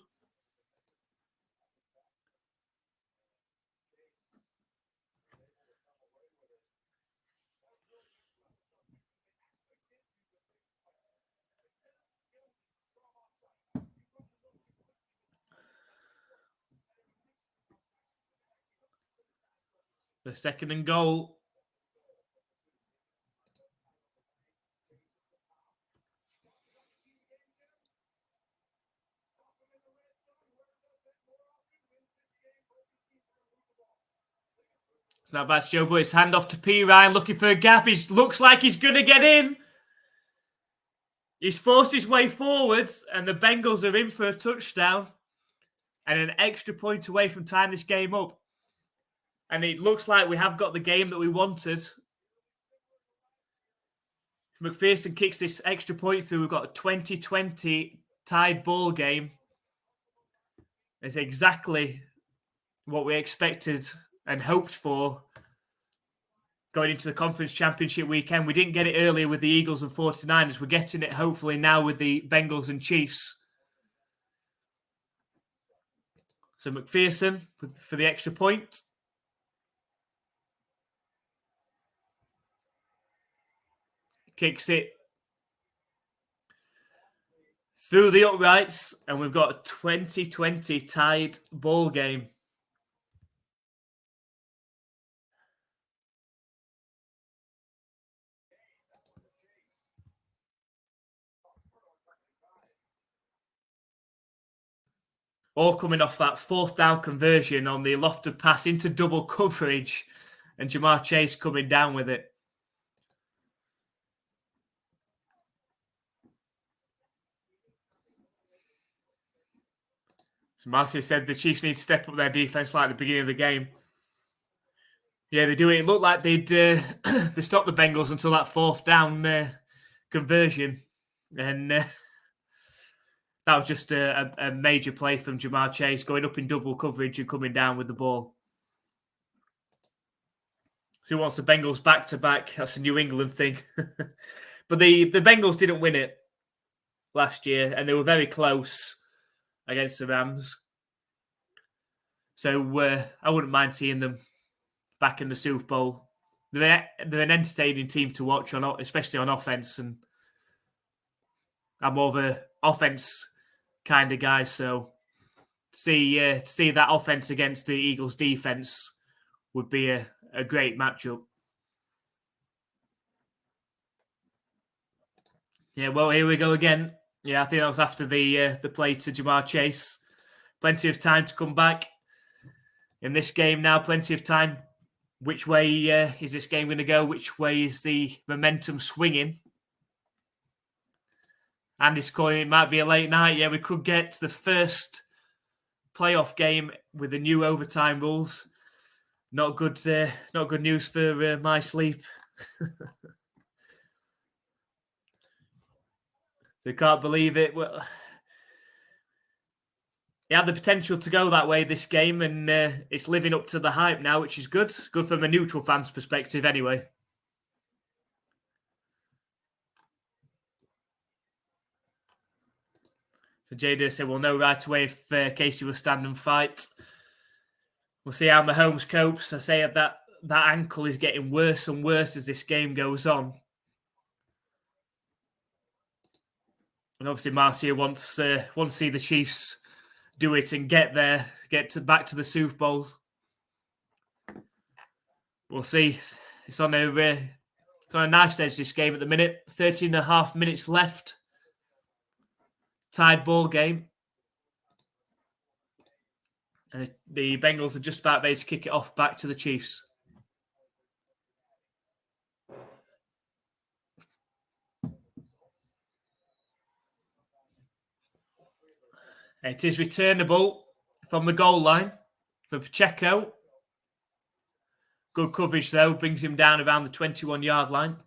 The 2nd and goal. Snap back to Joe Burrow. His hand off to P. Ryan, looking for a gap. He looks like he's going to get in. He's forced his way forwards, and the Bengals are in for a touchdown and an extra point away from tying this game up. And it looks like we have got the game that we wanted. McPherson kicks this extra point through. We've got a 20-20 tied ball game. It's exactly what we expected and hoped for going into the conference championship weekend. We didn't get it earlier with the Eagles and 49ers. We're getting it hopefully now with the Bengals and Chiefs. So McPherson for the extra point. Kicks it through the uprights, and we've got a 20-20 tied ball game. All coming off that 4th down conversion on the lofted pass into double coverage, and Jamar Chase coming down with it. So Marcia said the Chiefs need to step up their defense like at the beginning of the game. Yeah, they do it. It looked like they stopped the Bengals until that 4th down conversion. And that was just a major play from Jamar Chase, going up in double coverage and coming down with the ball. So he wants the Bengals back-to-back. That's a New England thing. But the Bengals didn't win it last year, and they were very close against the Rams. So I wouldn't mind seeing them back in the Super Bowl. They're an entertaining team to watch, especially on offense. And I'm more of an offense kind of guy, so to see that offense against the Eagles' defense would be a great matchup. Yeah, well, here we go again. Yeah, I think that was after the play to Jamar Chase. Plenty of time to come back in this game now. Plenty of time. Which way is this game going to go? Which way is the momentum swinging? Andy's calling it might be a late night. Yeah, we could get the first playoff game with the new overtime rules. Not good. Not good news for my sleep. So I can't believe it. Well, it had the potential to go that way this game, and it's living up to the hype now, which is good. Good from a neutral fan's perspective, anyway. So Jada said, "We'll know right away if Casey will stand and fight." We'll see how Mahomes copes. I say that ankle is getting worse and worse as this game goes on. And obviously Marcia wants to see the Chiefs do it and get back to the Super Bowl. We'll see. It's on a knife's edge, this game at the minute. 13 and a half minutes left. Tied ball game. And the Bengals are just about ready to kick it off back to the Chiefs. It is returnable from the goal line for Pacheco. Good coverage, though. Brings him down around the 21-yard line.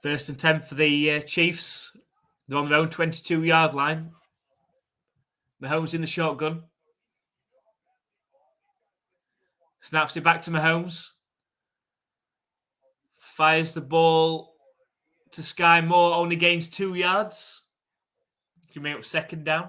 First and 10 for the Chiefs. They're on their own 22-yard line. Mahomes in the shotgun. Snaps it back to Mahomes. Fires the ball to Sky Moore. Only gains 2 yards. Can make up second down.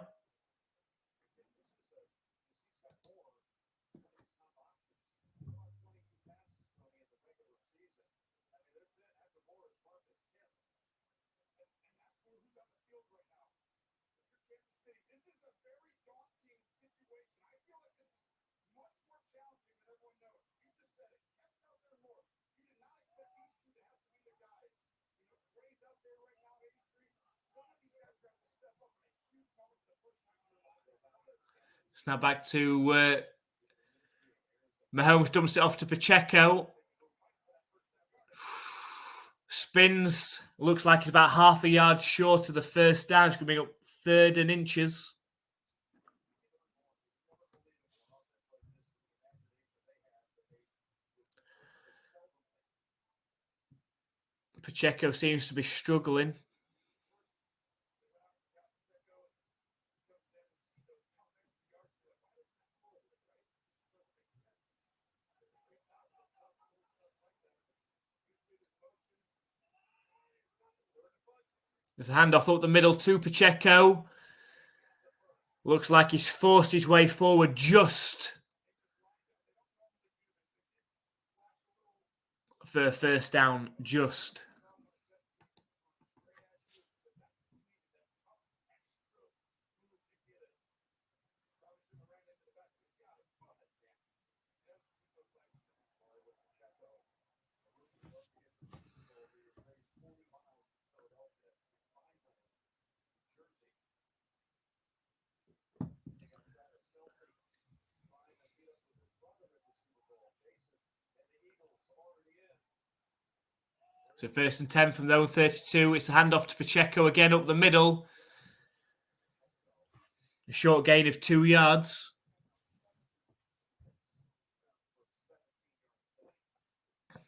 It's now back to Mahomes, dumps it off to Pacheco. Spins. Looks like it's about half a yard short of the first down. It's going to bring up 3rd and inches. Pacheco seems to be struggling. There's a handoff up the middle to Pacheco. Looks like he's forced his way forward just for a first down, just. So first and 10 from their own 32. It's a handoff to Pacheco again up the middle. A short gain of 2 yards. I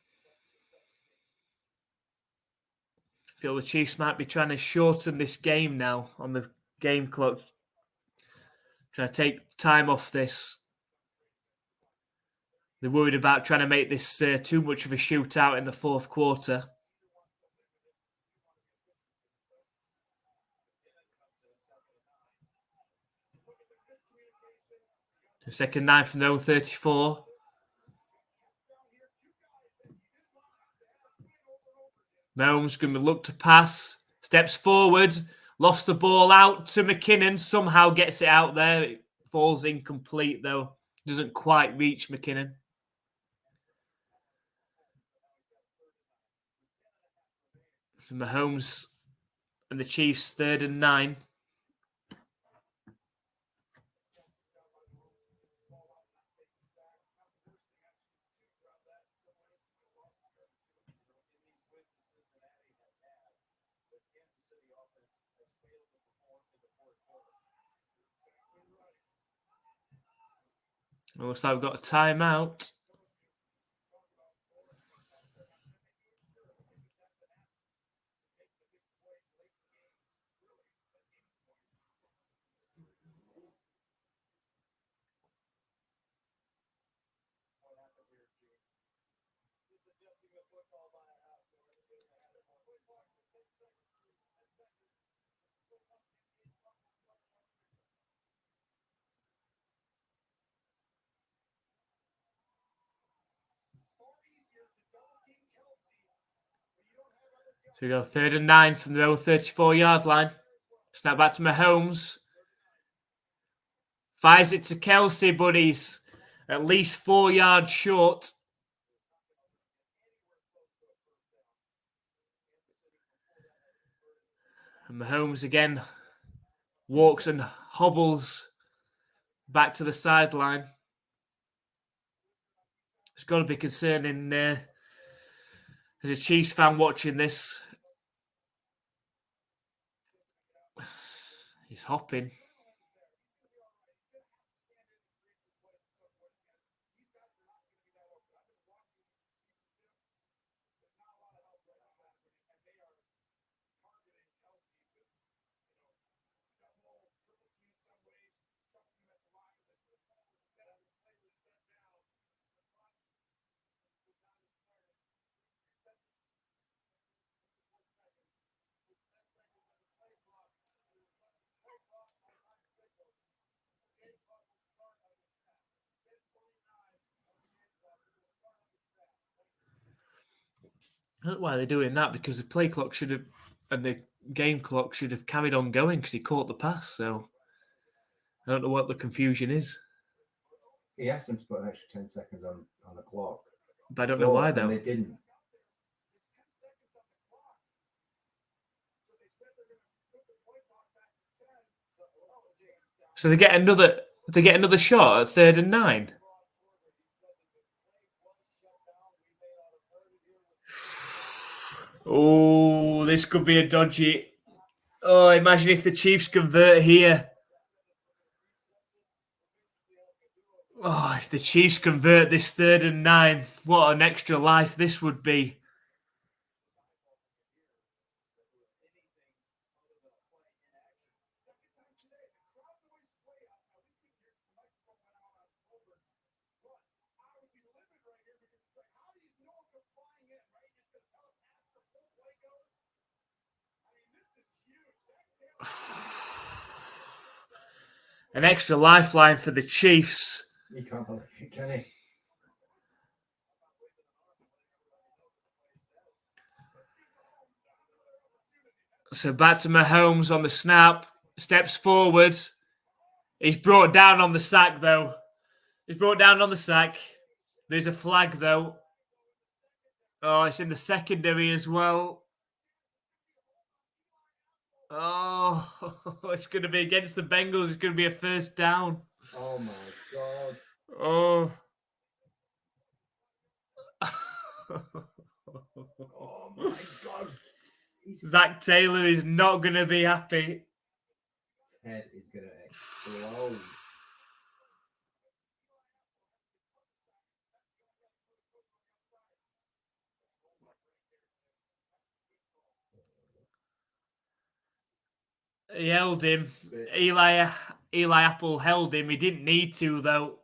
feel the Chiefs might be trying to shorten this game now on the game clock. Trying to take time off this. They're worried about trying to make this too much of a shootout in the fourth quarter. The second 9 from their own 34. Mahomes going to look to pass. Steps forward. Lost the ball out to McKinnon. Somehow gets it out there. It falls incomplete, though. Doesn't quite reach McKinnon. So Mahomes and the Chiefs 3rd and 9. It looks like we've got a timeout. So we go 3rd and 9 from their own 34-yard line. Snap back to Mahomes. Fires it to Kelsey, but he's at least 4 yards short. And Mahomes again walks and hobbles back to the sideline. It's got to be concerning as a Chiefs fan watching this. He's hopping. I don't know why they're doing that, because the play clock should have, and the game clock should have carried on going because he caught the pass. So I don't know what the confusion is. He asked them to put an extra 10 seconds on the clock. But I don't know why, though. And they didn't. So they get another shot at 3rd and 9. Oh, this could be a dodgy. Oh, imagine if the Chiefs convert here. Oh, if the Chiefs convert this 3rd and 9, what an extra life this would be. An extra lifeline for the Chiefs. You can't believe it, can he? So back to Mahomes on the snap. Steps forward. He's brought down on the sack, though. He's brought down on the sack. There's a flag, though. Oh, it's in the secondary as well. Oh, it's going to be against the Bengals. It's going to be a 1st down. Oh, my God. Oh. Oh, my God. Zach Taylor is not going to be happy. His head is going to explode. He held him. Eli Apple held him. He didn't need to, though.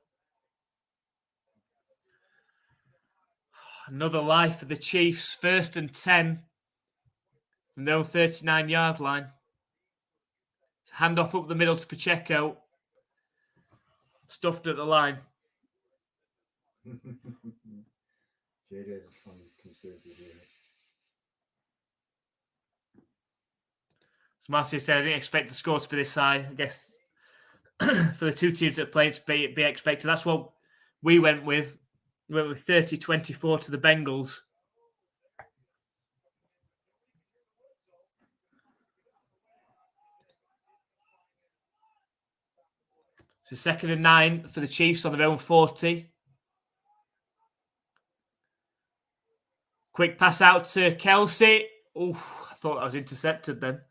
Another life for the Chiefs. 1st and 10 from their own 39-yard line. Hand off up the middle to Pacheco. Stuffed at the line. JJ is from his conspiracy theory. So Marcia said, I didn't expect the score to be this high. I guess for the two teams that played to be expected. That's what we went with. We went with 30-24 to the Bengals. So 2nd and 9 for the Chiefs on their own 40. Quick pass out to Kelsey. Oh, I thought that was intercepted then.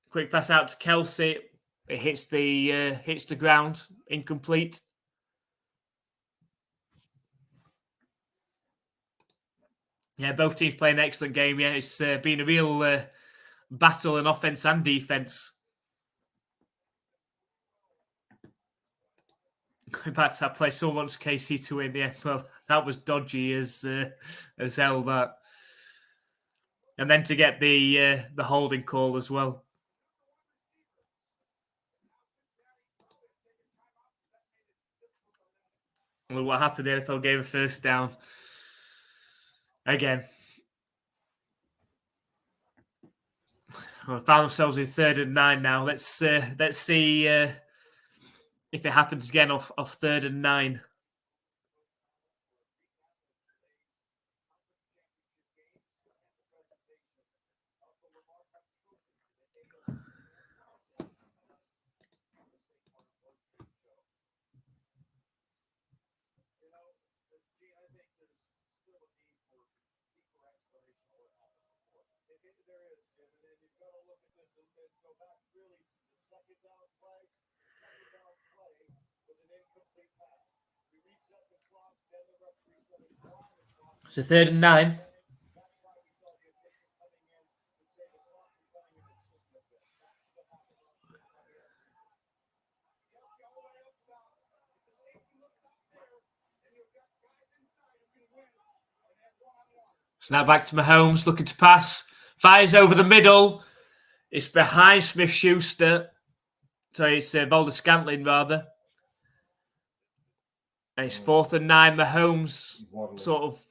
Quick pass out to Kelsey. It hits the ground. Incomplete. Yeah, both teams playing an excellent game. Yeah, it's been a real battle in offense and defense. Going back to that play, someone wants KC to win. Yeah, well, that was dodgy as hell. That, and then to get the holding call as well. Well, what happened? The NFL gave a first down again. Well, found themselves in 3rd and 9 now. Let's see if it happens again off 3rd and 9. So 3rd and 9. Snap back to Mahomes, looking to pass. Fires over the middle. It's behind Smith-Schuster. Sorry, it's Valdes-Scantling, rather. And it's 4th and 9. Mahomes sort of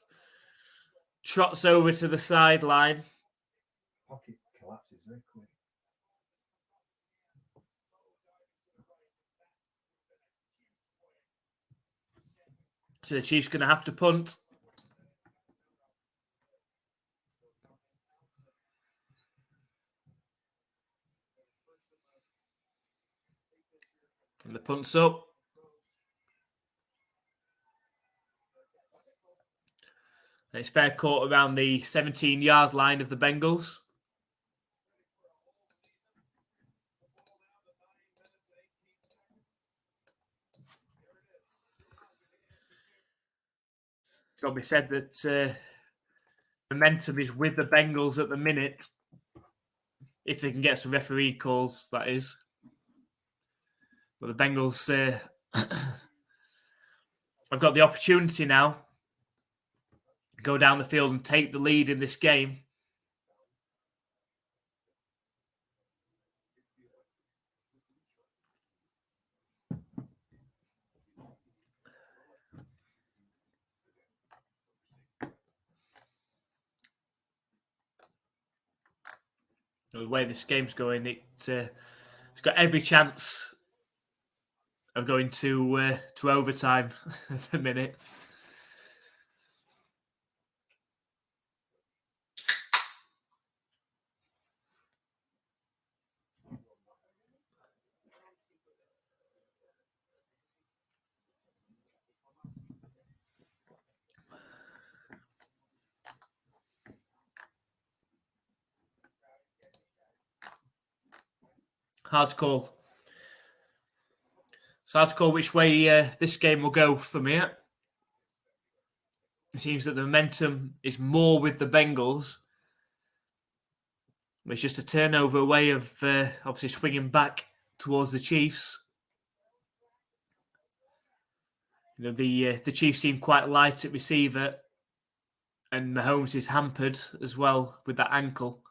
trots over to the sideline. Pocket collapses very quick. So the Chiefs going to have to punt. And the punt's up. And it's fair caught around the 17-yard line of the Bengals. It's got to be said that momentum is with the Bengals at the minute. If they can get some referee calls, that is. But the Bengals have got the opportunity now to go down the field and take the lead in this game. The way this game's going, it's got every chance of going to overtime at the minute. Hard to call. It's hard to call which way this game will go from here. It seems that the momentum is more with the Bengals. It's just a turnover away of obviously swinging back towards the Chiefs. You know, the Chiefs seem quite light at receiver, and Mahomes is hampered as well with that ankle.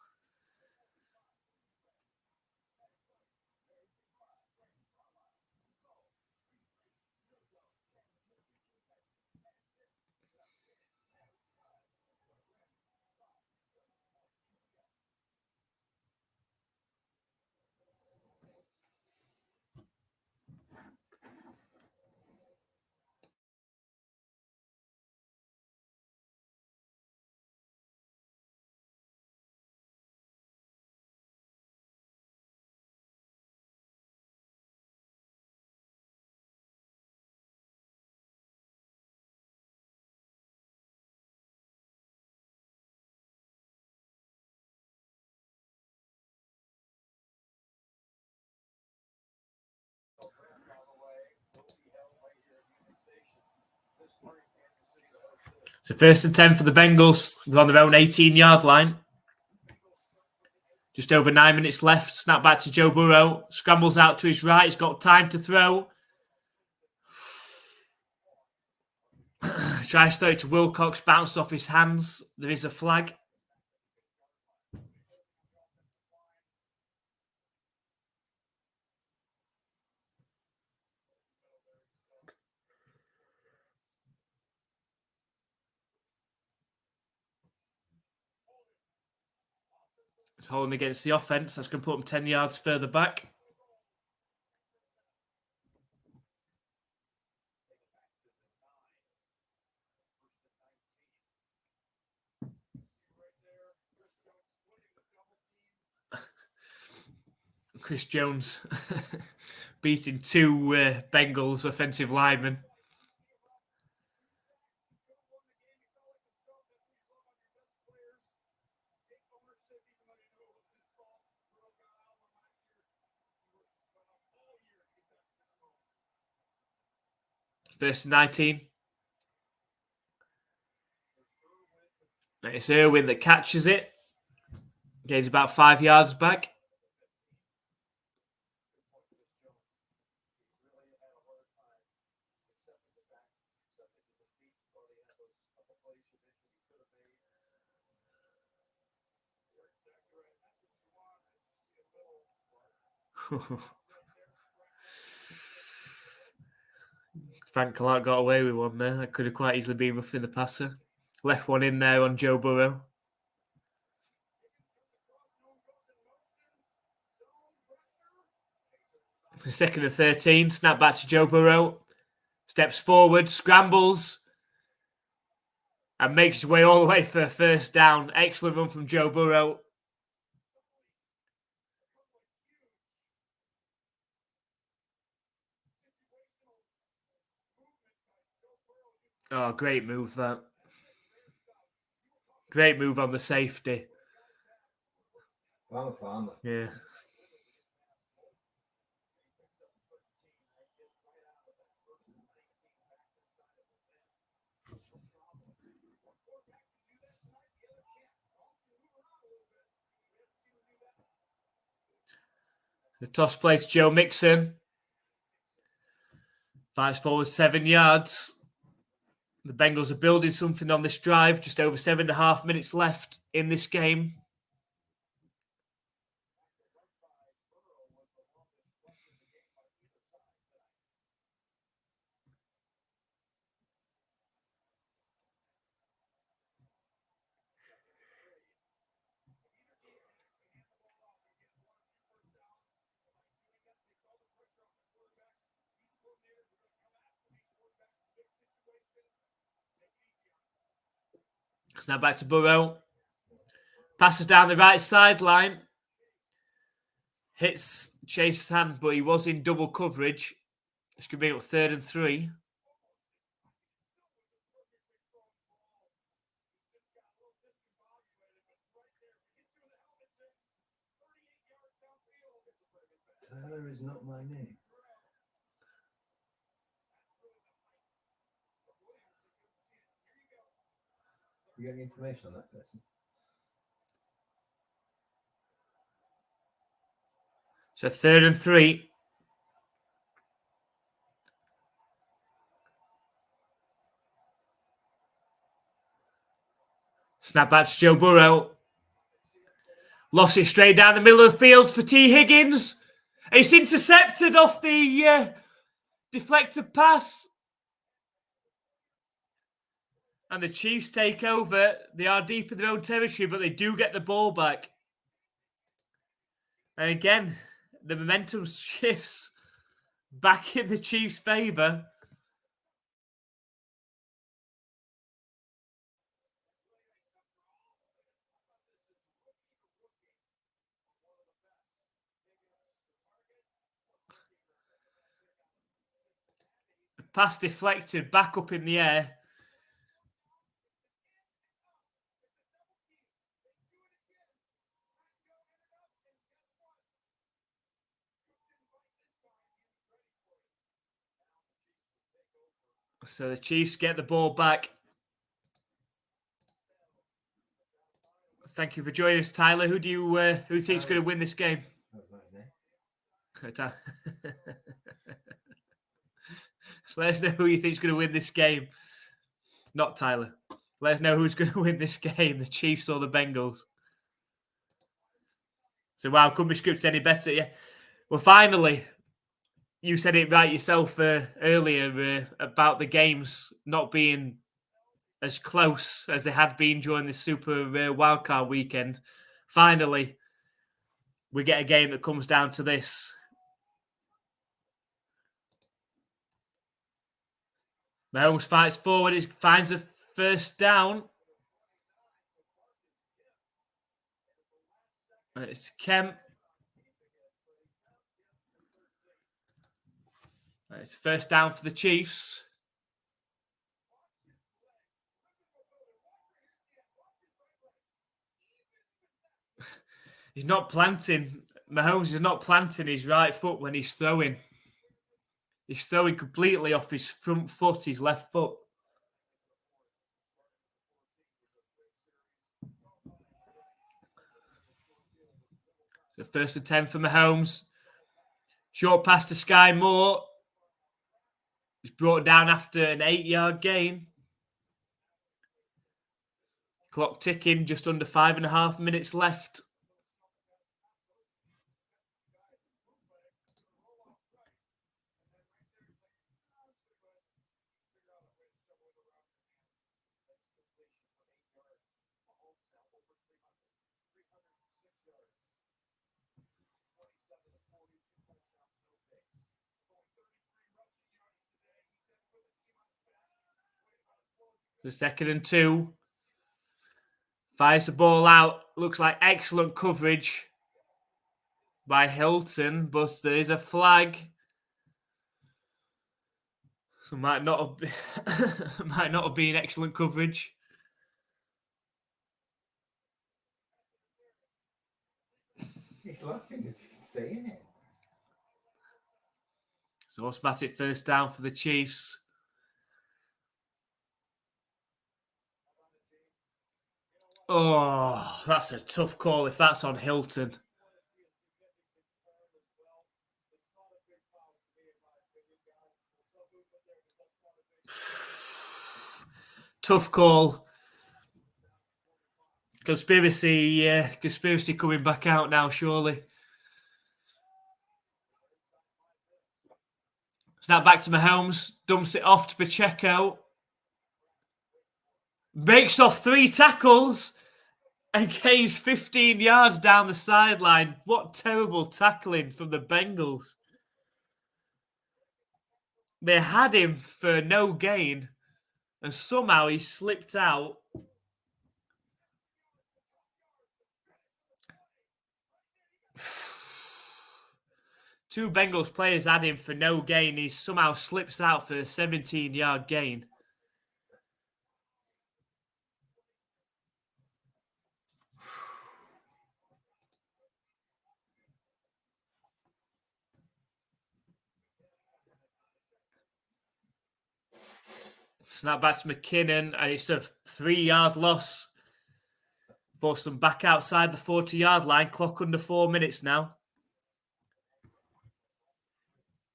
So 1st and 10 for the Bengals. They're on their own 18-yard line. Just over 9 minutes left. Snap back to Joe Burrow. Scrambles out to his right. He's got time to throw. Tries to throw it to Wilcox. Bounced off his hands. There is a flag. It's holding against the offense. That's going to put them 10 yards further back. Chris Jones beating 2 Bengals offensive linemen. First and 19. It's Irwin that catches it. Gains about 5 yards back. Frank Clark got away with one there. That could have quite easily been roughing the passer. Left one in there on Joe Burrow. The 2nd and 13. Snap back to Joe Burrow. Steps forward, scrambles, and makes his way all the way for a first down. Excellent run from Joe Burrow. Oh, great move that. Great move on the safety. Farmer. Yeah. The toss play to Joe Mixon. Fires forward 7 yards. The Bengals are building something on this drive. Just over 7.5 minutes left in this game. Now back to Burrow. Passes down the right sideline. Hits Chase's hand, but he was in double coverage. It's going to be up 3rd and 3. Tyler is not my name. You got any information on that person? So 3rd and 3. Snap back to Joe Burrow. Lost it straight down the middle of the field for T. Higgins. It's intercepted off the deflected pass. And the Chiefs take over. They are deep in their own territory, but they do get the ball back. And again, the momentum shifts back in the Chiefs' favour. The pass deflected back up in the air. So the Chiefs get the ball back. Thank you for joining us, Tyler. Who think's going to win this game? Let us know who you think's going to win this game. Not Tyler. Let us know who's going to win this game, the Chiefs or the Bengals. So, wow, couldn't be scripted any better, yeah. Well, finally, you said it right yourself earlier about the games not being as close as they had been during the Super Wildcard weekend. Finally, we get a game that comes down to this. Mahomes fights forward, he finds a first down. It's Kemp. It's first down for the Chiefs. He's not planting. Mahomes is not planting his right foot when he's throwing. He's throwing completely off his front foot, his left foot. So first and 10 for Mahomes. Short pass to Sky Moore. He's brought down after an 8-yard gain. Clock ticking, just under 5.5 minutes left. The 2nd and 2. Fires the ball out. Looks like excellent coverage by Hilton, but there is a flag. So might not have been excellent coverage. He's laughing as he's saying it. So automatic first down for the Chiefs. Oh, that's a tough call if that's on Hilton. Tough call. Conspiracy coming back out now, surely. Snap back to Mahomes. Dumps it off to Pacheco. Makes off 3 tackles and gains 15 yards down the sideline. What terrible tackling from the Bengals. They had him for no gain, and somehow he slipped out. Two Bengals players had him for no gain. He somehow slips out for a 17-yard gain. Snap back to McKinnon, and it's a 3-yard loss. Forced them back outside the 40-yard line. Clock under 4 minutes now.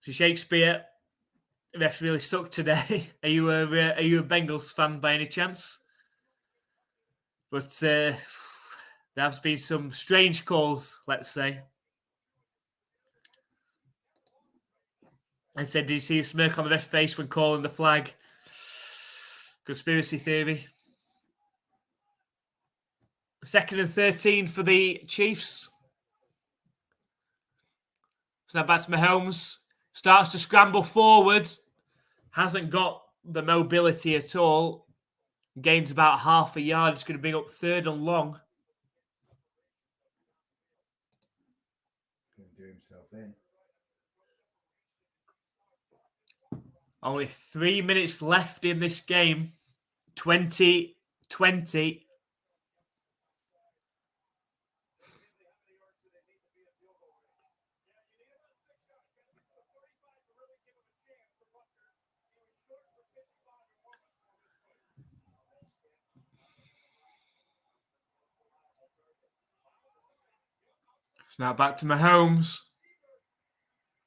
So Shakespeare, refs really sucked today. Are you a Bengals fan by any chance? But there have been some strange calls, let's say. And said, did you see a smirk on the ref's face when calling the flag? Conspiracy theory. 2nd and 13 for the Chiefs. Snap back to Mahomes. Starts to scramble forward. Hasn't got the mobility at all. Gains about half a yard. It's going to bring up 3rd and long. He's going to do himself in. Only 3 minutes left in this game. 20-20. Snap back to Mahomes.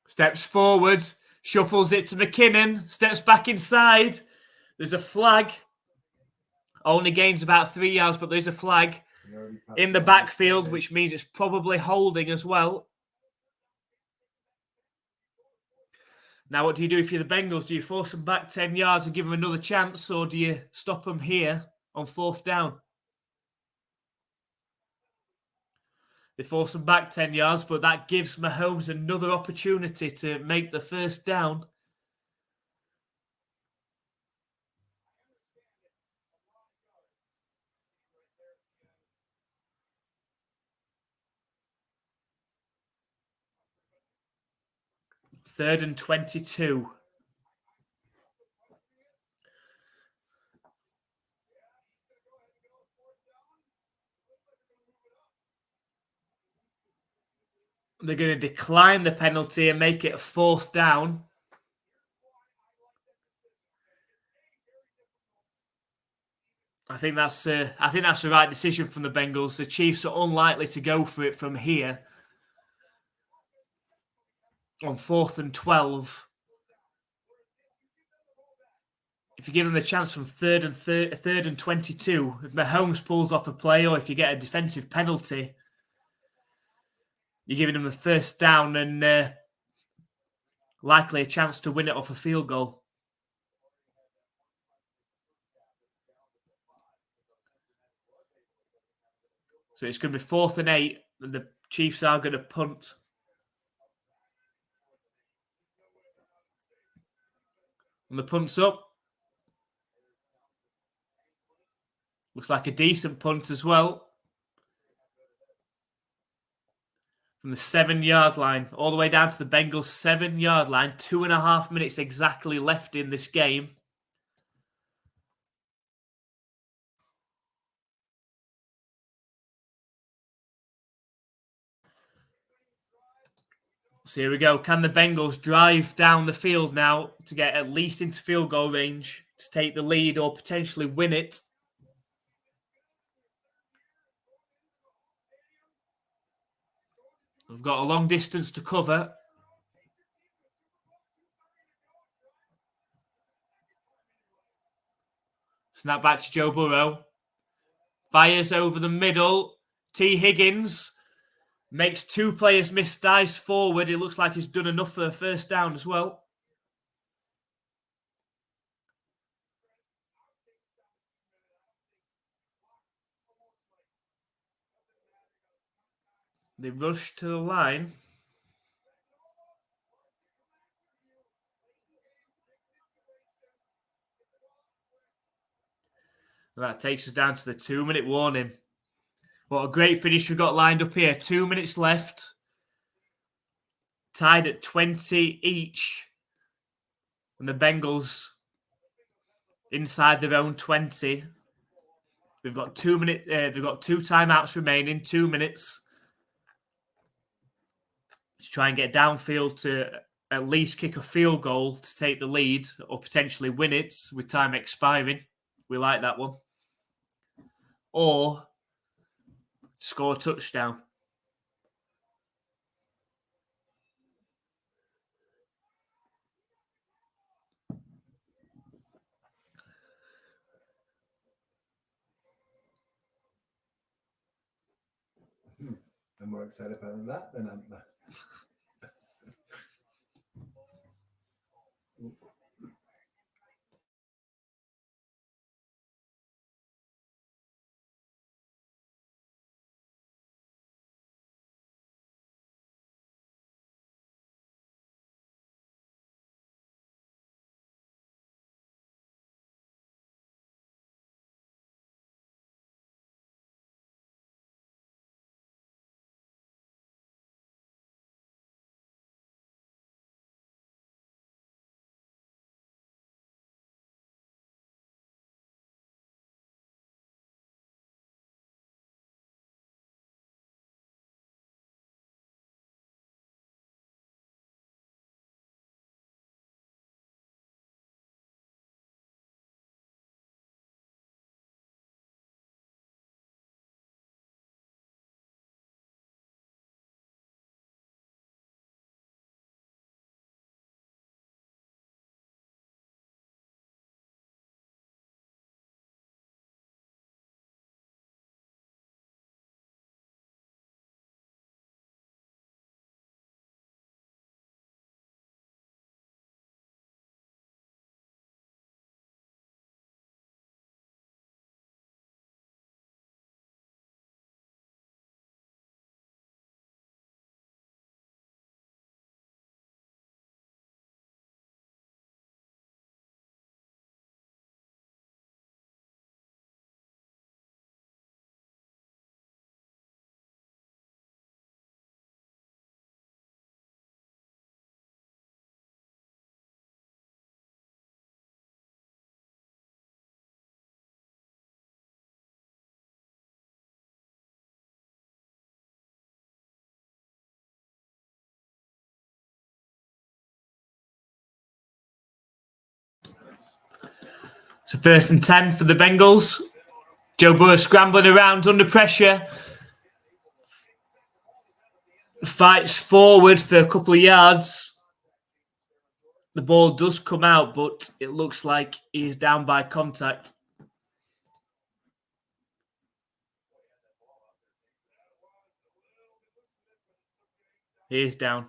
Steps forward. Shuffles it to McKinnon. Steps back inside. There's a flag. Only gains about 3 yards, but there's a flag in the backfield, which means it's probably holding as well. Now, what do you do if you're the Bengals? Do you force them back 10 yards and give them another chance, or do you stop them here on 4th down? They force them back 10 yards, but that gives Mahomes another opportunity to make the 1st down. Third and 22. They're going to decline the penalty and make it a 4th down. I think that's the right decision from the Bengals. The Chiefs are unlikely to go for it from here on 4th and 12. If you give them the chance from third and 22, if Mahomes pulls off a play or if you get a defensive penalty, you're giving them a 1st down and likely a chance to win it off a field goal. So it's going to be 4th and 8, and the Chiefs are going to punt. And the punt's up. Looks like a decent punt as well. From the 7-yard line, all the way down to the Bengals' 7-yard line. 2.5 minutes exactly left in this game. So here we go. Can the Bengals drive down the field now to get at least into field goal range to take the lead or potentially win it? We've got a long distance to cover. Snap back to Joe Burrow. Fires over the middle. T. Higgins makes 2 players miss, dives forward. It looks like he's done enough for a 1st down as well. They rush to the line. And that takes us down to the 2-minute warning. What a great finish we've got lined up here. 2 minutes left. Tied at 20 each. And the Bengals inside their own 20. They've got 2 minutes. They've got 2 timeouts remaining. 2 minutes to try and get downfield to at least kick a field goal to take the lead or potentially win it with time expiring. We like that one. Or score a touchdown. I'm more excited about that than I'm. So 1st and 10 for the Bengals. Joe Burrow scrambling around under pressure. Fights forward for a couple of yards. The ball does come out, but it looks like he's down by contact. He is down.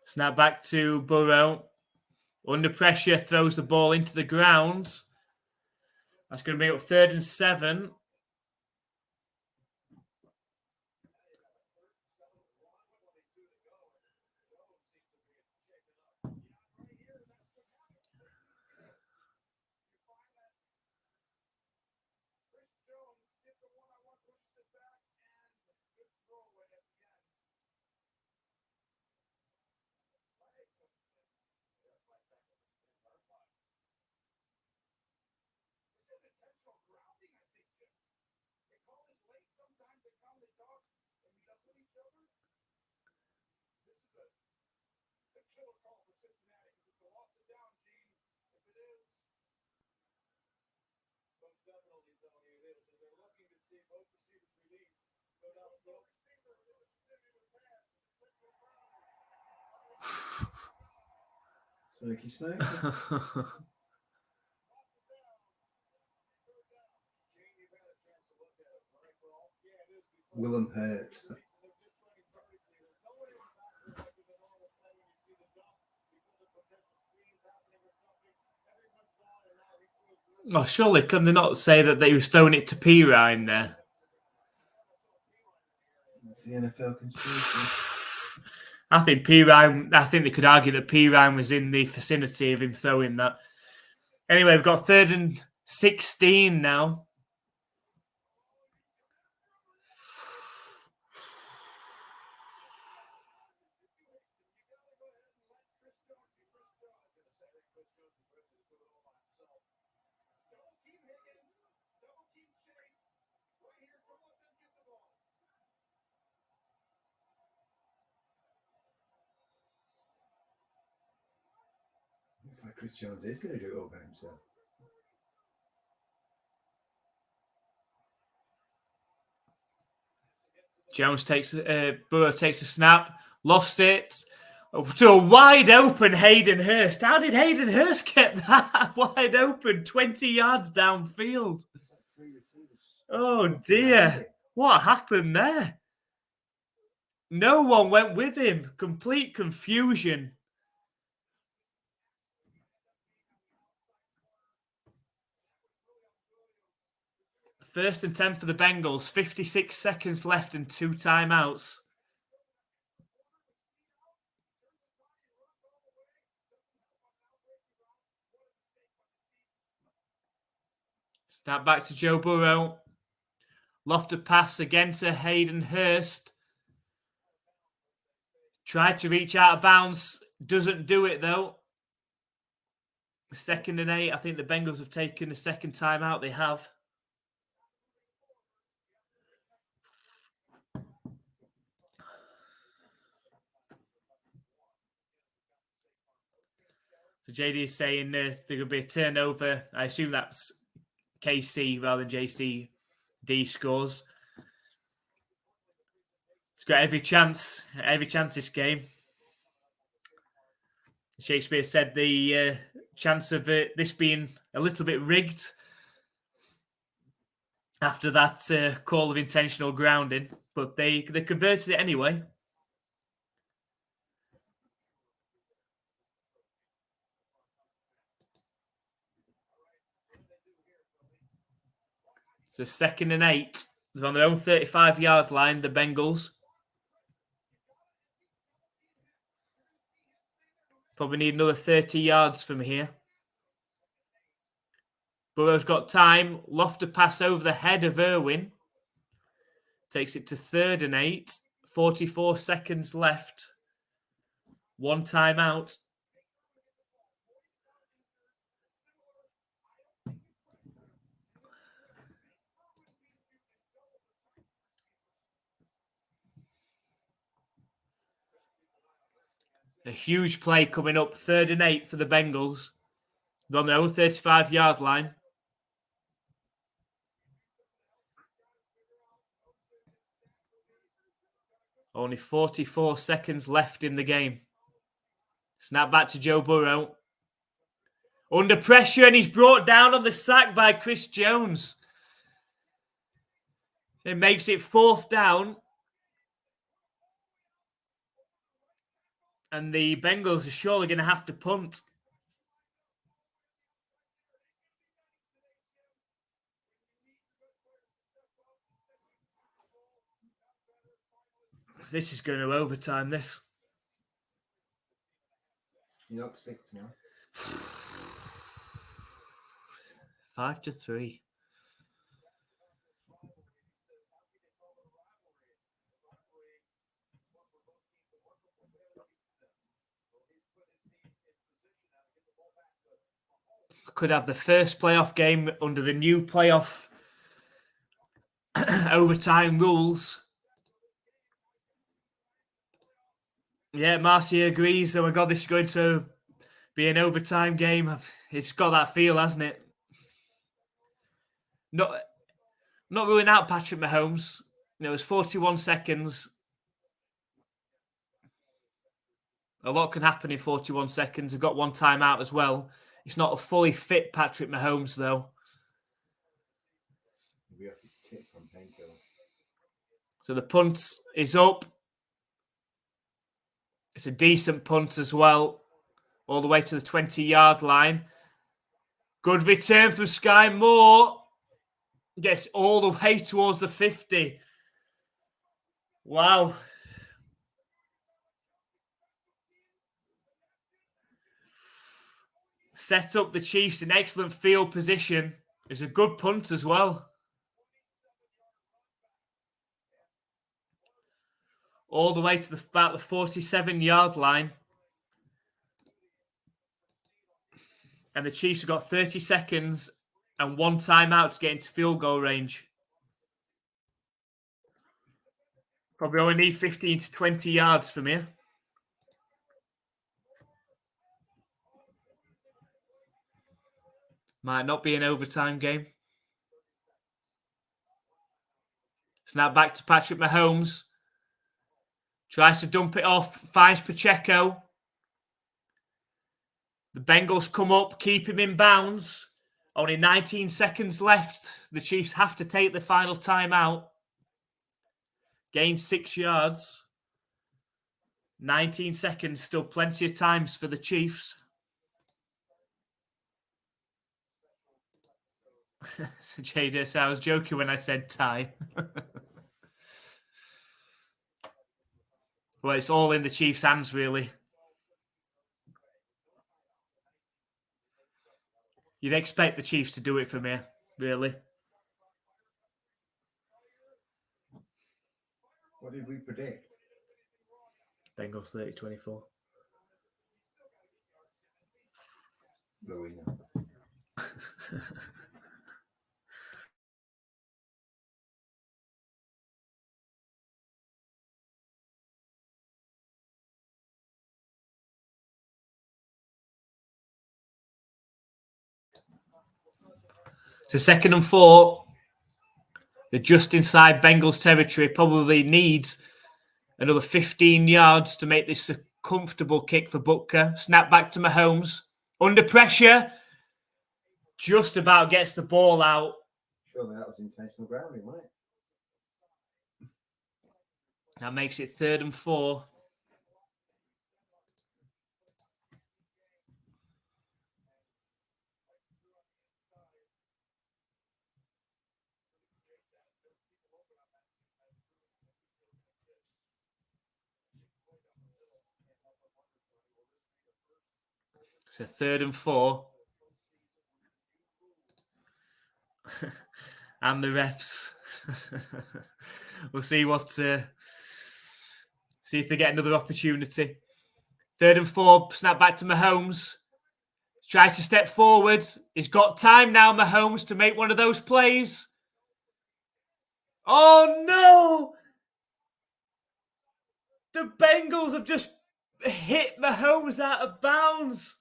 Snap back to Burrow. Under pressure, throws the ball into the ground. That's going to be up 3rd and 7. Smoky smoke. Willem Hurt. Oh, surely can they not say that they was throwing it to Pirine there? It's the NFL conspiracy. I think they could argue that Pirine was in the vicinity of him throwing that. Anyway, we've got 3rd and 16 now. Looks like Chris Jones is going to do it all by himself. Burrow takes a snap, lofts it to a wide open Hayden Hurst. How did Hayden Hurst get that wide open 20 yards downfield? Oh dear. What happened there? No one went with him. Complete confusion. First and 10 for the Bengals. 56 seconds left and 2 timeouts. Snap back to Joe Burrow. Lofted pass again to Hayden Hurst. Tried to reach out of bounds. Doesn't do it though. 2nd and 8. I think the Bengals have taken a second timeout. They have. So JD is saying there could be a turnover. I assume that's KC rather than JCD scores. It's got every chance this game. Shakespeare said the chance of this being a little bit rigged after that call of intentional grounding, but they converted it anyway. So 2nd and 8. They're on their own 35-yard line, the Bengals. Probably need another 30 yards from here. Burrow's got time. Lofted pass over the head of Irwin. Takes it to 3rd and 8. 44 seconds left. 1 timeout. A huge play coming up, 3rd and 8 for the Bengals. They're on their own 35-yard line. Only 44 seconds left in the game. Snap back to Joe Burrow. Under pressure, and he's brought down on the sack by Chris Jones. It makes it 4th down. And the Bengals are surely going to have to punt. This is going to overtime, this. You're up 6 now. 5-3. Could have the first playoff game under the new playoff overtime rules. Yeah, Marcy agrees. Oh my God, this is going to be an overtime game. It's got that feel, hasn't it? Not ruling out Patrick Mahomes. It was 41 seconds. A lot can happen in 41 seconds. I've got one timeout as well. It's not a fully fit Patrick Mahomes, though. We have to take some painkillers. So the punt is up. It's a decent punt as well. All the way to the 20-yard line. Good return from Sky Moore. Gets all the way towards the 50. Wow. Set up the Chiefs in excellent field position. It's a good punt as well. All the way to about the 47-yard line. And the Chiefs have got 30 seconds and one timeout to get into field goal range. Probably only need 15 to 20 yards from here. Might not be an overtime game. Snap back to Patrick Mahomes. Tries to dump it off. Finds Pacheco. The Bengals come up, keep him in bounds. Only 19 seconds left. The Chiefs have to take the final timeout. Gain 6 yards. 19 seconds, still plenty of times for the Chiefs. So JD, I was joking when I said tie. Well, it's all in the Chiefs' hands, really. You'd expect the Chiefs to do it from here, really. What did we predict? Bengals 30-24. But we know. So 2nd and 4. They're just inside Bengals territory. Probably needs another 15 yards to make this a comfortable kick for Butker. Snap back to Mahomes. Under pressure. Just about gets the ball out. Surely that was intentional grounding, wasn't it? That makes it 3rd and 4. So 3rd and 4. And the refs. We'll see what... see if they get another opportunity. 3rd and 4. Snap back to Mahomes. Tries to step forward. He's got time now, Mahomes, to make one of those plays. Oh, no! The Bengals have just hit Mahomes out of bounds.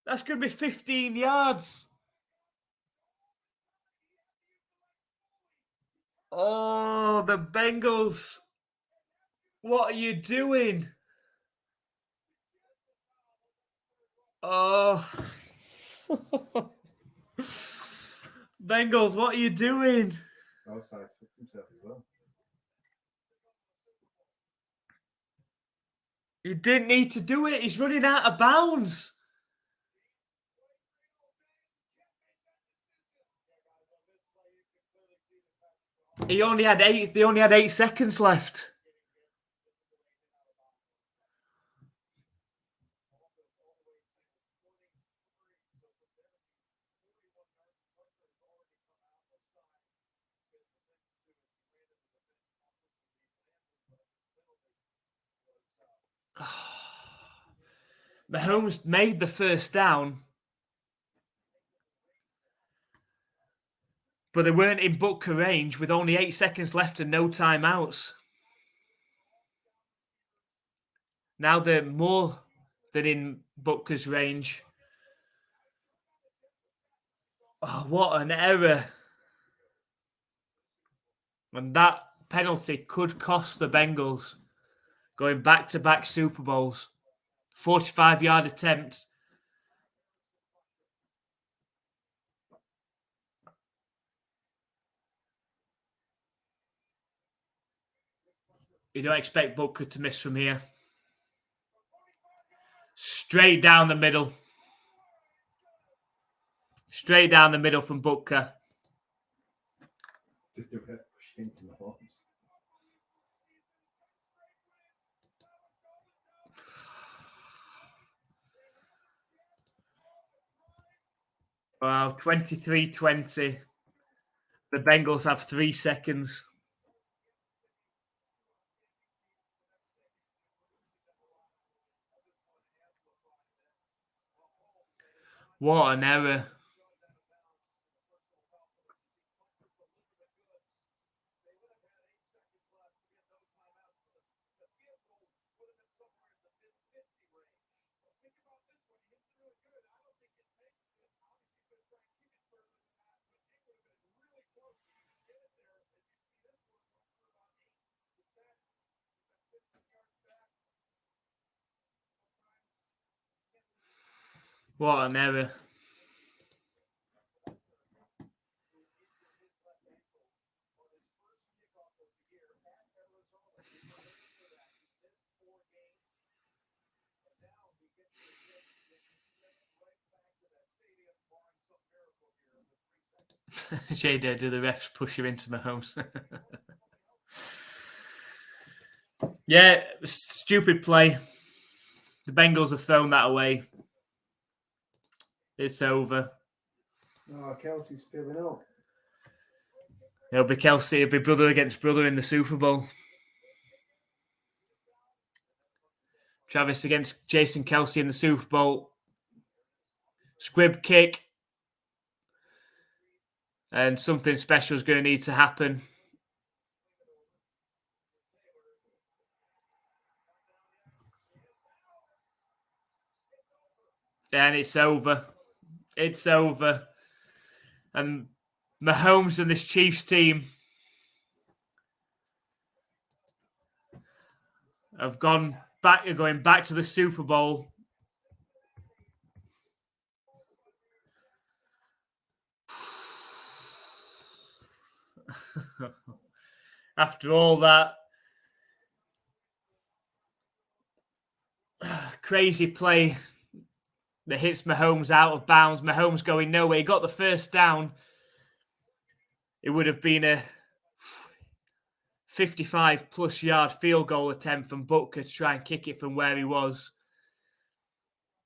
That's going to be 15 yards. Oh, the Bengals. What are you doing? Oh. Bengals, what are you doing? Outside switched himself as well. You didn't need to do it. He's running out of bounds. They only had 8 seconds left. Mahomes made the first down, but they weren't in Butker range with only 8 seconds left and no timeouts. Now they're more than in Butker's range. Oh, what an error. And that penalty could cost the Bengals going back-to-back Super Bowls. 45-yard attempts. You don't expect Butker to miss from here. Straight down the middle. Straight down the middle from Butker. Did the ref push into the arms? Wow, 23-20. The Bengals have 3 seconds. What an error. What an error. Jada, do the refs push him into Mahomes? Yeah, stupid play. The Bengals have thrown that away. It's over. Oh, Kelsey's filling up. It'll be Kelsey. It'll be brother against brother in the Super Bowl. Travis against Jason Kelsey in the Super Bowl. Squib kick. And something special is going to need to happen. And it's over. It's over. And Mahomes and this Chiefs team have going back to the Super Bowl. After all that crazy play that hits Mahomes out of bounds, Mahomes going nowhere. He got the first down. It would have been a 55-plus yard field goal attempt from Butker to try and kick it from where he was.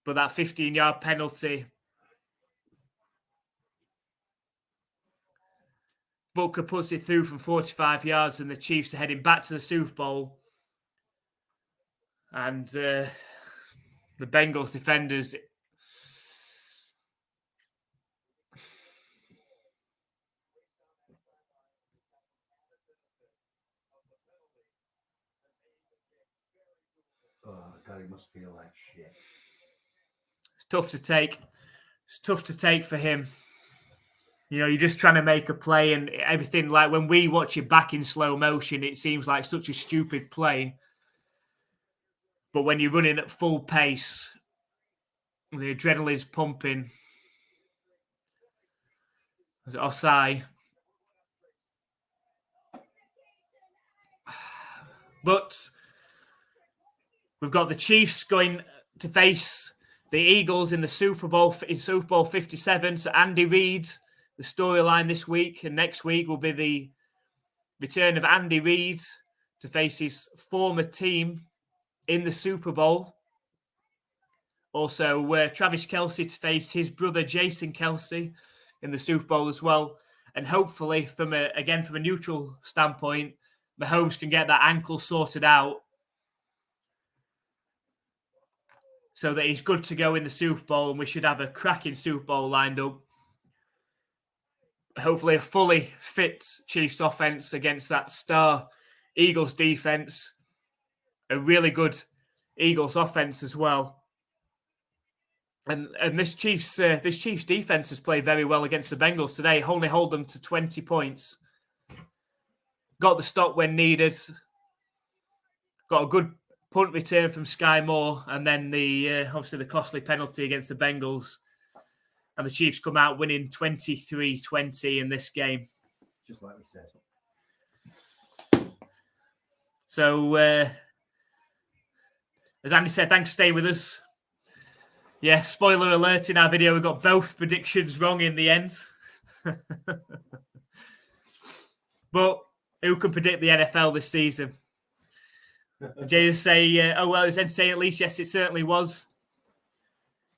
But that 15-yard penalty, Butker puts it through from 45 yards and the Chiefs are heading back to the Super Bowl. And the Bengals defenders... Oh, must feel like shit. It's tough to take. It's tough to take for him. You know, you're just trying to make a play and everything. Like when we watch it back in slow motion, it seems like such a stupid play. But when you're running at full pace, the adrenaline's pumping. Was it Osai? But we've got the Chiefs going to face the Eagles in the Super Bowl, in Super Bowl 57. So Andy Reid, the storyline this week and next week will be the return of Andy Reid to face his former team in the Super Bowl. Also, Travis Kelce to face his brother Jason Kelce in the Super Bowl as well. And hopefully, from a neutral standpoint, Mahomes can get that ankle sorted out so that he's good to go in the Super Bowl, and we should have a cracking Super Bowl lined up. Hopefully a fully fit Chiefs offense against that star Eagles defense. A really good Eagles offense as well. And this Chiefs defense has played very well against the Bengals today. Only hold them to 20 points. Got the stop when needed. Got a good punt return from Sky Moore, and then obviously the costly penalty against the Bengals. And the Chiefs come out winning 23-20 in this game. Just like we said. So, as Andy said, thanks for staying with us. Yeah, spoiler alert in our video, we got both predictions wrong in the end. But who can predict the NFL this season? Jay say, oh, well, it was entertaining at least. Yes, it certainly was.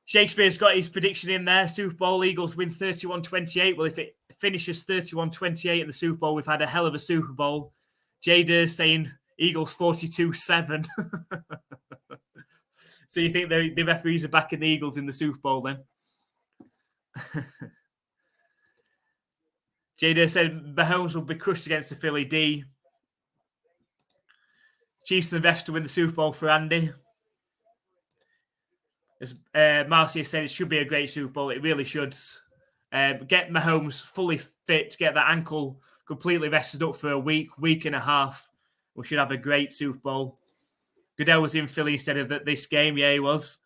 Shakespeare's got his prediction in there. Super Bowl Eagles win 31-28. Well, if it finishes 31-28 in the Super Bowl, we've had a hell of a Super Bowl. Jader's saying Eagles 42-7. So you think the referees are backing the Eagles in the Super Bowl then? Jader said Mahomes will be crushed against the Philly D. Chiefs and the refs to win the Super Bowl for Andy. As Marcia said, it should be a great Super Bowl. It really should. Get Mahomes fully fit, get that ankle completely rested up for a week and a half. We should have a great Super Bowl. Goodell was in Philly instead of this game. Yeah, he was.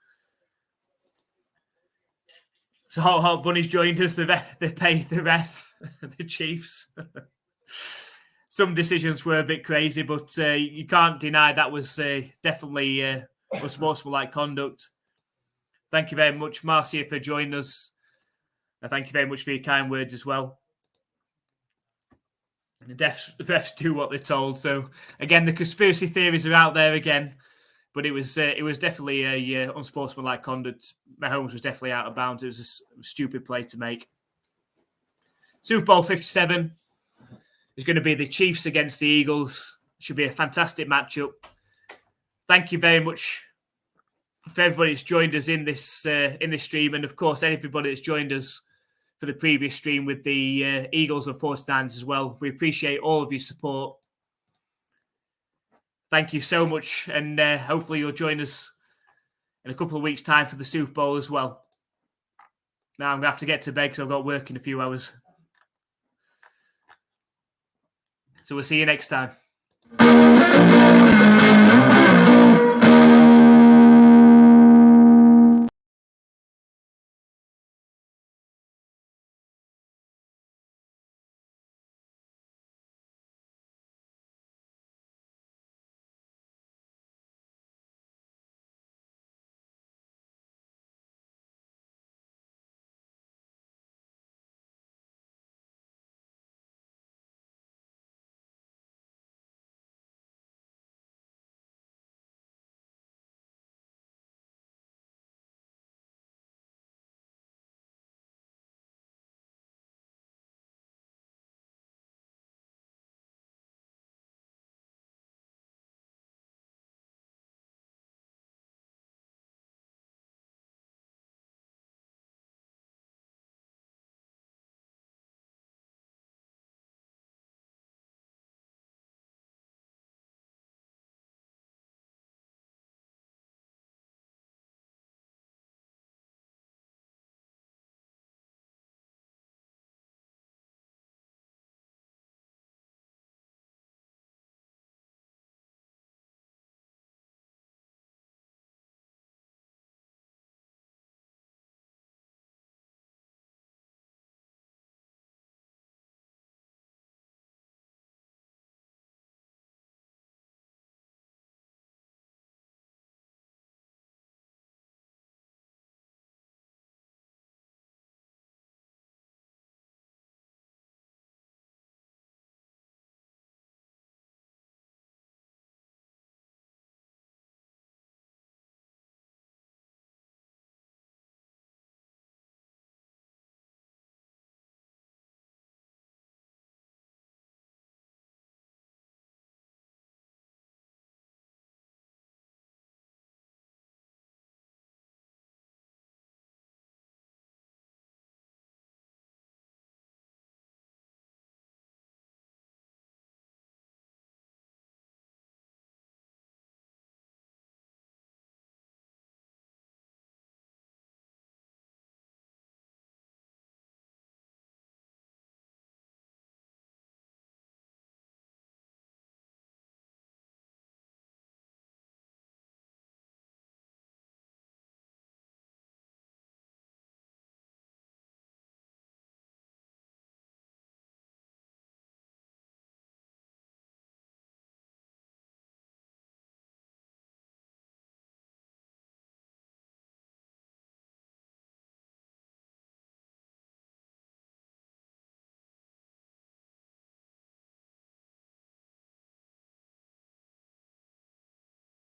So Hot Bunny's joined us. They paid the ref, the Chiefs. Some decisions were a bit crazy, but you can't deny that was definitely unsportsmanlike conduct. Thank you very much, Marcia, for joining us. And thank you very much for your kind words as well. And the refs do what they're told. So, again, the conspiracy theories are out there again. But it was definitely a unsportsmanlike conduct. Mahomes was definitely out of bounds. It was a stupid play to make. Super Bowl 57 is going to be the Chiefs against the Eagles. It should be a fantastic matchup. Thank you very much for everybody that's joined us in this stream, and of course everybody that's joined us for the previous stream with the Eagles and 49ers as well. We appreciate all of your support. Thank you so much, and hopefully you'll join us in a couple of weeks' time for the Super Bowl as well. Now I'm going to have to get to bed because I've got work in a few hours. So we'll see you next time.